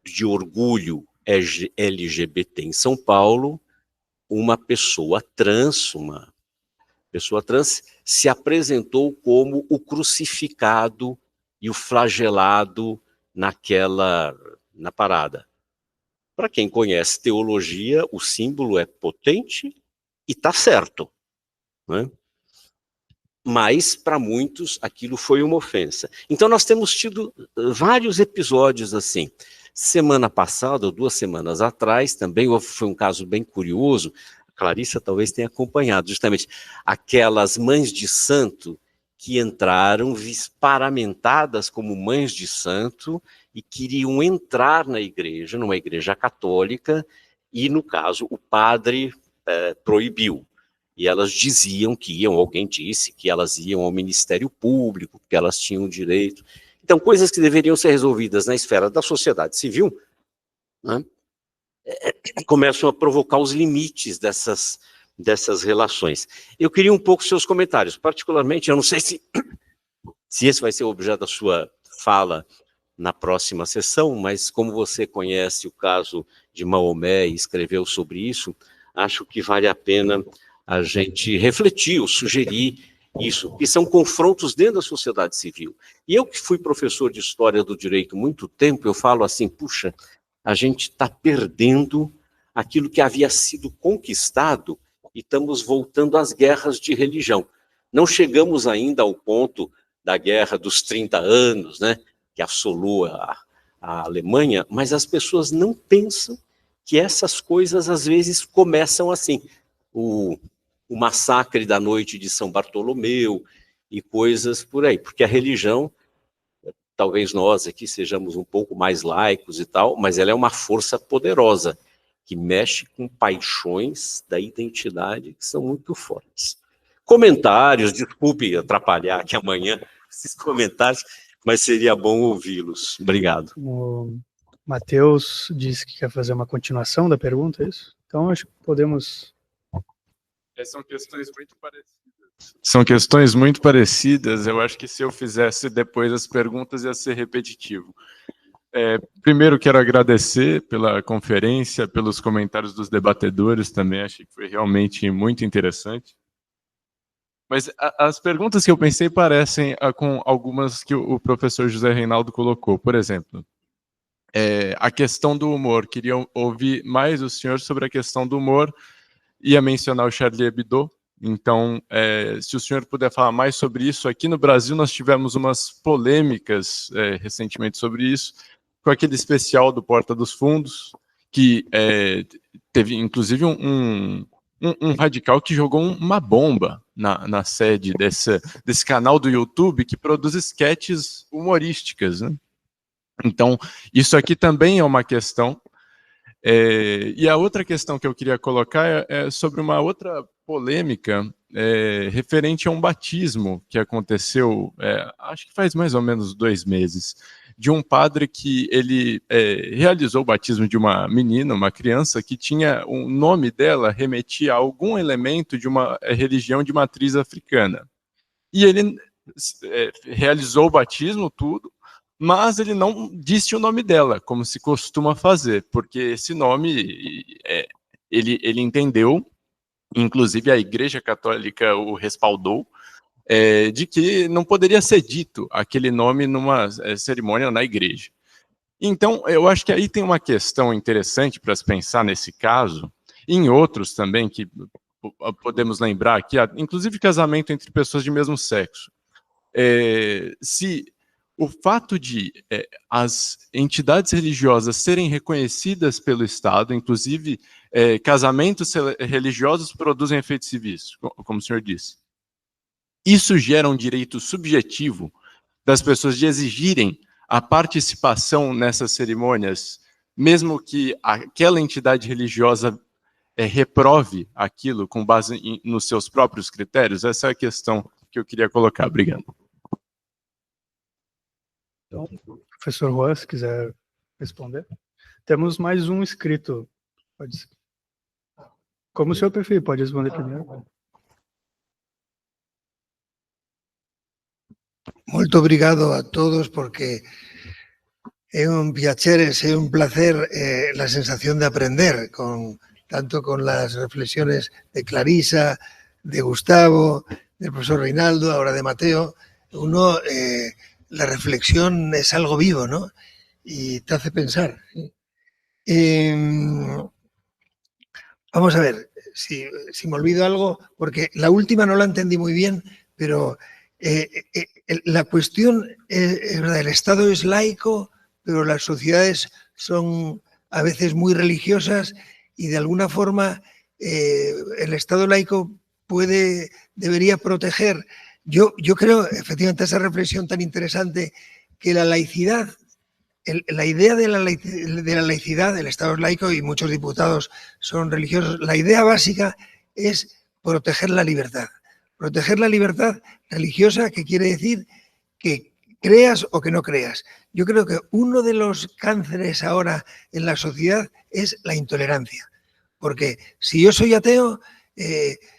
de orgulho LGBT em São Paulo, uma pessoa trans se apresentou como o crucificado e o flagelado na parada. Para quem conhece teologia, o símbolo é potente e está certo, né? Mas, para muitos, aquilo foi uma ofensa. Então, nós temos tido vários episódios assim. Semana passada, ou 2 semanas atrás, também foi um caso bem curioso, a Clarissa talvez tenha acompanhado, justamente aquelas mães de santo que entraram paramentadas como mães de santo e queriam entrar na igreja, numa igreja católica, e, no caso, o padre proibiu. E elas diziam que iam, alguém disse que elas iam ao Ministério Público, que elas tinham direito. Então, coisas que deveriam ser resolvidas na esfera da sociedade civil, né, começam a provocar os limites dessas relações. Eu queria um pouco seus comentários, particularmente, eu não sei se esse vai ser o objeto da sua fala na próxima sessão, mas como você conhece o caso de Maomé e escreveu sobre isso, acho que vale a pena a gente refletir ou sugerir isso, que são confrontos dentro da sociedade civil. E eu que fui professor de História do Direito muito tempo, eu falo assim, puxa, a gente está perdendo aquilo que havia sido conquistado e estamos voltando às guerras de religião. Não chegamos ainda ao ponto da Guerra dos 30 anos, né, que assolou a Alemanha, mas as pessoas não pensam que essas coisas às vezes começam assim. O massacre da noite de São Bartolomeu e coisas por aí, porque a religião, talvez nós aqui sejamos um pouco mais laicos e tal, mas ela é uma força poderosa, que mexe com paixões da identidade que são muito fortes. Comentários, desculpe atrapalhar aqui amanhã esses comentários, mas seria bom ouvi-los. Obrigado. O Matheus disse que quer fazer uma continuação da pergunta, é isso? Então, acho que podemos... São questões muito parecidas. São questões muito parecidas. Eu acho que se eu fizesse depois as perguntas ia ser repetitivo. Primeiro, quero agradecer pela conferência, pelos comentários dos debatedores também. Achei que foi realmente muito interessante. Mas as perguntas que eu pensei parecem com algumas que o professor José Reinaldo colocou. Por exemplo, a questão do humor. Queria ouvir mais o senhor sobre a questão do humor. Ia mencionar o Charlie Hebdo, então, se o senhor puder falar mais sobre isso. Aqui no Brasil nós tivemos umas polêmicas recentemente sobre isso, com aquele especial do Porta dos Fundos, que teve inclusive um radical que jogou uma bomba na sede desse canal do YouTube que produz esquetes humorísticas, né? Então, isso aqui também é uma questão. E a outra questão que eu queria colocar é sobre uma outra polêmica referente a um batismo que aconteceu, acho que faz mais ou menos 2 meses, de um padre que ele realizou o batismo de uma menina, uma criança, que tinha o nome dela remetia a algum elemento de uma religião de matriz africana. E ele realizou o batismo, tudo, mas ele não disse o nome dela, como se costuma fazer, porque esse nome ele entendeu, inclusive a Igreja Católica o respaldou, de que não poderia ser dito aquele nome numa cerimônia na igreja. Então, eu acho que aí tem uma questão interessante para se pensar nesse caso, e em outros também, que podemos lembrar aqui, inclusive casamento entre pessoas de mesmo sexo. Se o fato de as entidades religiosas serem reconhecidas pelo Estado, inclusive casamentos religiosos produzem efeitos civis, como o senhor disse. isso gera um direito subjetivo das pessoas de exigirem a participação nessas cerimônias, mesmo que aquela entidade religiosa reprove aquilo com base nos seus próprios critérios? Essa é a questão que eu queria colocar. Obrigado. Então, professor Juan, se quiser responder. Temos mais um inscrito. Pode ser. Como o senhor preferir, pode responder primeiro. Muito obrigado a todos, porque es un piacere, es un placer la sensación de aprender, tanto con las reflexiones de Clarisa, de Gustavo, del profesor Reinaldo, ahora de Mateo. La reflexión es algo vivo, ¿no? Y te hace pensar. Vamos a ver si me olvido algo, porque la última no la entendí muy bien, pero la cuestión es verdad, el Estado es laico, pero las sociedades son a veces muy religiosas y de alguna forma el Estado laico debería proteger. Yo creo, efectivamente, esa reflexión tan interesante, que la laicidad, la idea de la laicidad, el Estado es laico y muchos diputados son religiosos, la idea básica es proteger la libertad. Proteger la libertad religiosa, que quiere decir que creas o que no creas. Yo creo que uno de los cánceres ahora en la sociedad es la intolerancia. Porque si yo soy ateo,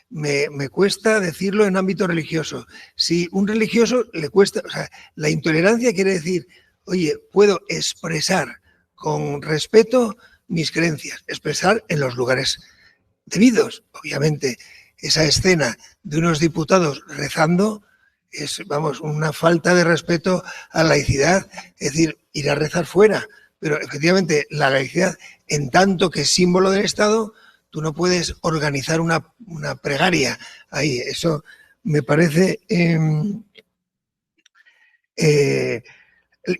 me cuesta decirlo en ámbito religioso. Si un religioso le cuesta... O sea, la intolerancia quiere decir, oye, puedo expresar con respeto mis creencias, expresar en los lugares debidos. Obviamente, esa escena de unos diputados rezando es, vamos, una falta de respeto a la laicidad, es decir, ir a rezar fuera. Pero efectivamente, la laicidad, en tanto que es símbolo del Estado, tú no puedes organizar una plegaria ahí. Eso me parece...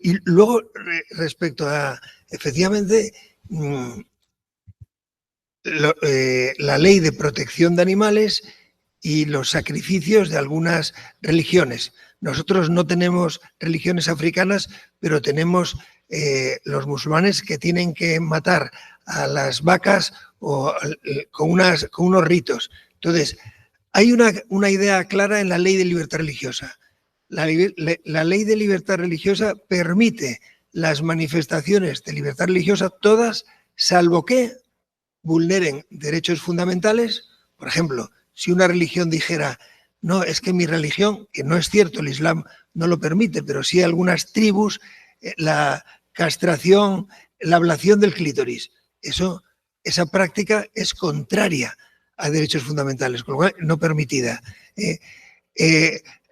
y luego, respecto a, efectivamente, la ley de protección de animales y los sacrificios de algunas religiones. Nosotros no tenemos religiones africanas, pero tenemos los musulmanes que tienen que matar a las vacas con unos ritos. Entonces, hay una idea clara en la ley de libertad religiosa. La ley de libertad religiosa permite las manifestaciones de libertad religiosa todas, salvo que vulneren derechos fundamentales. Por ejemplo, si una religión dijera, no, es que mi religión, que no es cierto, el Islam no lo permite, pero sí algunas tribus, la castración, la ablación del clítoris, esa práctica es contraria a derechos fundamentales, con lo cual no permitida.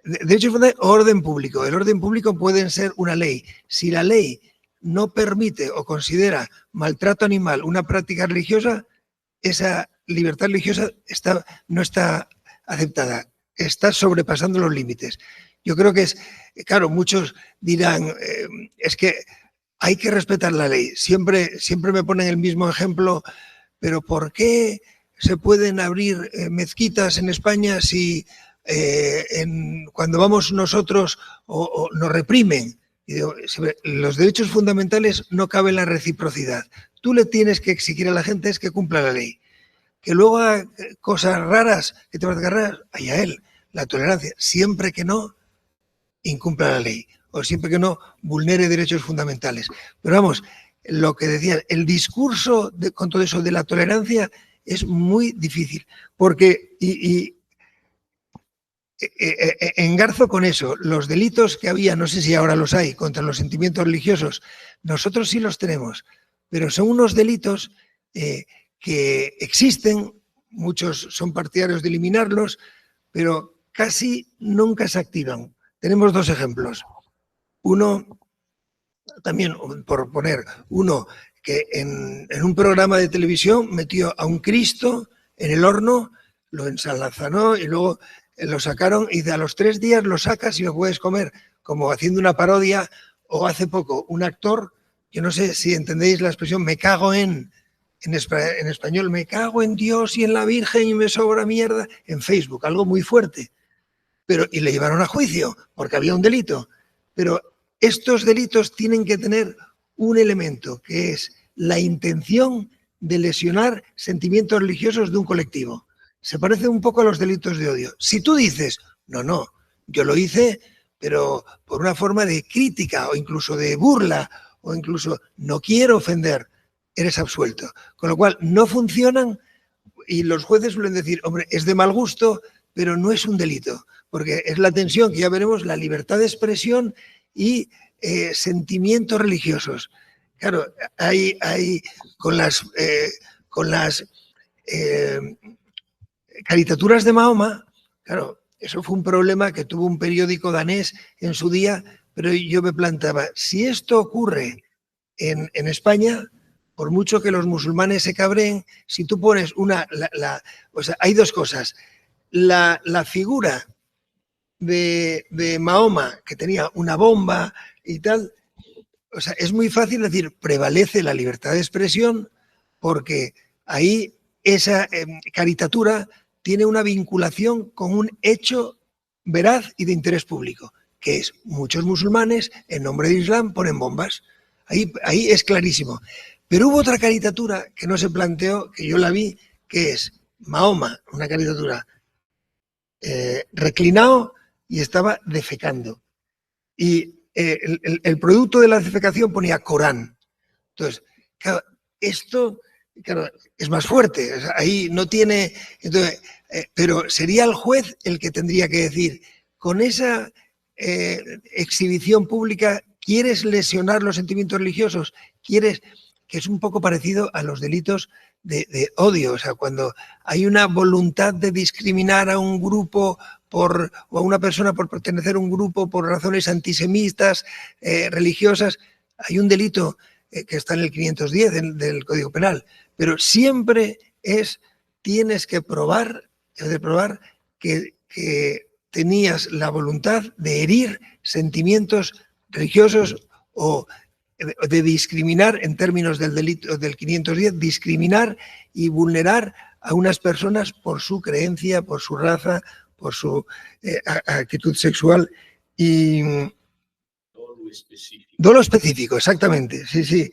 Derechos fundamentales o orden público. El orden público puede ser una ley. Si la ley no permite o considera maltrato animal una práctica religiosa, esa libertad religiosa no está aceptada, está sobrepasando los límites. Yo creo que claro, muchos dirán, es que hay que respetar la ley. Siempre me ponen el mismo ejemplo, pero ¿por qué se pueden abrir mezquitas en España si cuando vamos nosotros o nos reprimen? Y digo, los derechos fundamentales no cabe la reciprocidad. Tú le tienes que exigir a la gente es que cumpla la ley. Que luego haga cosas raras, que te parezcan raras, allá él. La tolerancia, siempre que no incumpla la ley o siempre que no vulnere derechos fundamentales. Pero vamos, lo que decías, el discurso con todo eso de la tolerancia es muy difícil, porque engarzo con eso, los delitos que había, no sé si ahora los hay, contra los sentimientos religiosos, nosotros sí los tenemos, pero son unos delitos que existen, muchos son partidarios de eliminarlos, pero casi nunca se activan. Tenemos dos ejemplos. Uno, también por poner, uno que en un programa de televisión metió a un Cristo en el horno, lo ensalazanó y luego lo sacaron y a los 3 días lo sacas y lo puedes comer, como haciendo una parodia. O hace poco un actor, yo no sé si entendéis la expresión, me cago en español, me cago en Dios y en la Virgen y me sobra mierda, en Facebook, algo muy fuerte. y le llevaron a juicio porque había un delito. Pero estos delitos tienen que tener un elemento, que es la intención de lesionar sentimientos religiosos de un colectivo. Se parece un poco a los delitos de odio. Si tú dices, no, yo lo hice, pero por una forma de crítica o incluso de burla, o incluso no quiero ofender, eres absuelto. Con lo cual, no funcionan y los jueces suelen decir, hombre, es de mal gusto, pero no es un delito, porque es la tensión que ya veremos, la libertad de expresión y sentimientos religiosos. Claro, hay con las caricaturas de Mahoma, claro, eso fue un problema que tuvo un periódico danés en su día, pero yo me planteaba, si esto ocurre en España, por mucho que los musulmanes se cabreen, si tú pones o sea, hay dos cosas. La figura de Mahoma, que tenía una bomba y tal, o sea, es muy fácil decir, prevalece la libertad de expresión, porque ahí esa caricatura tiene una vinculación con un hecho veraz y de interés público, que es muchos musulmanes, en nombre de Islam, ponen bombas. Ahí es clarísimo. Pero hubo otra caricatura que no se planteó, que yo la vi, que es Mahoma, una caricatura reclinado y estaba defecando. Y el producto de la defecación ponía Corán. Entonces, claro, esto es más fuerte. O sea, ahí no tiene... Entonces, pero sería el juez el que tendría que decir, con esa exhibición pública, ¿quieres lesionar los sentimientos religiosos? ¿Quieres...? Que es un poco parecido a los delitos de odio. O sea, cuando hay una voluntad de discriminar a un grupo o a una persona por pertenecer a un grupo por razones antisemitas, religiosas, hay un delito que está en el 510 del Código Penal. Pero siempre tienes que probar que tenías la voluntad de herir sentimientos religiosos o de discriminar, en términos del delito del 510, discriminar y vulnerar a unas personas por su creencia, por su raza, por su actitud sexual y... Dolo específico, exactamente, sí.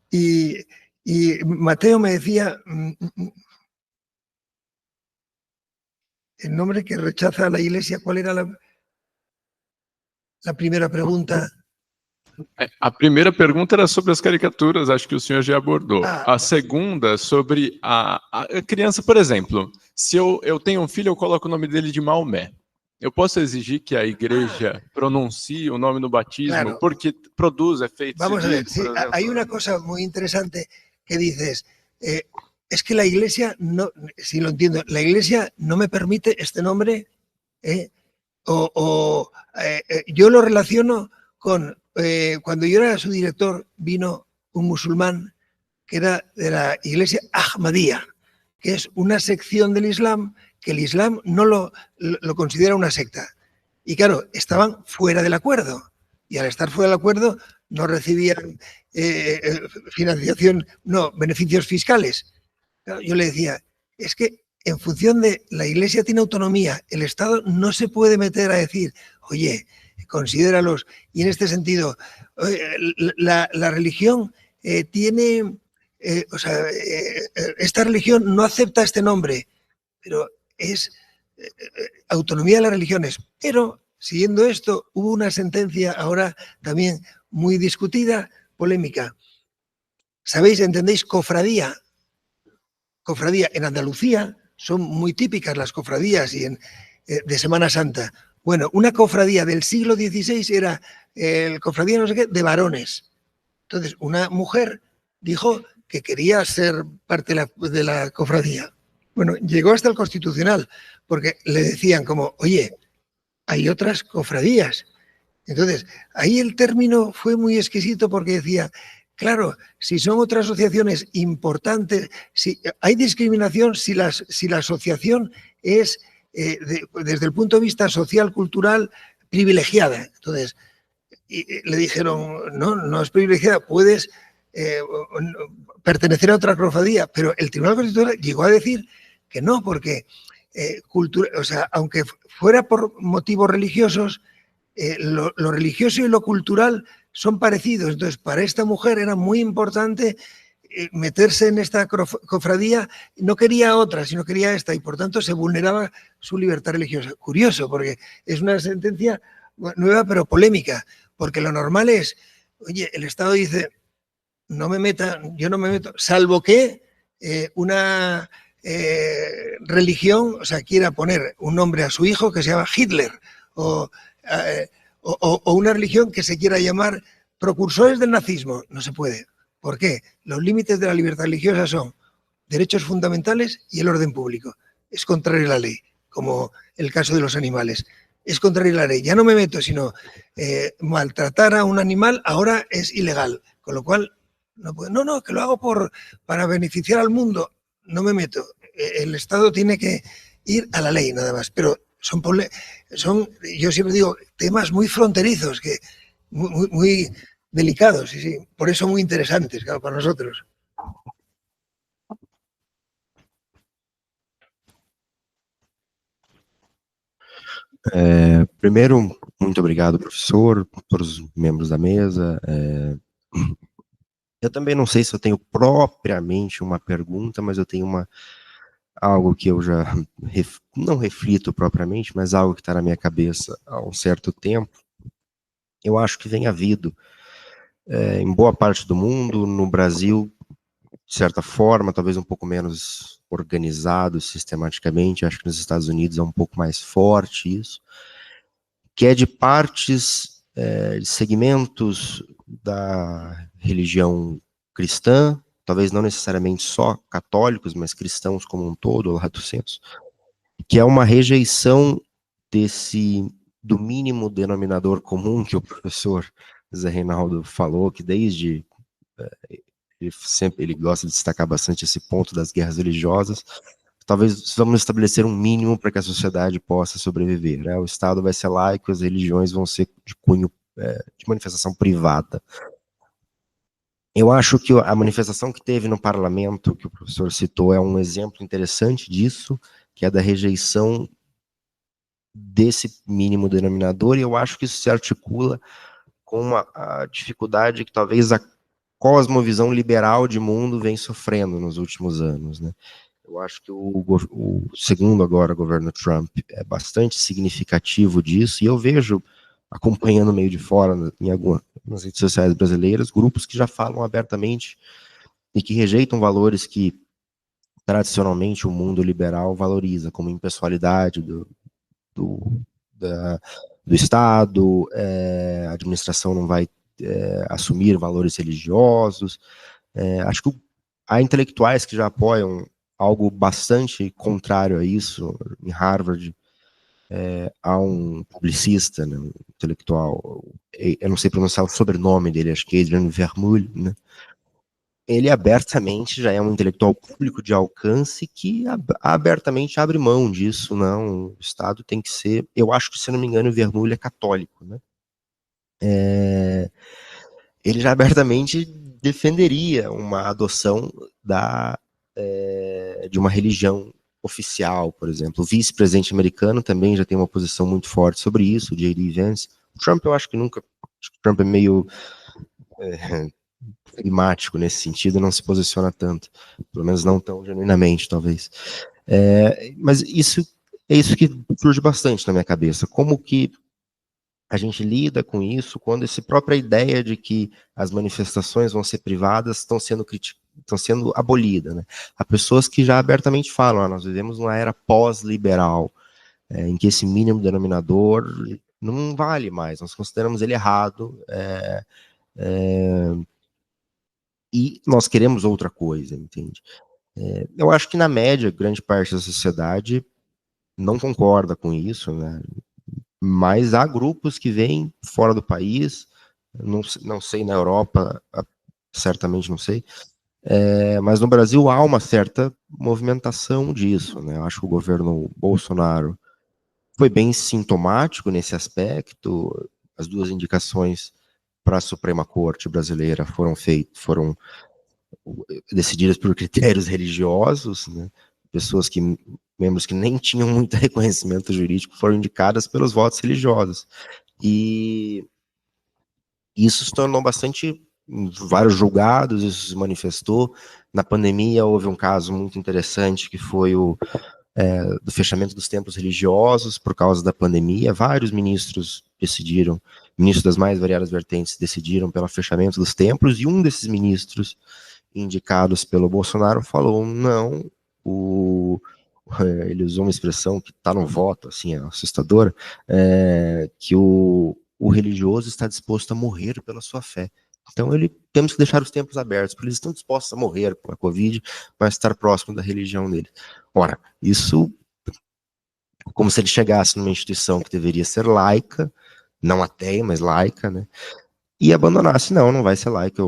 Y Mateo me decía el nombre que rechaza a la Iglesia. ¿Cuál era la primera pregunta? A primeira pergunta era sobre as caricaturas, acho que o senhor já abordou. A segunda, sobre a criança, por exemplo, se eu tenho um filho, eu coloco o nome dele de Maomé. Eu posso exigir que a igreja pronuncie o nome no batismo, claro, porque produz efeitos. Vamos a ver, sí, hay una cosa muy interesante que dices, es que la Iglesia, no, si lo entiendo, la Iglesia no me permite este nombre, yo lo relaciono con... cuando yo era su director, vino un musulmán que era de la iglesia Ahmadía, que es una sección del Islam que el Islam no lo considera una secta. Y claro, estaban fuera del acuerdo. Y al estar fuera del acuerdo no recibían financiación, no, beneficios fiscales. Claro, yo le decía, es que en función de la iglesia tiene autonomía, el Estado no se puede meter a decir, oye, considéralos. Y en este sentido, la religión tiene, esta religión no acepta este nombre, pero es autonomía de las religiones. Pero, siguiendo esto, hubo una sentencia ahora también muy discutida, polémica. ¿Sabéis, entendéis, cofradía? Cofradía en Andalucía son muy típicas las cofradías y de Semana Santa. Bueno, una cofradía del siglo XVI era el cofradía no sé qué de varones. Entonces, una mujer dijo que quería ser parte de la cofradía. Bueno, llegó hasta el Constitucional, porque le decían como, oye, hay otras cofradías. Entonces, ahí el término fue muy exquisito porque decía, claro, si son otras asociaciones importantes, si hay discriminación si la asociación es... desde el punto de vista social, cultural, privilegiada. Entonces, le dijeron, no es privilegiada, puedes pertenecer a otra cofradía, pero el Tribunal Constitucional llegó a decir que no, porque o sea, aunque fuera por motivos religiosos, lo religioso y lo cultural son parecidos. Entonces, para esta mujer era muy importante meterse en esta cofradía. No quería otra, sino quería esta, y por tanto se vulneraba su libertad religiosa. Curioso, porque es una sentencia nueva pero polémica, porque lo normal es, oye, el Estado dice, no me meta, yo no me meto, salvo que una religión, o sea, quiera poner un nombre a su hijo que se llama Hitler, o una religión que se quiera llamar precursores del nazismo. No se puede. ¿Por qué? Los límites de la libertad religiosa son derechos fundamentales y el orden público. Es contrario a la ley, como el caso de los animales. Es contrario a la ley. Ya no me meto, sino maltratar a un animal ahora es ilegal. Con lo cual, no, que lo hago para beneficiar al mundo. No me meto. El Estado tiene que ir a la ley, nada más. Pero son, yo siempre digo, temas muy fronterizos, que muy delicados, sí, por eso muy interesantes, claro, para nosotros. Primeiro, muito obrigado, professor, todos os membros da mesa. Eu também não sei se eu tenho propriamente uma pergunta, mas eu tenho algo que eu já não reflito propriamente, mas algo que está na minha cabeça há um certo tempo. Eu acho que vem havido, em boa parte do mundo, no Brasil, de certa forma, talvez um pouco menos organizado sistematicamente, acho que nos Estados Unidos é um pouco mais forte isso, que é de partes, de segmentos da religião cristã, talvez não necessariamente só católicos, mas cristãos como um todo, lato sensu, que é uma rejeição do mínimo denominador comum que o professor Zé Reinaldo falou, que desde ele gosta de destacar bastante esse ponto das guerras religiosas. Talvez vamos estabelecer um mínimo para que a sociedade possa sobreviver, né? O Estado vai ser laico, as religiões vão ser de cunho de manifestação privada. Eu acho que a manifestação que teve no parlamento, que o professor citou, é um exemplo interessante disso, que é da rejeição desse mínimo denominador, e eu acho que isso se articula com a dificuldade que talvez a cosmovisão liberal de mundo vem sofrendo nos últimos anos, né? Eu acho que o segundo agora governo Trump é bastante significativo disso, e eu vejo, acompanhando meio de fora, nas redes sociais brasileiras, grupos que já falam abertamente e que rejeitam valores que tradicionalmente o mundo liberal valoriza, como impessoalidade do Estado, a administração não vai assumir valores religiosos. Acho que há intelectuais que já apoiam algo bastante contrário a isso. Em Harvard, há um publicista, né, um intelectual, eu não sei pronunciar o sobrenome dele, acho que é Adrian Vermeulen, né? Ele abertamente já é um intelectual público de alcance que abertamente abre mão disso, não, o Estado tem que ser, eu acho que, se não me engano, o Vermeulen é católico, né? Ele já abertamente defenderia uma adoção de uma religião oficial, por exemplo. O vice-presidente americano também já tem uma posição muito forte sobre isso, o J.D. Vance. O Trump, eu acho que nunca, acho que o Trump é meio climático nesse sentido, não se posiciona tanto, pelo menos não tão genuinamente, talvez. Mas isso é isso que surge bastante na minha cabeça, como que a gente lida com isso quando essa própria ideia de que as manifestações vão ser privadas estão sendo abolidas, né? Há pessoas que já abertamente falam, nós vivemos numa era pós-liberal, em que esse mínimo denominador não vale mais, nós consideramos ele errado, e nós queremos outra coisa, entende? Eu acho que, na média, grande parte da sociedade não concorda com isso, né? Mas há grupos que vêm fora do país, não sei na Europa, certamente não sei, mas no Brasil há uma certa movimentação disso, né? Eu acho que o governo Bolsonaro foi bem sintomático nesse aspecto. As duas indicações para a Suprema Corte brasileira foram decididas por critérios religiosos, né? membros que nem tinham muito reconhecimento jurídico foram indicadas pelos votos religiosos. E isso se tornou bastante, vários julgados, isso se manifestou. Na pandemia houve um caso muito interessante que foi do fechamento dos templos religiosos por causa da pandemia. Vários ministros das mais variadas vertentes decidiram pelo fechamento dos templos, e um desses ministros indicados pelo Bolsonaro falou, não, ele usou uma expressão que está no voto, assim, é assustadora, que o religioso está disposto a morrer pela sua fé. Então, temos que deixar os templos abertos, porque eles estão dispostos a morrer com a Covid, mas estar próximo da religião deles. Ora, isso, como se ele chegasse numa instituição que deveria ser laica, não ateia, mas laica, né? E abandonasse, não vai ser laica.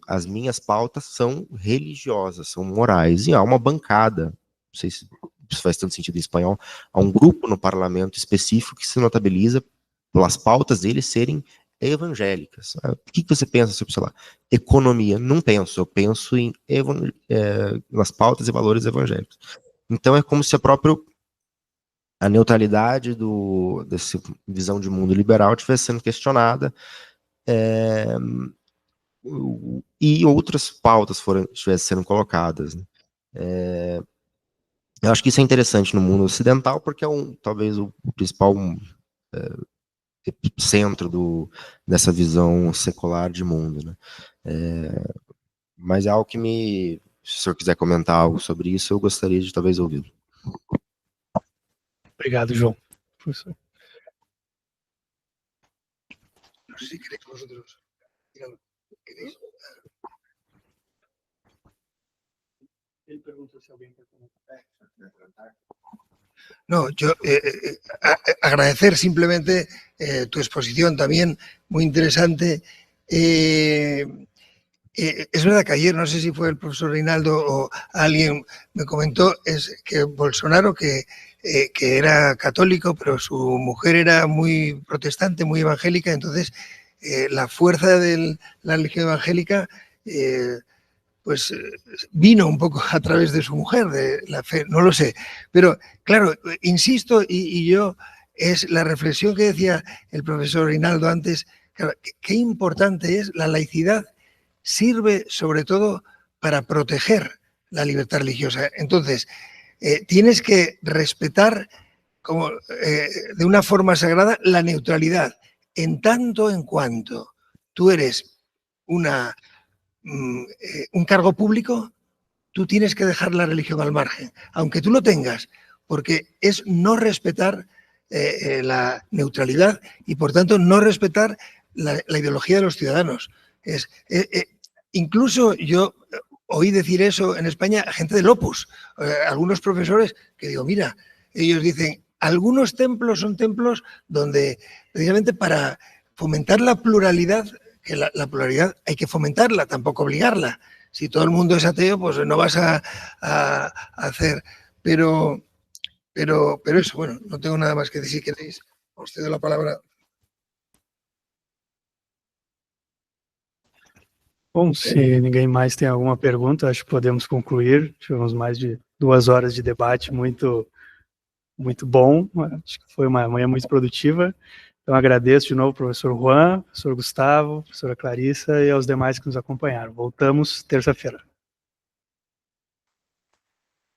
As minhas pautas são religiosas, são morais. E há uma bancada, não sei se isso faz tanto sentido em espanhol, há um grupo no parlamento específico que se notabiliza pelas pautas deles serem evangélicas. O que você pensa sobre, sei lá, economia? Não penso, eu penso nas pautas e valores evangélicos. Então é como se a neutralidade dessa visão de mundo liberal estivesse sendo questionada, e outras pautas estivessem sendo colocadas, né? Eu acho que isso é interessante no mundo ocidental, porque é talvez o principal centro dessa visão secular de mundo, né? Mas é algo que se o senhor quiser comentar algo sobre isso, eu gostaria de talvez ouvi-lo. Obrigado, João. Professor. No sé si queréis vosotros. ¿Queréis? Ele perguntou se alguém quer comentar. No, yo agradecer simplemente tu exposición también, muy interesante. Es verdad que ayer, no sé si fue el profesor Reinaldo o alguien me comentó, es que Bolsonaro, que era católico, pero su mujer era muy protestante, muy evangélica, entonces la fuerza de la religión evangélica pues vino un poco a través de su mujer, de la fe, no lo sé. Pero claro, insisto, y yo, es la reflexión que decía el profesor Reinaldo antes, claro, qué importante es la laicidad, sirve sobre todo para proteger la libertad religiosa. Entonces, tienes que respetar de una forma sagrada la neutralidad, en tanto en cuanto tú eres un cargo público, tú tienes que dejar la religión al margen, aunque tú lo tengas, porque es no respetar la neutralidad y, por tanto, no respetar la ideología de los ciudadanos. Incluso yo oí decir eso en España a gente del Opus, algunos profesores que digo, mira, ellos dicen, algunos templos son templos donde precisamente para fomentar la pluralidad, que la pluralidad hay que fomentarla, tampoco obligarla. Si todo el mundo es ateo, pues no vas a hacer. Pero eso, bueno, no tengo nada más que decir. ¿Queréis? Os cedo la palabra. Bom, se ninguém mais tem alguma pergunta, acho que podemos concluir. Tivemos mais de 2 horas de debate muito bom. Acho que foi uma manhã muito produtiva. Então, agradeço de novo ao professor Juan, professor Gustavo, professora Clarissa e aos demais que nos acompanharam. Voltamos terça-feira.